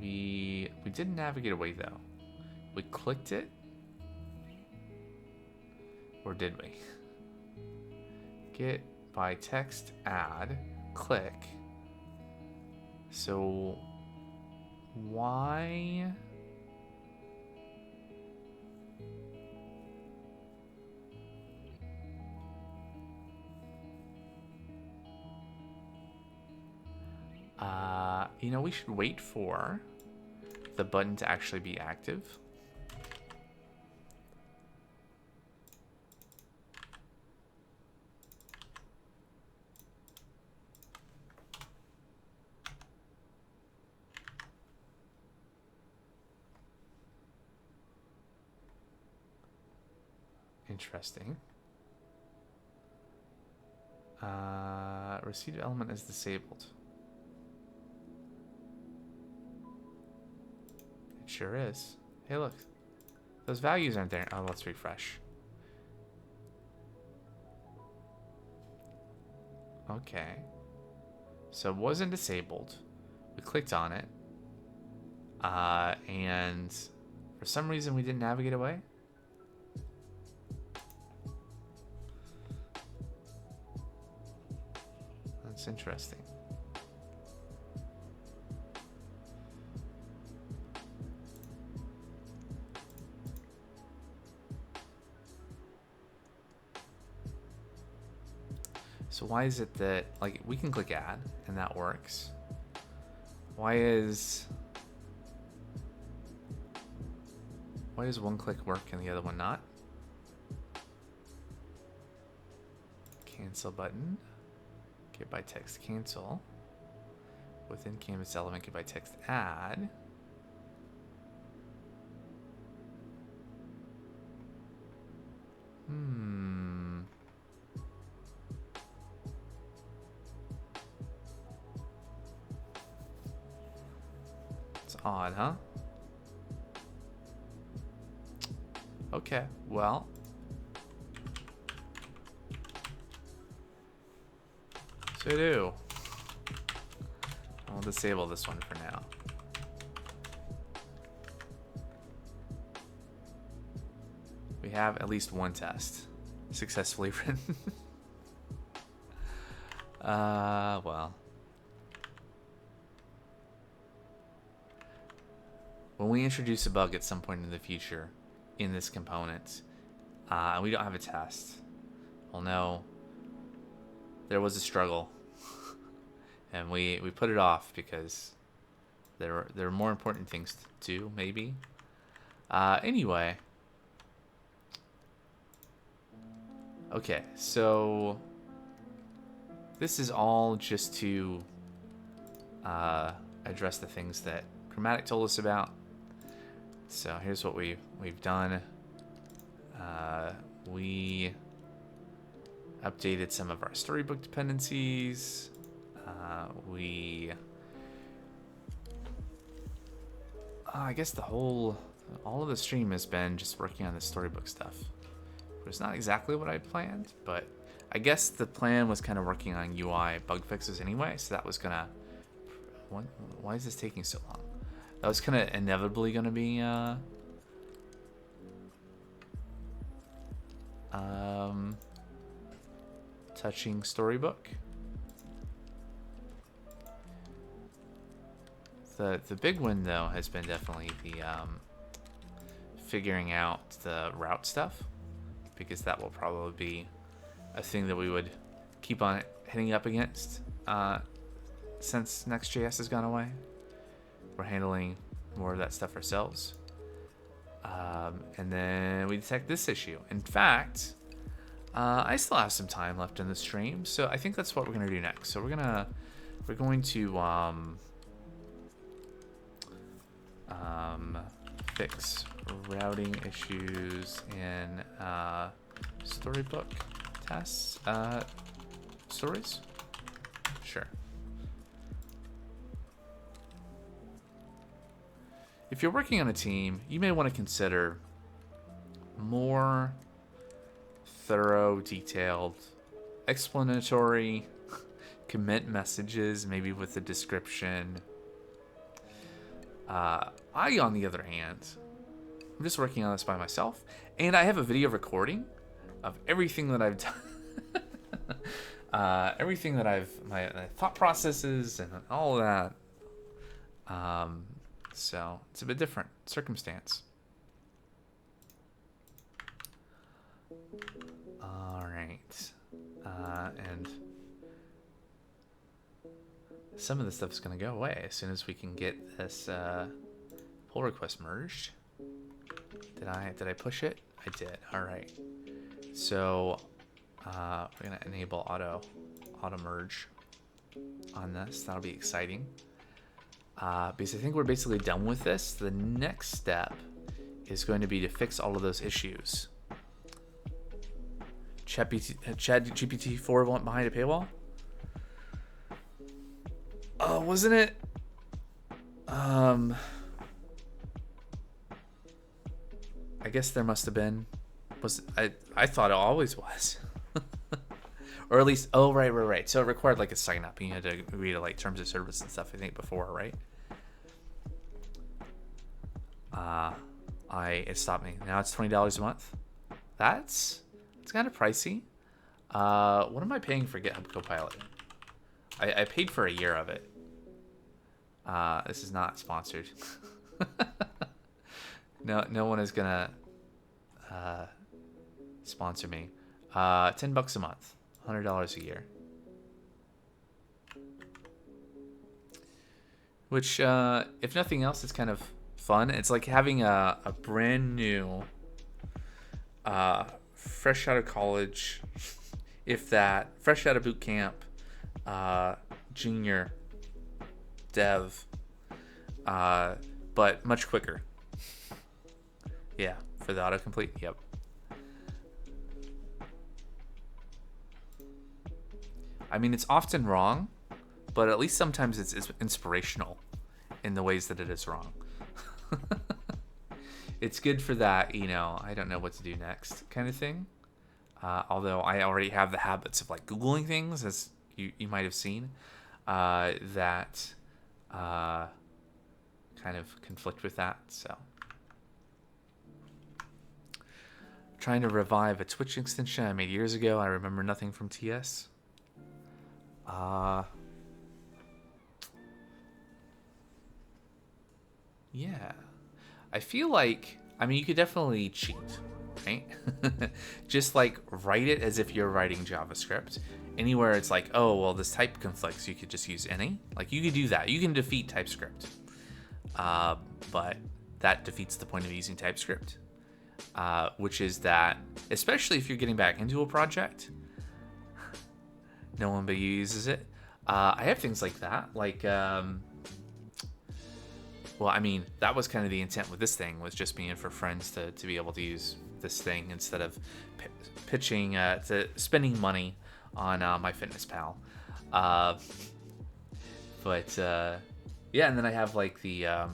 We didn't navigate away though. We clicked it, or did we? Get by text add click. So why? You know, we should wait for the button to actually be active. Interesting. Received element is disabled. It sure is. Hey, look. Those values aren't there. Oh, let's refresh. Okay. So it wasn't disabled. We clicked on it. And for some reason we didn't navigate away. That's interesting. So why is it that, like, we can click add and that works? Why does one click work and the other one not? Cancel button. Get by text cancel. Within canvas element, get by text add. It's odd, huh? Okay, well. So do. I'll disable this one for now. We have at least one test successfully written. Well. When we introduce a bug at some point in the future in this component, and we don't have a test, we'll know there was a struggle. And we put it off because There are more important things to do, maybe. Anyway. Okay, so this is all just to address the things that Chromatic told us about. So here's what we've done. We updated some of our Storybook dependencies. I guess all of the stream has been just working on the Storybook stuff. It's not exactly what I planned, but I guess the plan was kind of working on UI bug fixes anyway, so that was gonna... Why is this taking so long? That was kind of inevitably gonna be touching Storybook. The big win though has been definitely the figuring out the route stuff, because that will probably be a thing that we would keep on hitting up against since NextJS has gone away. We're handling more of that stuff ourselves. And then we detect this issue. In fact, I still have some time left in the stream, so I think that's what we're gonna do next. So we're going to fix routing issues in Storybook tests. Stories? Sure. If you're working on a team, you may want to consider more thorough, detailed, explanatory commit messages, maybe with a description. I, on the other hand, I'm just working on this by myself, and I have a video recording of everything that I've done. Everything that my thought processes and all of that. So it's a bit different circumstance. All right. And some of this stuff is going to go away as soon as we can get this pull request merged. Did I push it? I did. All right. So we're going to enable auto merge on this. That'll be exciting. Because I think we're basically done with this. The next step is going to be to fix all of those issues. ChatGPT-4 went behind a paywall? Oh, wasn't it? I guess there must have been. I thought it always was. Or at least, oh, right. So it required like a sign up. You had to agree to like terms of service and stuff, I think, before, right? It stopped me. Now it's $20 a month. It's kind of pricey. What am I paying for GitHub Copilot? I paid for a year of it. This is not sponsored. No one is gonna sponsor me. $10 a month. $100 a year, which if nothing else is kind of fun. It's like having a brand new fresh out of college, if that, fresh out of boot camp, junior dev, but much quicker. Yeah, for the autocomplete. Yep. I mean, it's often wrong, but at least sometimes it's inspirational in the ways that it is wrong. It's good for that, I don't know what to do next kind of thing. Although I already have the habits of like Googling things, as you might have seen, that kind of conflict with that. So trying to revive a Twitch extension I made years ago. I remember nothing from TS. Yeah, I feel like, you could definitely cheat, right? Just like write it as if you're writing JavaScript. Anywhere it's like, oh, well, this type conflicts, you could just use any. Like, you could do that. You can defeat TypeScript. but that defeats the point of using TypeScript, which is that, especially if you're getting back into a project, no one but you uses it. I have things like that, like, well, I mean, that was kind of the intent with this thing, was just being for friends to be able to use this thing instead of pitching, to spending money on MyFitnessPal. But yeah, and then I have like the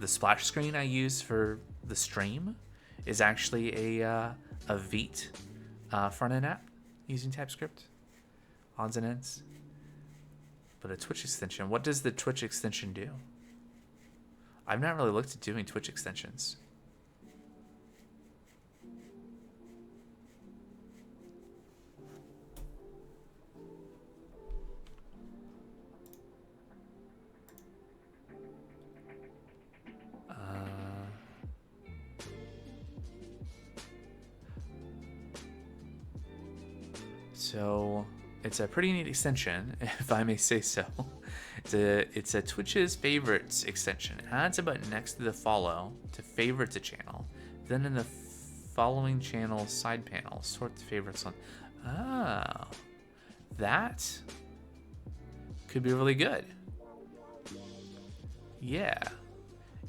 splash screen I use for the stream is actually a vite front end app using TypeScript, odds and ends. But a Twitch extension, what does the Twitch extension do? I've not really looked at doing Twitch extensions. So it's a pretty neat extension, if I may say so. It's a Twitch's favorites extension. It adds a button next to the follow to favorites a channel. Then in the following channel side panel, sort the favorites on. Oh, that could be really good. Yeah.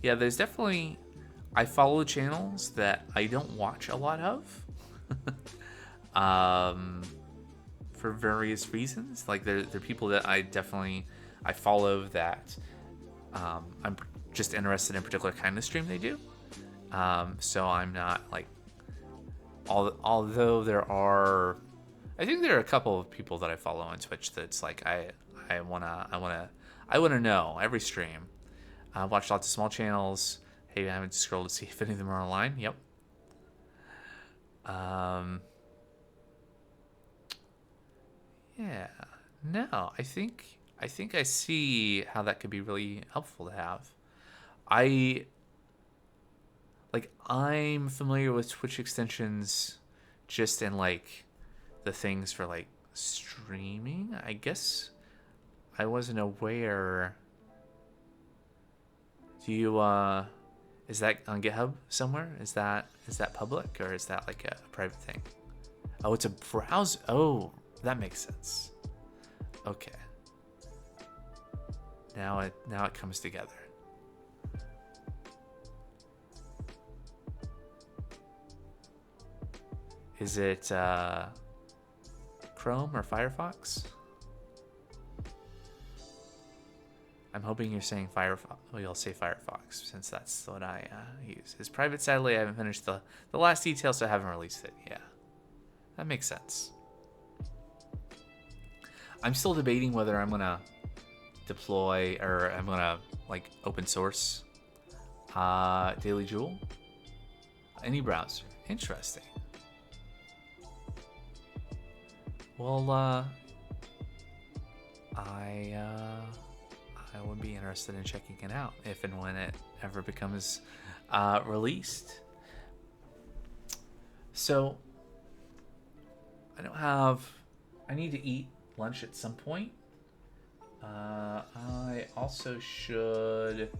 Yeah, there's definitely, I follow channels that I don't watch a lot of. For various reasons. Like they're people that I follow that I'm just interested in a particular kind of stream they do. So I'm not like, although I think there are a couple of people that I follow on Twitch that's like I wanna know every stream. I watch lots of small channels. Hey, I haven't scrolled to see if any of them are online. Yep. Yeah, no, I think I see how that could be really helpful to have. I'm familiar with Twitch extensions just in like the things for like streaming. I guess I wasn't aware. Do you is that on GitHub somewhere? Is that public, or is that like a private thing? Oh, it's a browser. Oh, that makes sense. Okay. Now it comes together. Is it Chrome or Firefox? I'm hoping you're saying Firefox. Well, you'll say Firefox, since that's what I use. It's private, sadly. I haven't finished the last detail, so I haven't released it. Yeah, that makes sense. I'm still debating whether I'm gonna deploy or I'm gonna like open source Daily Jewel. Any browser. Interesting. Well, I would be interested in checking it out if and when it ever becomes released. So I need to eat lunch at some point. I also should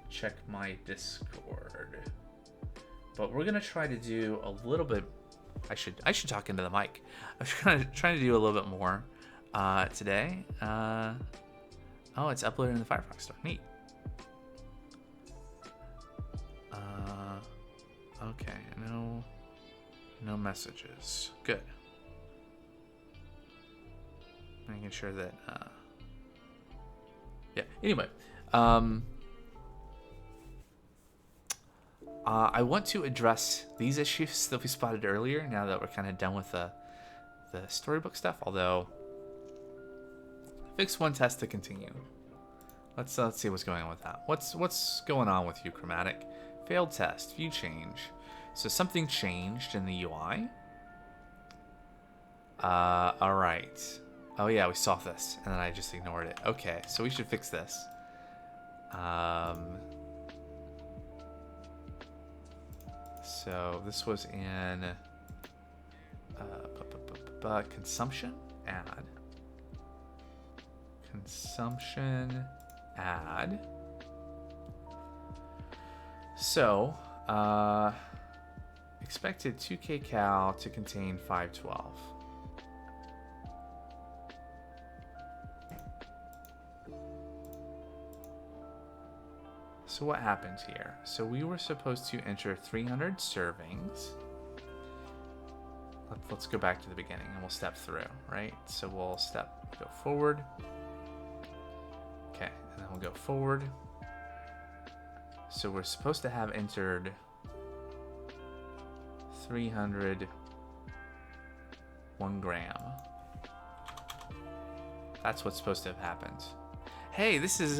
check my Discord, but we're gonna try to do a little bit. I should talk into the mic. I'm trying to do a little bit more today. Oh, it's uploaded in the Firefox store. Neat. Okay, no messages. Good. Making sure that yeah. Anyway, I want to address these issues that we spotted earlier. Now that we're kind of done with the Storybook stuff, although fix one test to continue. Let's see what's going on with that. What's going on with you, Chromatic? Failed test, view change. So something changed in the UI. All right. Oh yeah, we saw this, and then I just ignored it. Okay, so we should fix this. So this was in consumption, add consumption add. So, expected 2K cal to contain 512. So what happened here? So we were supposed to enter 300 servings. Let's go back to the beginning and we'll step through, right? So we'll go forward. Okay, and then we'll go forward. So we're supposed to have entered 300 1 gram. That's what's supposed to have happened. Hey, this is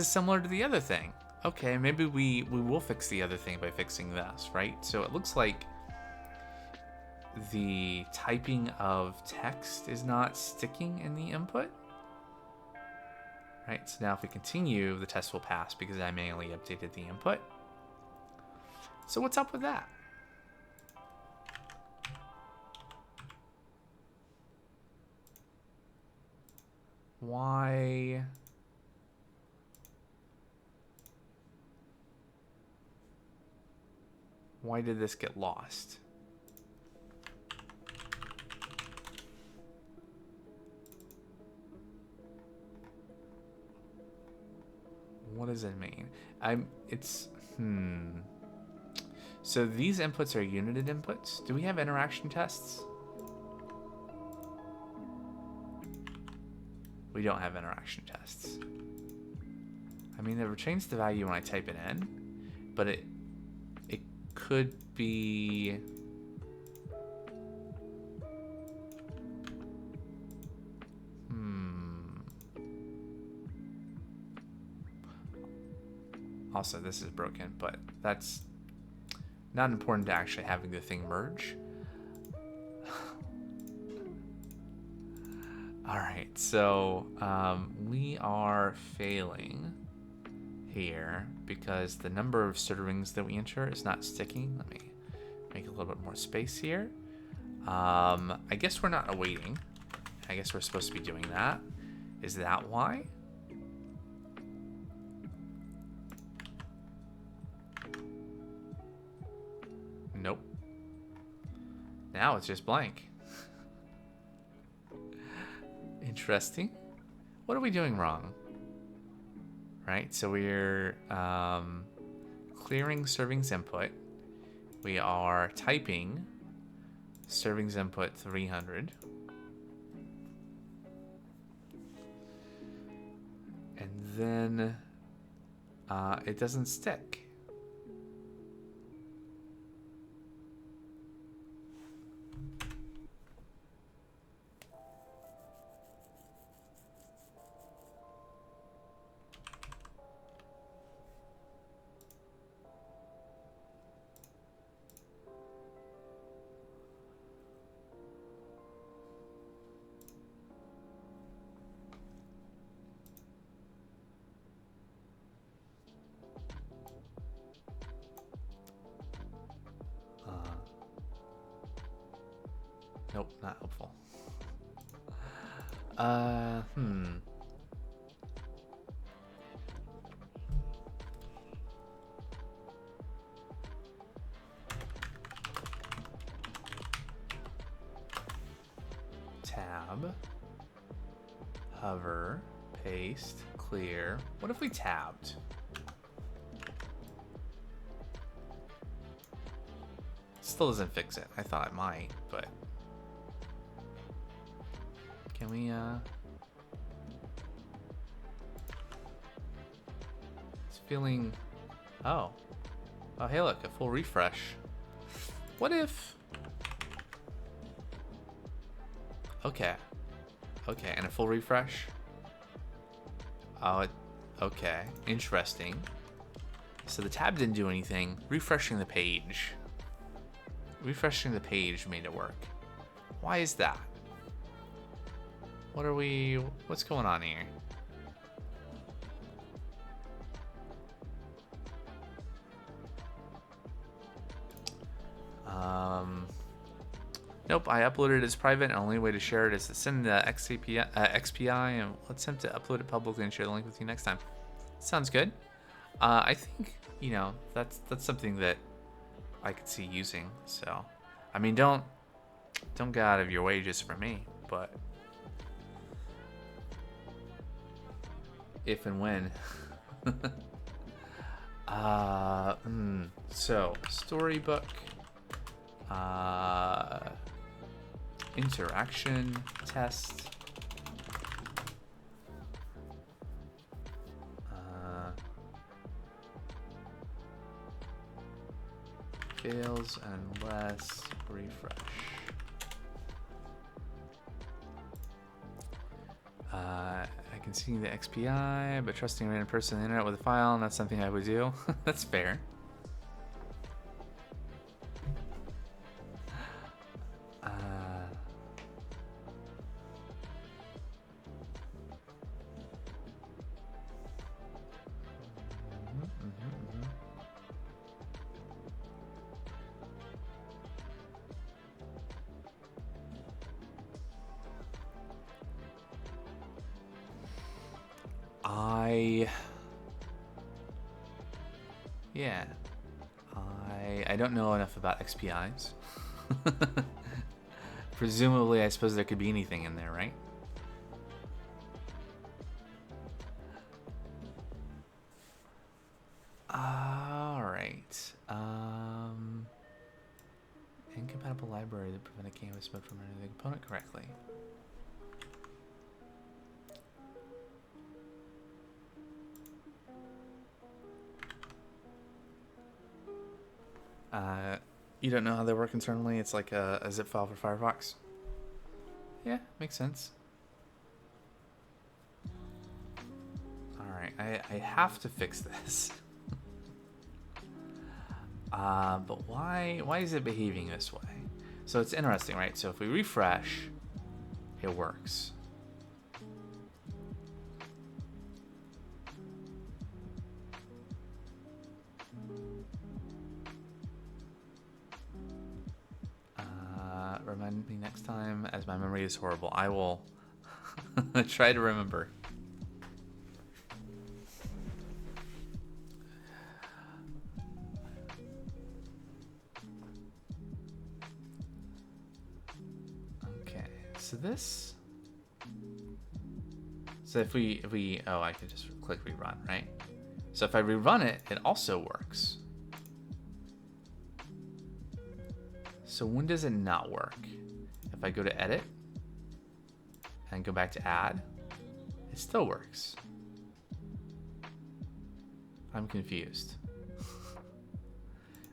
similar to the other thing. Okay, maybe we will fix the other thing by fixing this, right? So it looks like the typing of text is not sticking in the input. Right, so now if we continue, the test will pass because I manually updated the input. So what's up with that? Why did this get lost? What does it mean? So these inputs are united inputs. Do we have interaction tests? We don't have interaction tests. I mean, they changed the value when I type it in, but it could be... Also, this is broken, but that's not important to actually having the thing merge. All right, so we are failing here because the number of servings that we enter is not sticking. Let me make a little bit more space here. I guess we're not awaiting. I guess we're supposed to be doing that. Is that why? Nope. Now it's just blank. Interesting. What are we doing wrong? Right, so we're clearing servings input. We are typing servings input 300. And then it doesn't stick. Nope, not helpful. Tab, hover, paste, clear. What if we tabbed? Still doesn't fix it. I thought it might, but can we it's feeling oh hey, look, a full refresh. What if okay, and a full refresh? Oh, okay, interesting. So the tab didn't do anything. Refreshing the page made it work. Why is that? What's going on here? Nope, I uploaded it as private, and the only way to share it is to send the XPI, and let's attempt to upload it publicly and share the link with you next time. Sounds good. I think, you know, that's something that I could see using. So, I mean, don't go out of your way just for me, but if and when. So Storybook, interaction test, fails unless refresh. I can see the XPI, but trusting a random person on the internet with a file, and that's something I would do. That's fair. I don't know enough about XPIs. Presumably, I suppose there could be anything in there, right? All right. Incompatible library that prevent a canvas mode from running the component correctly. You don't know how they work internally? It's like a zip file for Firefox. Yeah, makes sense. Alright, I have to fix this. But why is it behaving this way? So it's interesting, right? So if we refresh, it works. Remind me next time, as my memory is horrible. I will try to remember. Okay, so this. So if we oh, I could just click rerun, right? So if I rerun it, it also works. So when does it not work? If I go to edit and go back to add, it still works. I'm confused.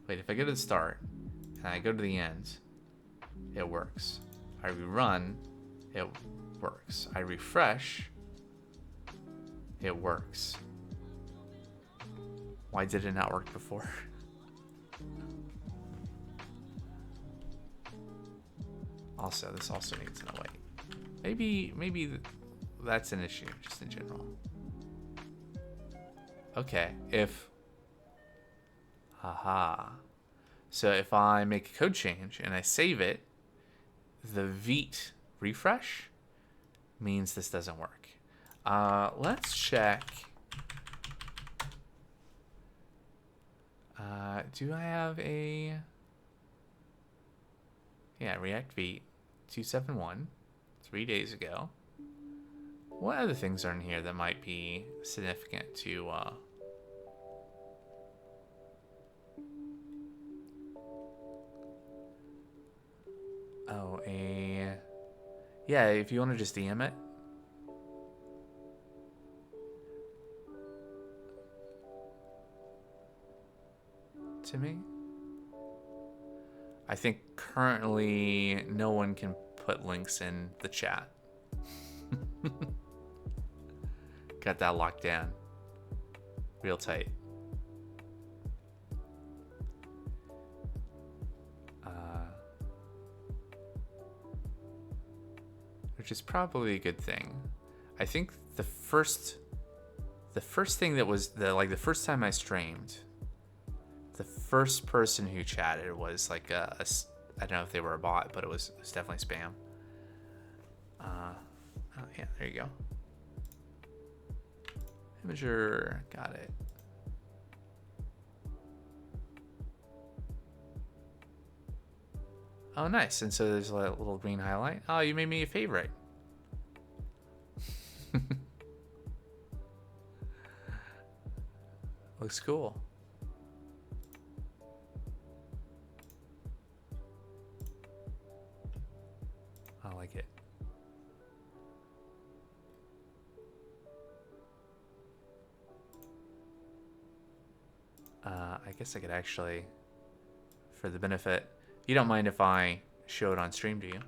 Wait, if I go to the start and I go to the end, it works. I rerun, it works. I refresh, it works. Why did it not work before? Also, this also needs an await. Maybe that's an issue, just in general. Okay, if... Haha. So if I make a code change and I save it, the vite refresh means this doesn't work. Let's check. Do I have a... Yeah, React Vite 271, 3 days ago. What other things are in here that might be significant to... Oh, yeah, if you want to just DM it. To me. I think currently no one can put links in the chat. Got that locked down. Real tight. Which is probably a good thing. I think the first thing that was the first time I streamed, the first person who chatted was like a I don't know if they were a bot, but it was definitely spam. Oh yeah, there you go. Imager, got it. Oh, nice. And so there's a little green highlight. Oh, you made me a favorite. Looks cool. I like it. I guess I could actually, for the benefit, you don't mind if I show it on stream, do you?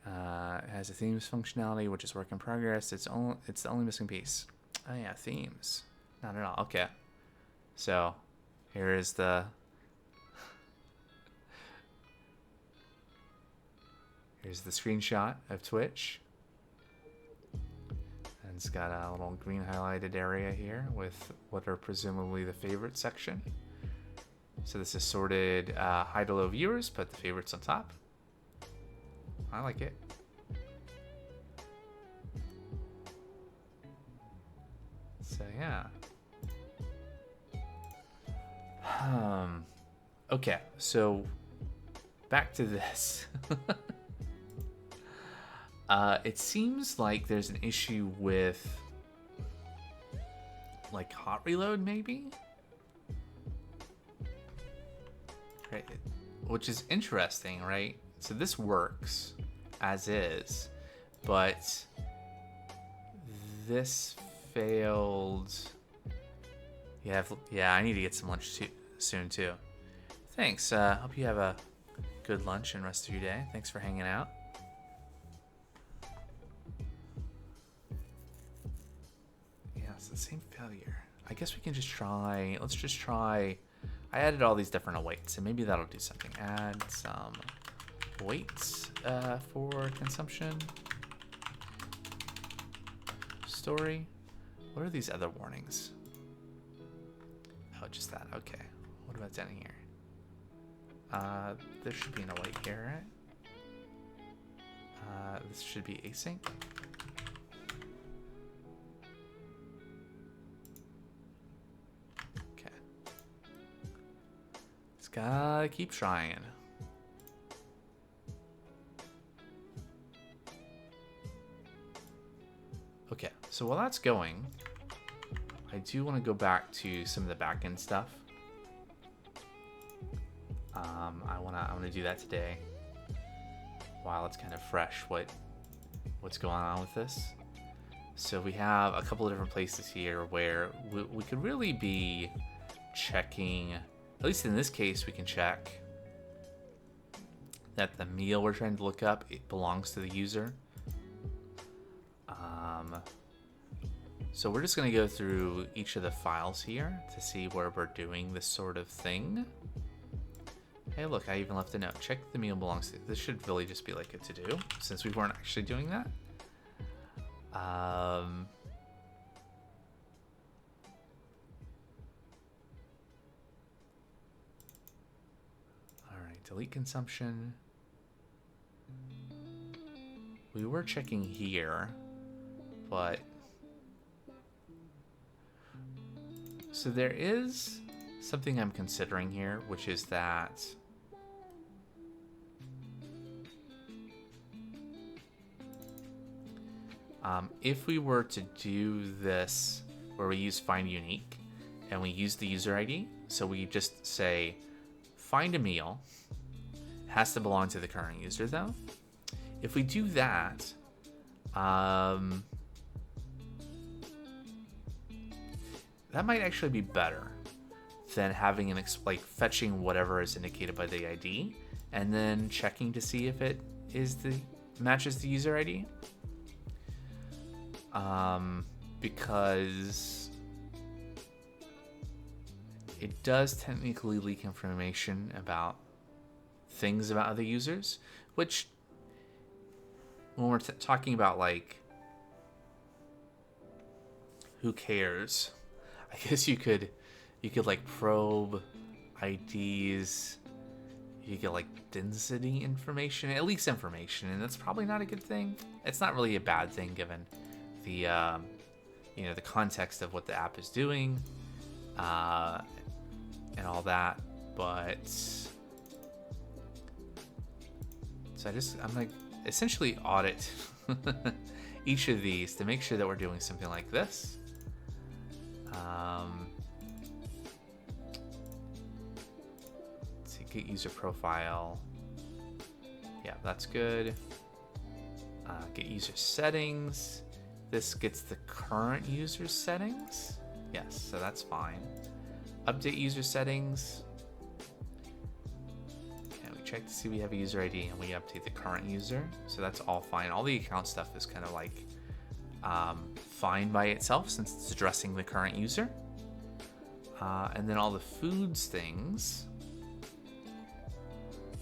It has a themes functionality, which is work in progress. It's the only missing piece. Oh yeah, themes. Not at all. Okay. So, here is the. Here's the screenshot of Twitch. And it's got a little green highlighted area here with what are presumably the favorite section. So this is sorted high to low viewers, put the favorites on top. I like it. So yeah. Okay, so back to this. It seems like there's an issue with like hot reload, maybe? Right, which is interesting, right? So this works as is, but this failed. Yeah, I need to get some lunch soon too. Thanks. Hope you have a good lunch and rest of your day. Thanks for hanging out. Yeah, it's the same failure. I guess we can just try. Let's just try. I added all these different awaits, and maybe that'll do something. Add some weights for consumption. Story. What are these other warnings? Oh, just that. Okay. What about down here? There should be an await here, right? This should be async. Okay. Just gotta keep trying. Okay, so while that's going, I do want to go back to some of the backend stuff. I want to do that today while it's kind of fresh what's going on with this. So we have a couple of different places here where we could really be checking, at least in this case, we can check that the meal we're trying to look up, it belongs to the user. So we're just going to go through each of the files here to see where we're doing this sort of thing. Hey, look, I even left a note. Check the meal belongs to. This should really just be like a to-do, since we weren't actually doing that. All right, delete consumption. We were checking here, but so there is something I'm considering here, which is that if we were to do this where we use find unique and we use the user ID, so we just say find a meal, it has to belong to the current user though. If we do that, that might actually be better than having an like fetching whatever is indicated by the ID and then checking to see if it is matches the user ID. Because it does technically leak information about things about other users, which when we're talking about like who cares? I guess you could like probe IDs. You get like density information, at least information, and that's probably not a good thing. It's not really a bad thing given the the context of what the app is doing and all that. But so I'm like essentially audit each of these to make sure that we're doing something like this. Let's see, get user profile. Yeah, that's good. Get user settings. This gets the current user settings. Yes, so that's fine. Update user settings. And we check to see we have a user ID and we update the current user. So that's all fine. All the account stuff is kind of like fine by itself since it's addressing the current user. And then all the foods things.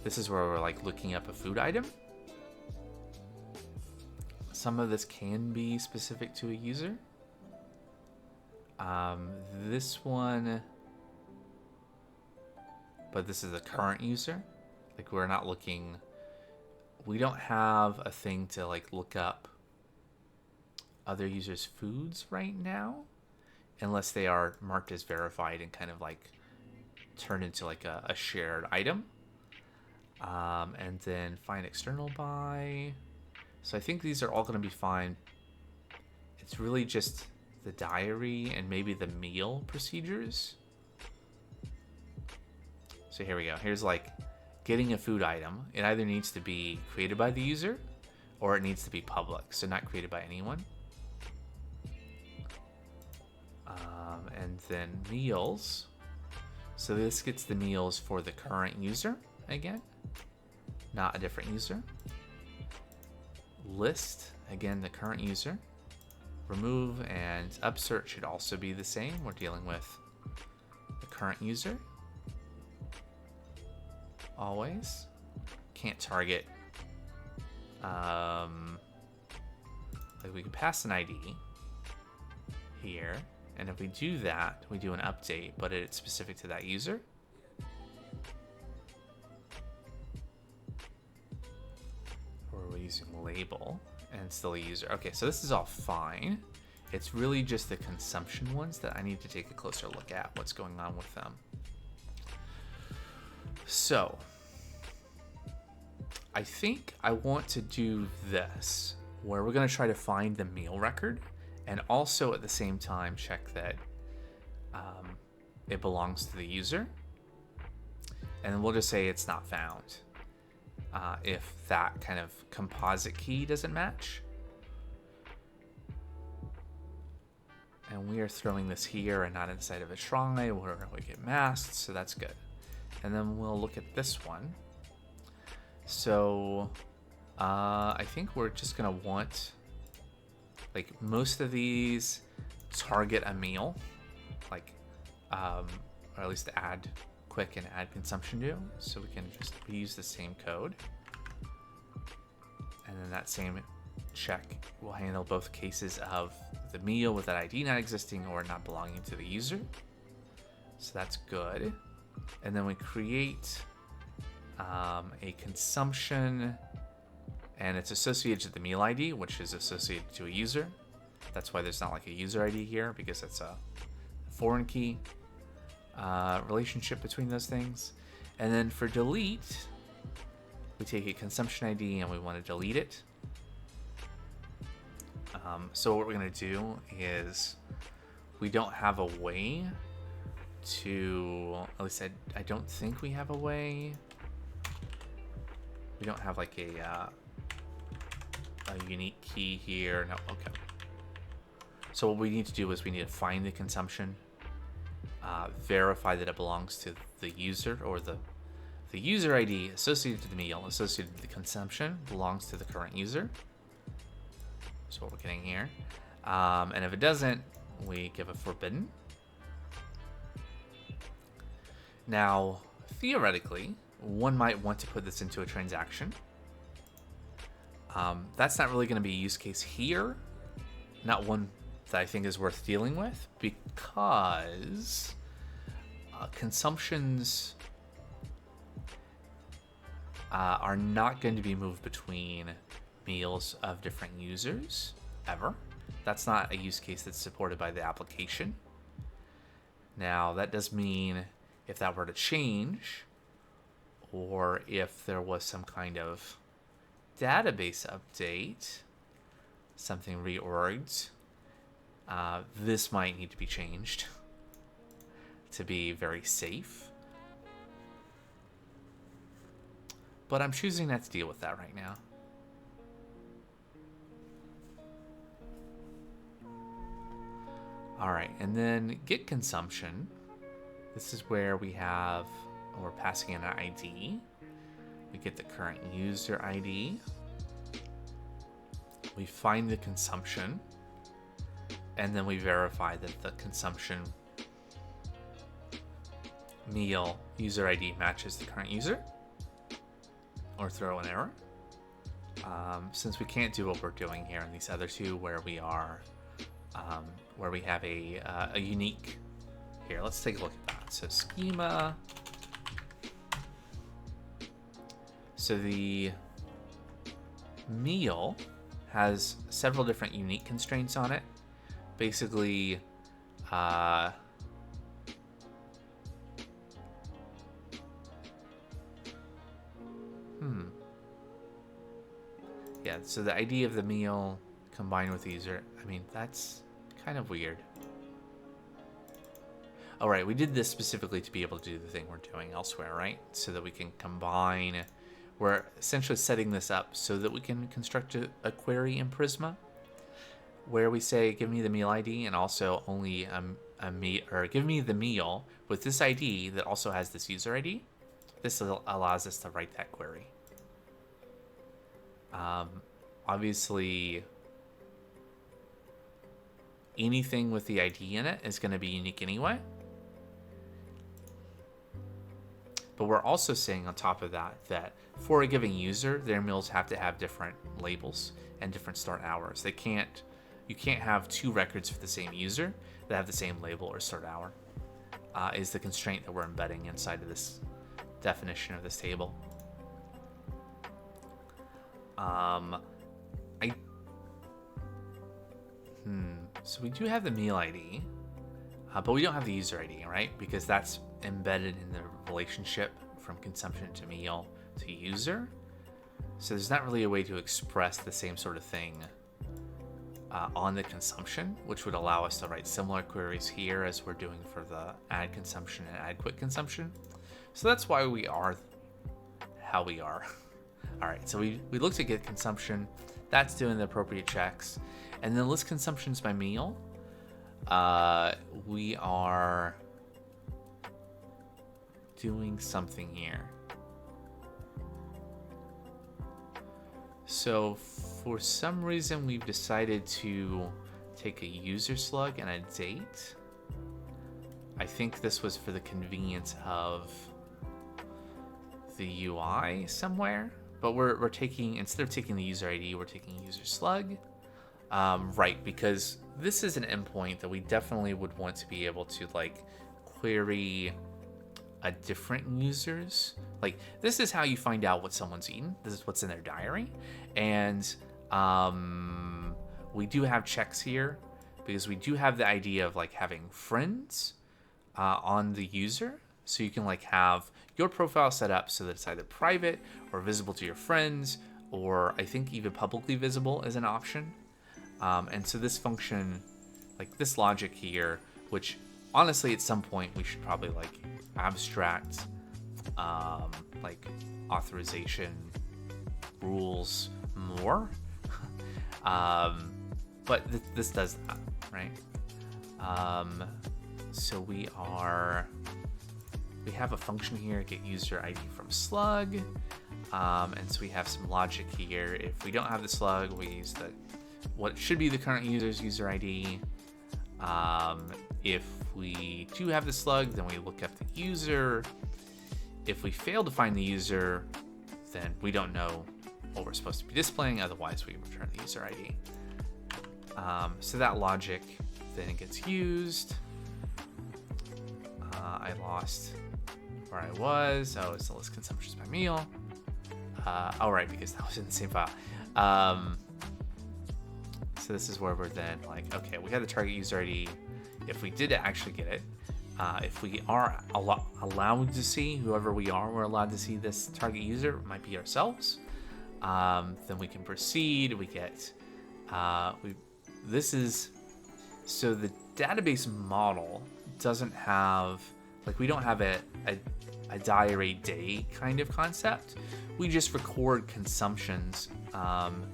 This is where we're like looking up a food item. Some of this can be specific to a user. This one, but this is the current user. Like we're not looking, we don't have a thing to like look up other users' foods right now, unless they are marked as verified and kind of like turned into like a shared item. And then find external by. So I think these are all going to be fine. It's really just the diary and maybe the meal procedures. So here we go. Here's like getting a food item. It either needs to be created by the user or it needs to be public. So not created by anyone. And then meals. So this gets the meals for the current user again, not a different user. List, again, the current user. Remove and upsert should also be the same. We're dealing with the current user. Always. Can't target. Like we can pass an ID here. And if we do that, we do an update, but it's specific to that user. We're using label and still a user. Okay, so this is all fine. It's really just the consumption ones that I need to take a closer look at what's going on with them. So I think I want to do this, where we're going to try to find the meal record and also at the same time check that it belongs to the user. And then we'll just say it's not found. If that kind of composite key doesn't match. And we are throwing this here and not inside of a try where we get masked, so that's good. And then we'll look at this one. So I think we're just gonna want, like most of these target a meal, like, or at least add quick and add consumption to, so we can just reuse the same code. And then that same check will handle both cases of the meal with that ID not existing or not belonging to the user. So that's good. And then we create a consumption, and it's associated to the meal ID, which is associated to a user. That's why there's not like a user ID here, because it's a foreign key relationship between those things. And then for delete, we take a consumption ID and we want to delete it. So what we're going to do is, we don't have a way to, at least I don't think we have a way. We don't have like a unique key here. No, okay. So what we need to do is we need to find the consumption, verify that it belongs to the user, or the user ID associated to the meal, associated to the consumption, belongs to the current user. That's what we're getting here. And if it doesn't, we give a forbidden. Now, theoretically, one might want to put this into a transaction. That's not really going to be a use case here. Not one that I think is worth dealing with, because consumptions are not going to be moved between meals of different users ever. That's not a use case that's supported by the application. Now, that does mean if that were to change, or if there was some kind of database update, something reorged, this might need to be changed to be very safe. But I'm choosing not to deal with that right now. All right, and then git consumption. This is where we're passing in an ID. We get the current user ID. We find the consumption, and then we verify that the consumption meal user ID matches the current user, or throw an error. Since we can't do what we're doing here in these other two, where we have a unique. Here, let's take a look at that. So schema. So the meal has several different unique constraints on it. Basically, yeah, so the ID of the meal combined with the user, I mean, that's kind of weird. All right, we did this specifically to be able to do the thing we're doing elsewhere, right? So that we can combine. We're essentially setting this up so that we can construct a query in Prisma where we say, give me the meal ID and also only give me the meal with this ID that also has this user ID. This allows us to write that query. Obviously, anything with the ID in it is going to be unique anyway. But we're also saying on top of that for a given user, their meals have to have different labels and different start hours. You can't have two records for the same user that have the same label or start hour. Is the constraint that we're embedding inside of this definition of this table. So we do have the meal ID, but we don't have the user ID, right? Because that's embedded in the relationship from consumption to meal to user. So there's not really a way to express the same sort of thing on the consumption, which would allow us to write similar queries here as we're doing for the add consumption and add quit consumption. So that's why we are how we are. All right, so we looked at get consumption. That's doing the appropriate checks. And then list consumptions by meal. We are doing something here. So for some reason, we've decided to take a user slug and a date. I think this was for the convenience of the UI somewhere. But we're taking, instead of taking the user ID, we're taking user slug. Right, because this is an endpoint that we definitely would want to be able to like query a different users. Like this is how you find out what someone's eaten. This is what's in their diary. And we do have checks here because we do have the idea of like having friends on the user. So you can like have your profile set up so that it's either private or visible to your friends, or I think even publicly visible is an option. And so this function, like this logic here, which honestly at some point we should probably like abstract like authorization rules more. But this does that, right? So we have a function here, get user ID from slug. And so we have some logic here. If we don't have the slug, we use what should be the current user's user ID. If we do have the slug, then we look up the user. If we fail to find the user, then we don't know what we're supposed to be displaying. Otherwise, we return the user ID. So that logic then gets used. I lost where I was. Oh, it's the list consumptions by meal. All right, because that was in the same file. So this is where we're then like, okay, we had the target user ID. If we did actually get it, if we are allowed to see, whoever we are, we're allowed to see this target user, it might be ourselves. Then we can proceed. We get, this is, so the database model doesn't have, like, we don't have a diary day kind of concept. We just record consumptions and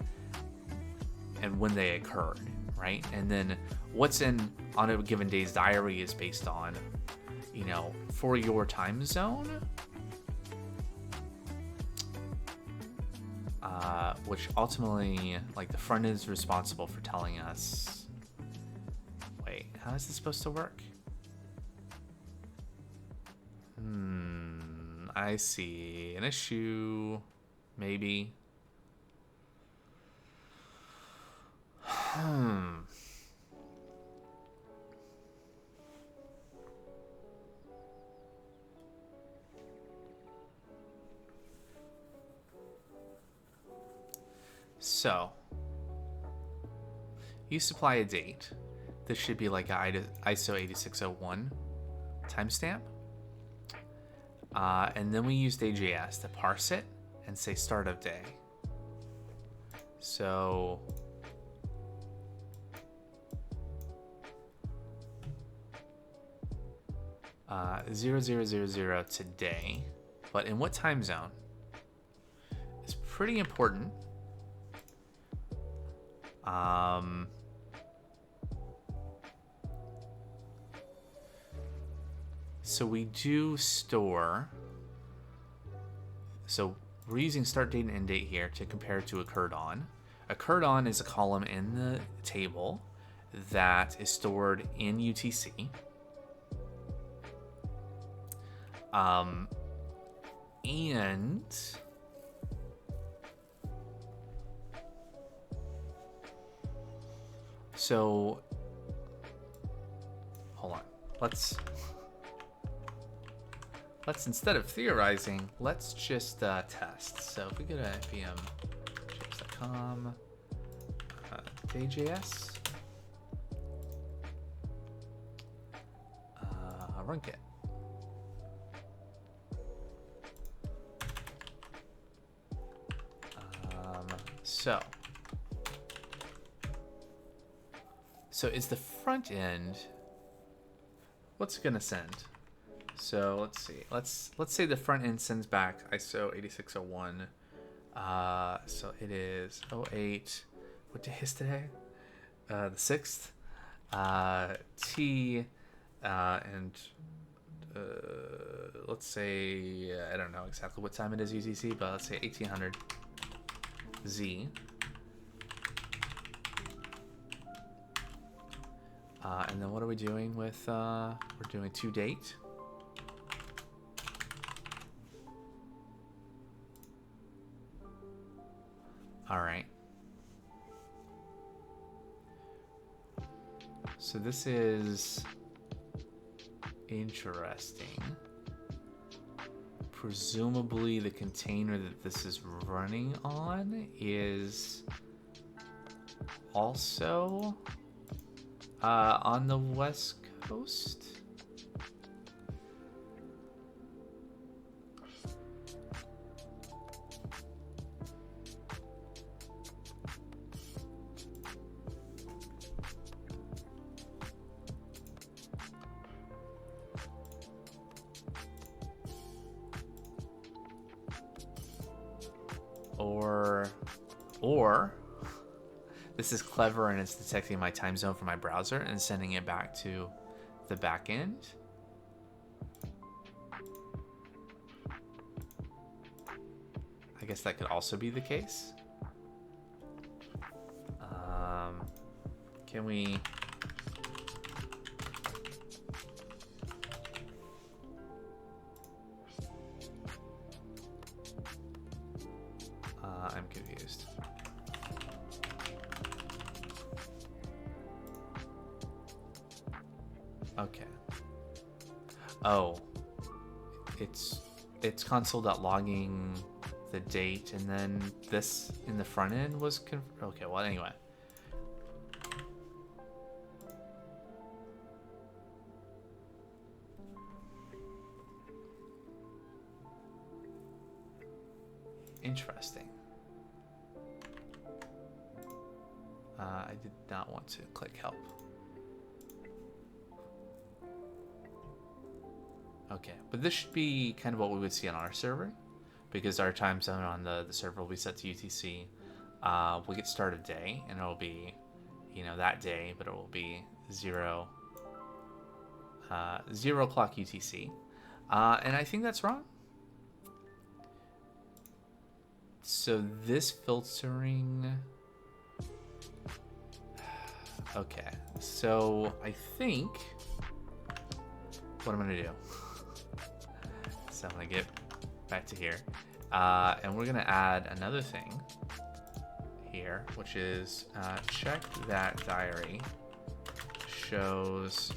when they occurred, right? And then what's in on a given day's diary is based on, you know, for your time zone, which ultimately, like, the front end is responsible for telling us, wait, how is this supposed to work? I see an issue, maybe. So, you supply a date. This should be like an ISO 8601 timestamp. And then we use JS to parse it and say start of day. So, uh, 0000 today, but in what time zone? It's pretty important. So we do store, so we're using start date and end date here to compare to occurred on. Occurred on is a column in the table that is stored in UTC. And so, hold on, let's instead of theorizing, let's just test. So if we go to npm.js.com, day.js, run Git. So is the front end, what's it gonna send? So let's see. Let's say the front end sends back ISO 8601. So it is 08. What day is today? The 6th. T and let's say, I don't know exactly what time it is UTC, but let's say 1800 Z. And then what are we doing with, we're doing toDate. All right. So this is interesting. Presumably the container that this is running on is also on the West Coast. Or this is clever and it's detecting my time zone from my browser and sending it back to the back end. I guess that could also be the case. Can we... I'm confused. Okay. Oh, it's console.logging the date, and then this in the front end was okay. Well, anyway. Interesting. I did not want to click help. Okay, but this should be kind of what we would see on our server, because our time zone on the server will be set to UTC. We'll get start of day, and it'll be, that day, but it will be 0 o'clock UTC. And I think that's wrong. So this filtering... Okay, so I think what I'm going to do... So I'm going to get back to here. And we're going to add another thing here, which is check that diary shows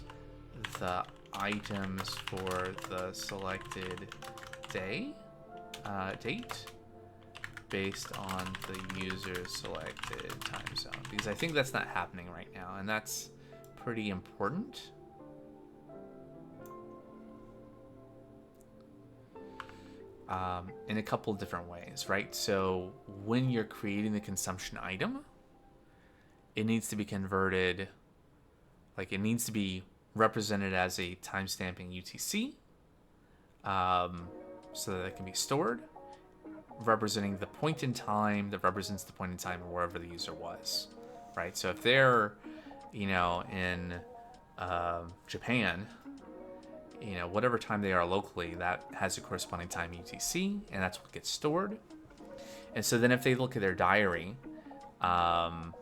the items for the selected date based on the user's selected time zone. Because I think that's not happening right now, and that's pretty important. In a couple different ways, right? So when you're creating the consumption item, it needs to be converted, like it needs to be represented as a timestamping UTC, so that it can be stored, representing the point in time that represents the point in time wherever the user was, right? So if they're, in Japan, whatever time they are locally, that has a corresponding time UTC, and that's what gets stored. And so then if they look at their diary, I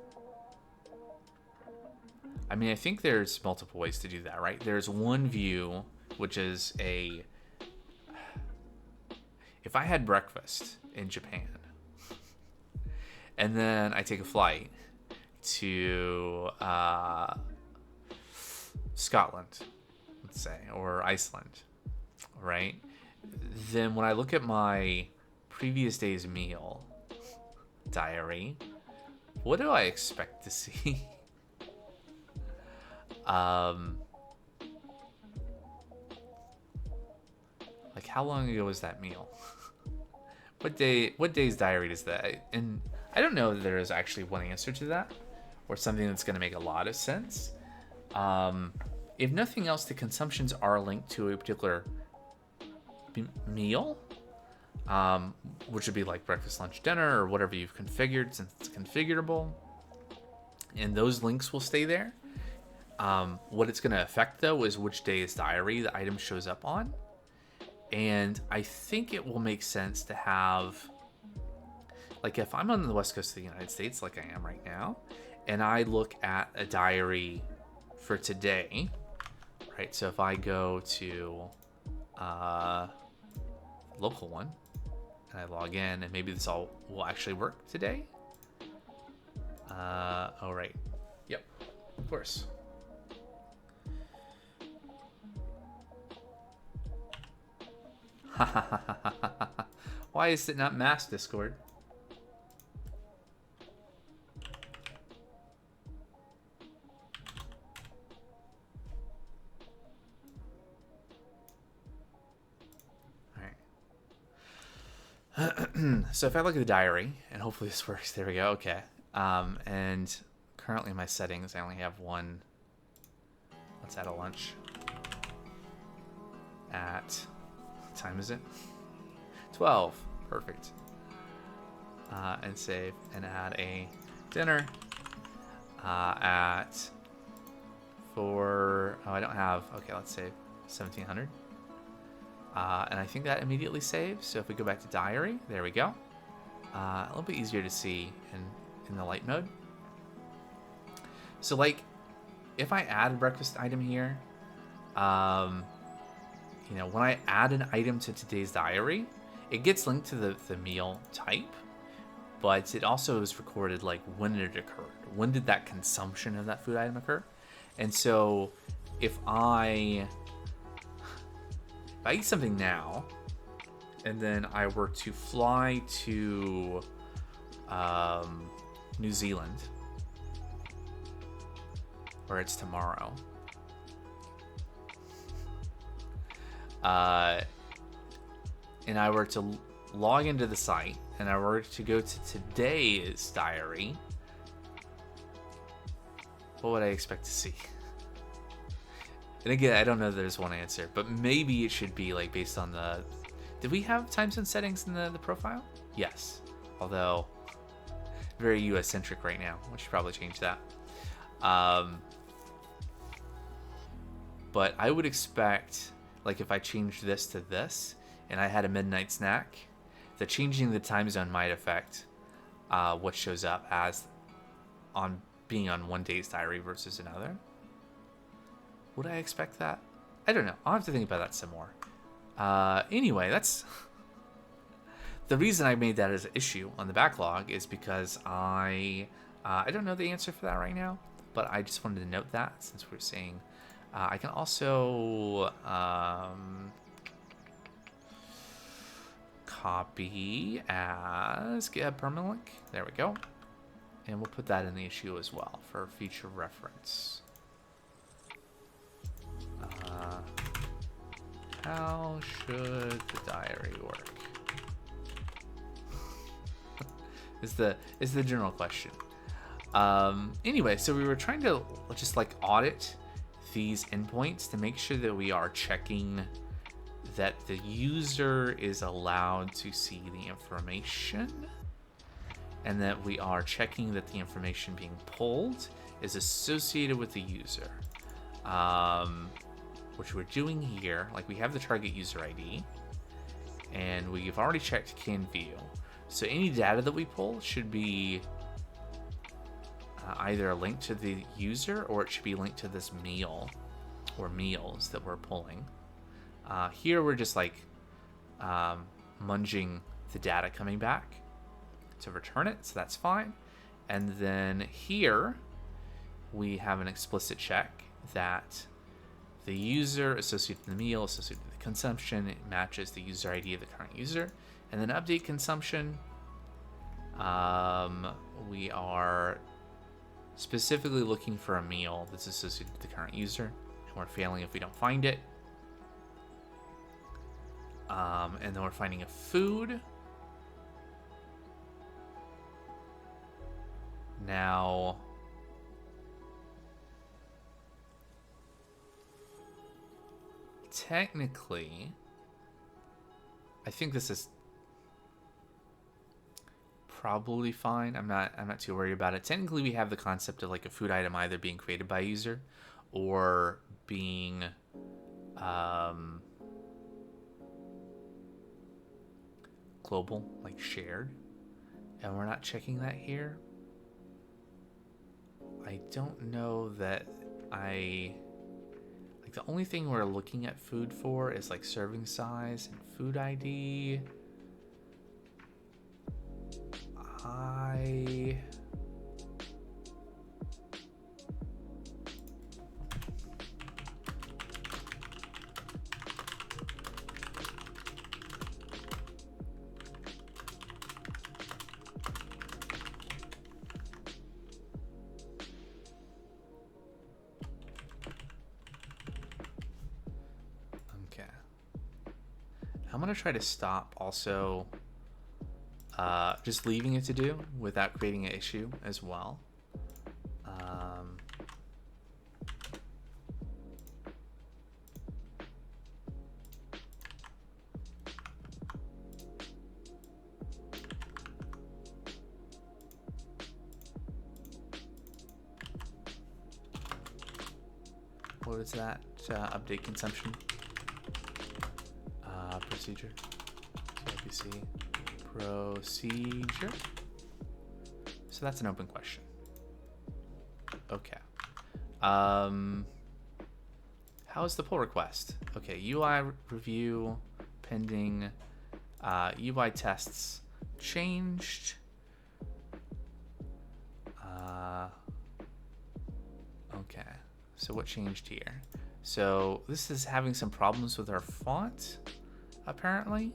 think there's multiple ways to do that, right? There's one view, which is if I had breakfast in Japan, and then I take a flight to Scotland, let's say, or Iceland, right? Then when I look at my previous day's meal diary, what do I expect to see? Like, how long ago was that meal? What day's diary does that? And I don't know that there is actually one answer to that, or something that's going to make a lot of sense. If nothing else, the consumptions are linked to a particular meal, which would be like breakfast, lunch, dinner, or whatever you've configured, since it's configurable. And those links will stay there. What it's going to affect, though, is which day's diary the item shows up on. And I think it will make sense to have, like, if I'm on the west coast of the United States, like I am right now, and I look at a diary for today, right? So if I go to local one and I log in, and maybe this all will actually work today. Oh, right. Yep, of course. Why is it not mass Discord? So if I look at the diary, and hopefully this works, there we go, okay. And currently in my settings, I only have one. Let's add a lunch at, what time is it? 12, perfect. And save, and add a dinner at 4, oh, I don't have, okay, let's save 1700. And I think that immediately saves. So if we go back to diary, there we go. A little bit easier to see in the light mode. So like, if I add a breakfast item here, when I add an item to today's diary, it gets linked to the meal type, but it also is recorded like when it occurred. When did that consumption of that food item occur? And so if I eat something now, and then I were to fly to New Zealand, where it's tomorrow, and I were to log into the site, and I were to go to today's diary, what would I expect to see? And again, I don't know that there's one answer, but maybe it should be like based on the... Did we have time zone settings in the profile? Yes. Although, very US-centric right now. We should probably change that. But I would expect, like if I changed this to this, and I had a midnight snack, that changing the time zone might affect what shows up as on being on one day's diary versus another. Would I expect that? I don't know. I'll have to think about that some more. Anyway, that's... The reason I made that as an issue on the backlog is because I don't know the answer for that right now, but I just wanted to note that since we're saying... I can also copy as GitHub permalink. There we go. And we'll put that in the issue as well for future reference. How should the diary work? is the general question. Anyway, so we were trying to just like audit these endpoints to make sure that we are checking that the user is allowed to see the information, and that we are checking that the information being pulled is associated with the user. Which we're doing here. Like we have the target user ID, and we've already checked can view. So any data that we pull should be either a link to the user, or it should be linked to this meal or meals that we're pulling. Here we're just like munging the data coming back to return it, so that's fine. And then here we have an explicit check that the user associated with the meal, associated with the consumption, it matches the user ID of the current user. And then update consumption, we are specifically looking for a meal that's associated with the current user, and we're failing if we don't find it. And then we're finding a food. Now, technically, I think this is probably fine. I'm not too worried about it. Technically, we have the concept of like a food item either being created by a user or being global, like shared, and we're not checking that here. I don't know that like the only thing we're looking at food for is like serving size and food ID. I'm gonna try to stop also just leaving it to do without creating an issue as well. What is that? Update consumption. Procedure. tRPC. Procedure. So that's an open question. Okay. How is the pull request? Okay, UI review pending. UI tests changed. Okay. So what changed here? So this is having some problems with our font, apparently.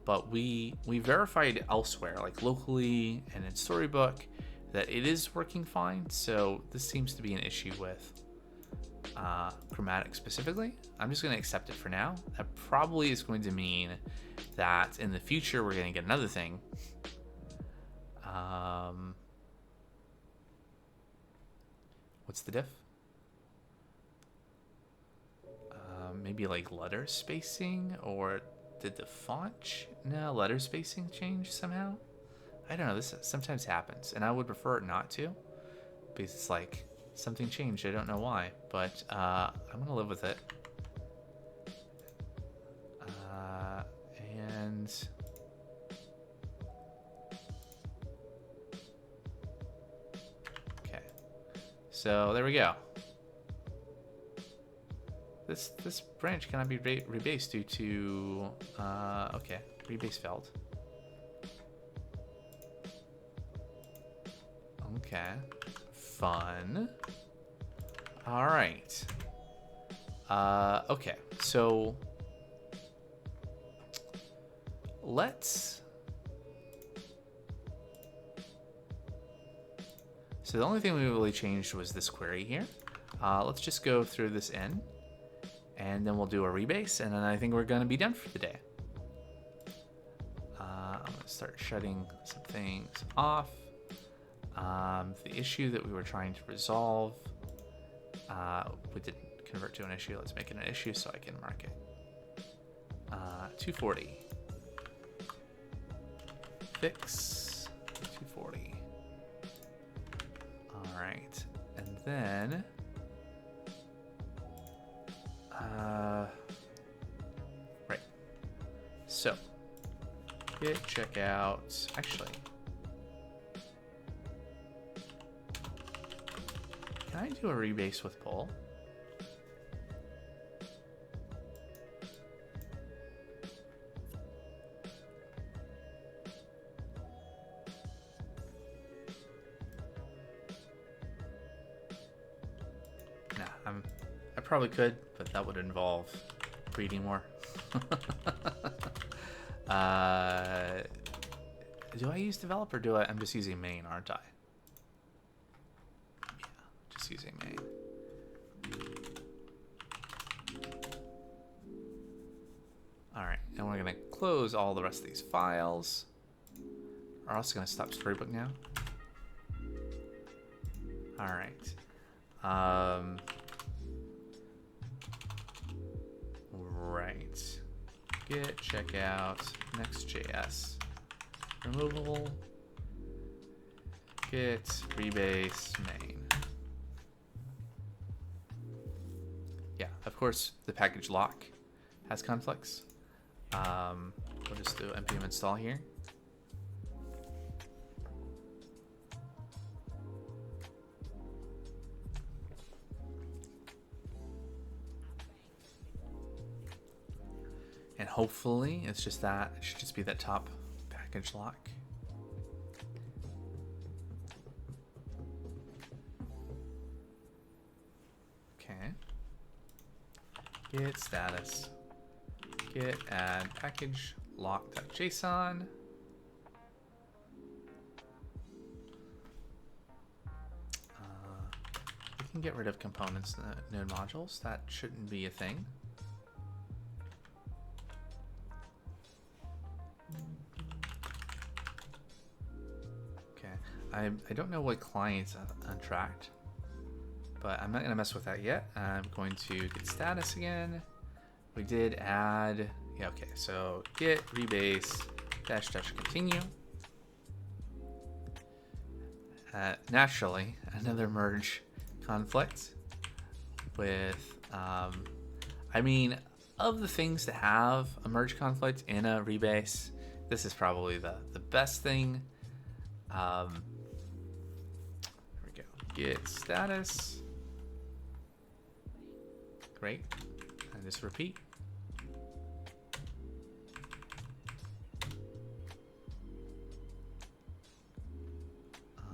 But we verified elsewhere, like locally and in Storybook, that it is working fine. So this seems to be an issue with Chromatic specifically. I'm just going to accept it for now. That probably is going to mean that in the future we're going to get another thing. What's the diff? Maybe like letter spacing, or did the font? No, letter spacing change somehow. I don't know. This sometimes happens, and I would prefer it not to, because it's like something changed. I don't know why, but I'm gonna live with it. And okay, so there we go. This branch cannot be rebased due to okay, rebase failed. Okay, fun. All right. Okay, so let's. So the only thing we really changed was this query here. Let's just go through this in, and then we'll do a rebase, and then I think we're going to be done for the day. I'm going to start shutting some things off. The issue that we were trying to resolve, we didn't convert to an issue. Let's make it an issue so I can mark it. 240. Fix 240. All right, and then right. So git checkout. Actually, can I do a rebase with poll? I probably could, but that would involve reading more. Do I use develop or do I'm just using main, aren't I? Yeah, just using main. All right, and we're gonna close all the rest of these files. We're also gonna stop Storybook now. All right. Right. Git checkout NextJS removable. Git rebase main. Yeah, of course the package lock has conflicts. We'll just do npm install here. And hopefully it's just that, it should just be that top package lock. Okay. Git status. Git add package lock.json. We can get rid of components in node modules. That shouldn't be a thing. I don't know what client's untracked, but I'm not going to mess with that yet. I'm going to get status again. We did add, yeah, okay, so git rebase dash continue. Naturally, another merge conflict with, I mean, of the things to have a merge conflict in a rebase, this is probably the best thing. There we go. Git status. Great. And just repeat.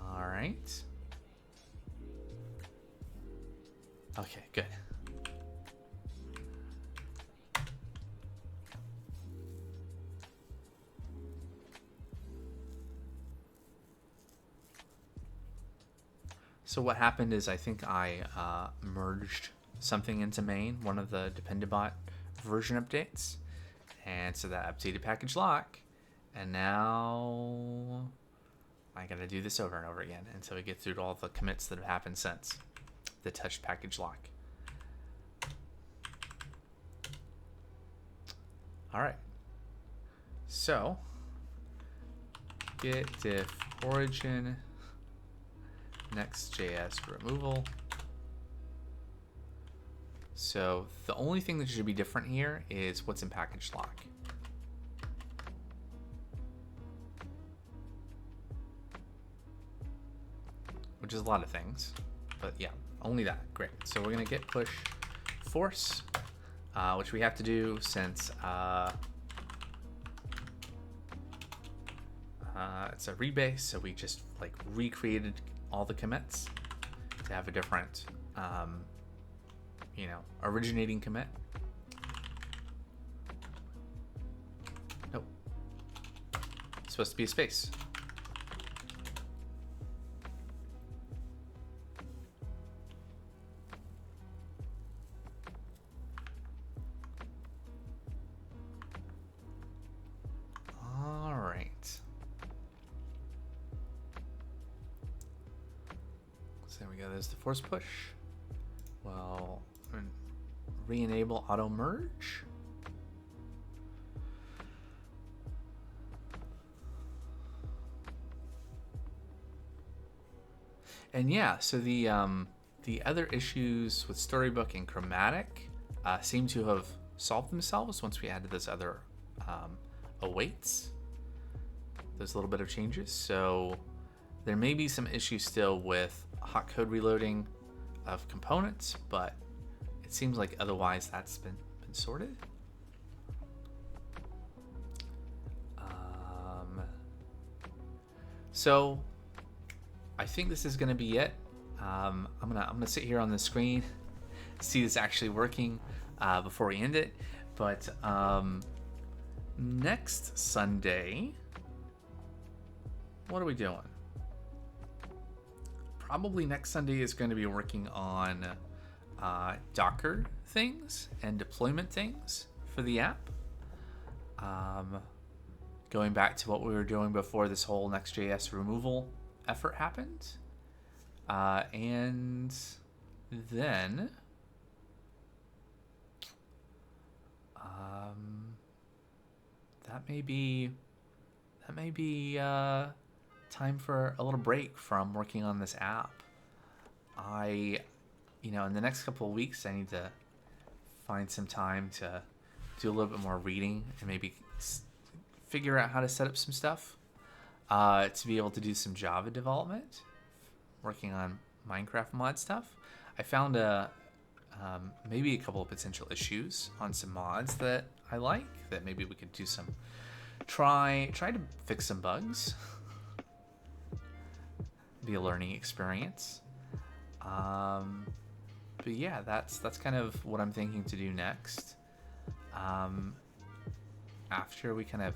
All right. Okay, good. So what happened is I think I merged something into main, one of the dependabot version updates, and so that updated package lock, and now I gotta do this over and over again until we get through all the commits that have happened since the touched package lock. All right, so git diff origin NextJS removal. So the only thing that should be different here is what's in package lock. Which is a lot of things, but yeah, only that. Great. So we're gonna git push force, which we have to do since it's a rebase, so we just like recreated all the commits to have a different, you know, originating commit. Nope. It's supposed to be a space. All right. So there we go. There's the force push. Well, re-enable auto merge. And yeah, so the other issues with Storybook and Chromatic seem to have solved themselves once we added those other awaits, those little bit of changes. So there may be some issues still with hot code reloading of components, but it seems like otherwise that's been sorted. So I think this is going to be it. I'm gonna sit here on the screen, see this actually working before we end it. But next Sunday, what are we doing? Probably next Sunday is going to be working on Docker things and deployment things for the app. Going back to what we were doing before this whole NextJS removal effort happened. And then that may be time for a little break from working on this app. In the next couple of weeks, I need to find some time to do a little bit more reading and maybe figure out how to set up some stuff to be able to do some Java development, working on Minecraft mod stuff. I found maybe a couple of potential issues on some mods that I like, that maybe we could do some try to fix some bugs. Be a learning experience. But yeah, that's kind of what I'm thinking to do next. After we kind of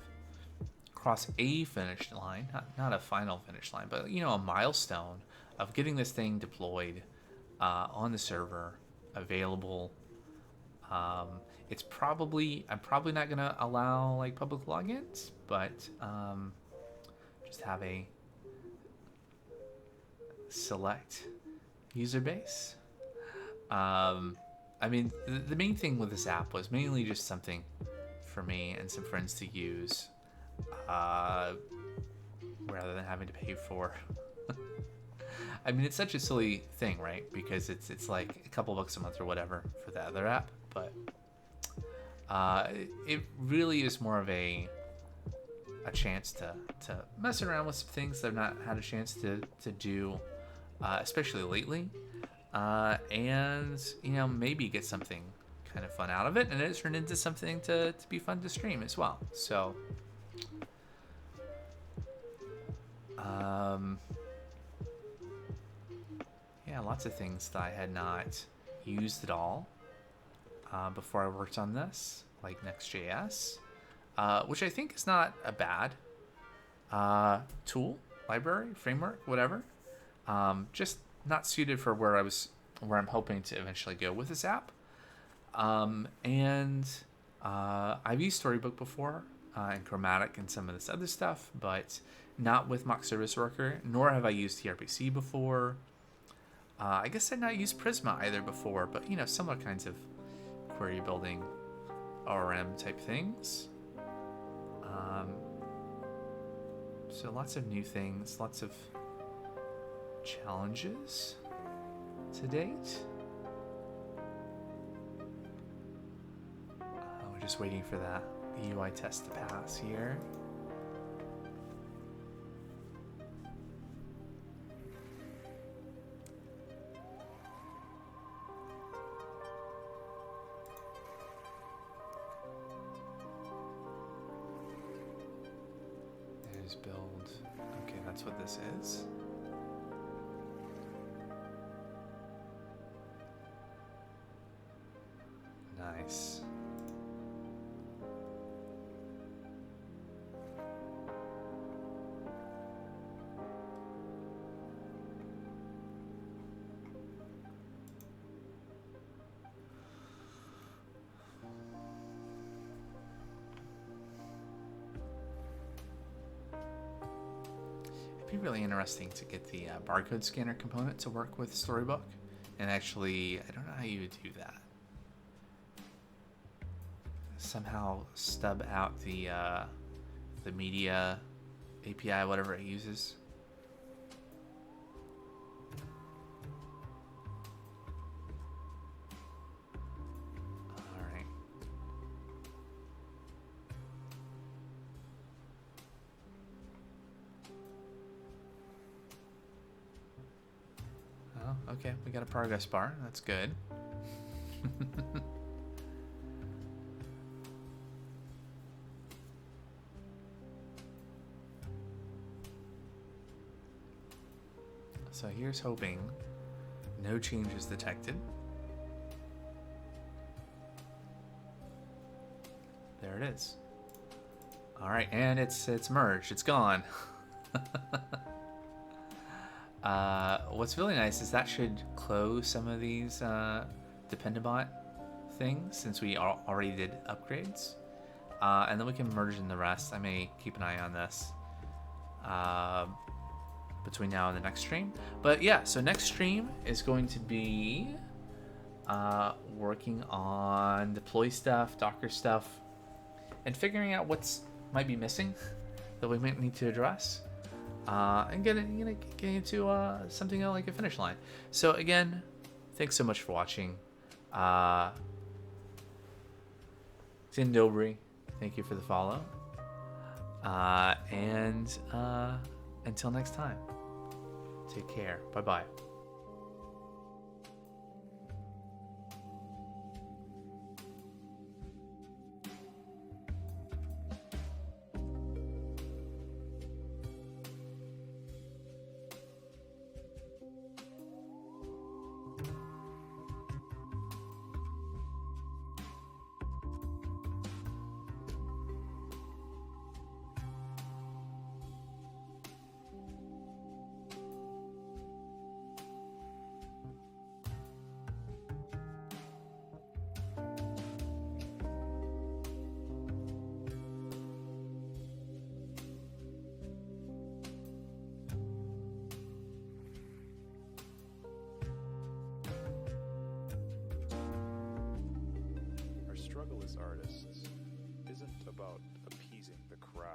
cross a finish line, not a final finish line, but a milestone of getting this thing deployed on the server, available. I'm probably not gonna allow like public logins, but just have a select user base. The main thing with this app was mainly just something for me and some friends to use, rather than having to pay for. It's such a silly thing, right? Because it's like a couple bucks a month or whatever for the other app, but it really is more of a chance to mess around with some things that I've not had a chance to do, especially lately, and maybe get something kind of fun out of it, and it turned into something to be fun to stream as well. So yeah, lots of things that I had not used at all before I worked on this, like NextJS, which I think is not a bad tool, library, framework, whatever. Just not suited for where I'm hoping to eventually go with this app. And I've used Storybook before and Chromatic and some of this other stuff, but not with Mock Service Worker, nor have I used tRPC before. I guess I'd not used Prisma either before, but similar kinds of query building ORM type things. So lots of new things, lots of challenges to date. We're just waiting for the UI test to pass here. There's build. Okay, that's what this is. Nice. It'd be really interesting to get the barcode scanner component to work with Storybook. And actually, I don't know how you would do that. Somehow stub out the media API, whatever it uses. All right. Oh, okay. We got a progress bar. That's good. So here's hoping no changes detected. There it is. All right, and it's merged. It's gone. What's really nice is that should close some of these dependabot things since we already did upgrades. And then we can merge in the rest. I may keep an eye on this between now and the next stream. But yeah, so next stream is going to be working on deploy stuff, Docker stuff, and figuring out what's might be missing that we might need to address. And getting into something like a finish line. So again, thanks so much for watching. Tin Dobry, thank you for the follow. And until next time, take care. Bye-bye. Struggle as artists isn't about appeasing the crowd.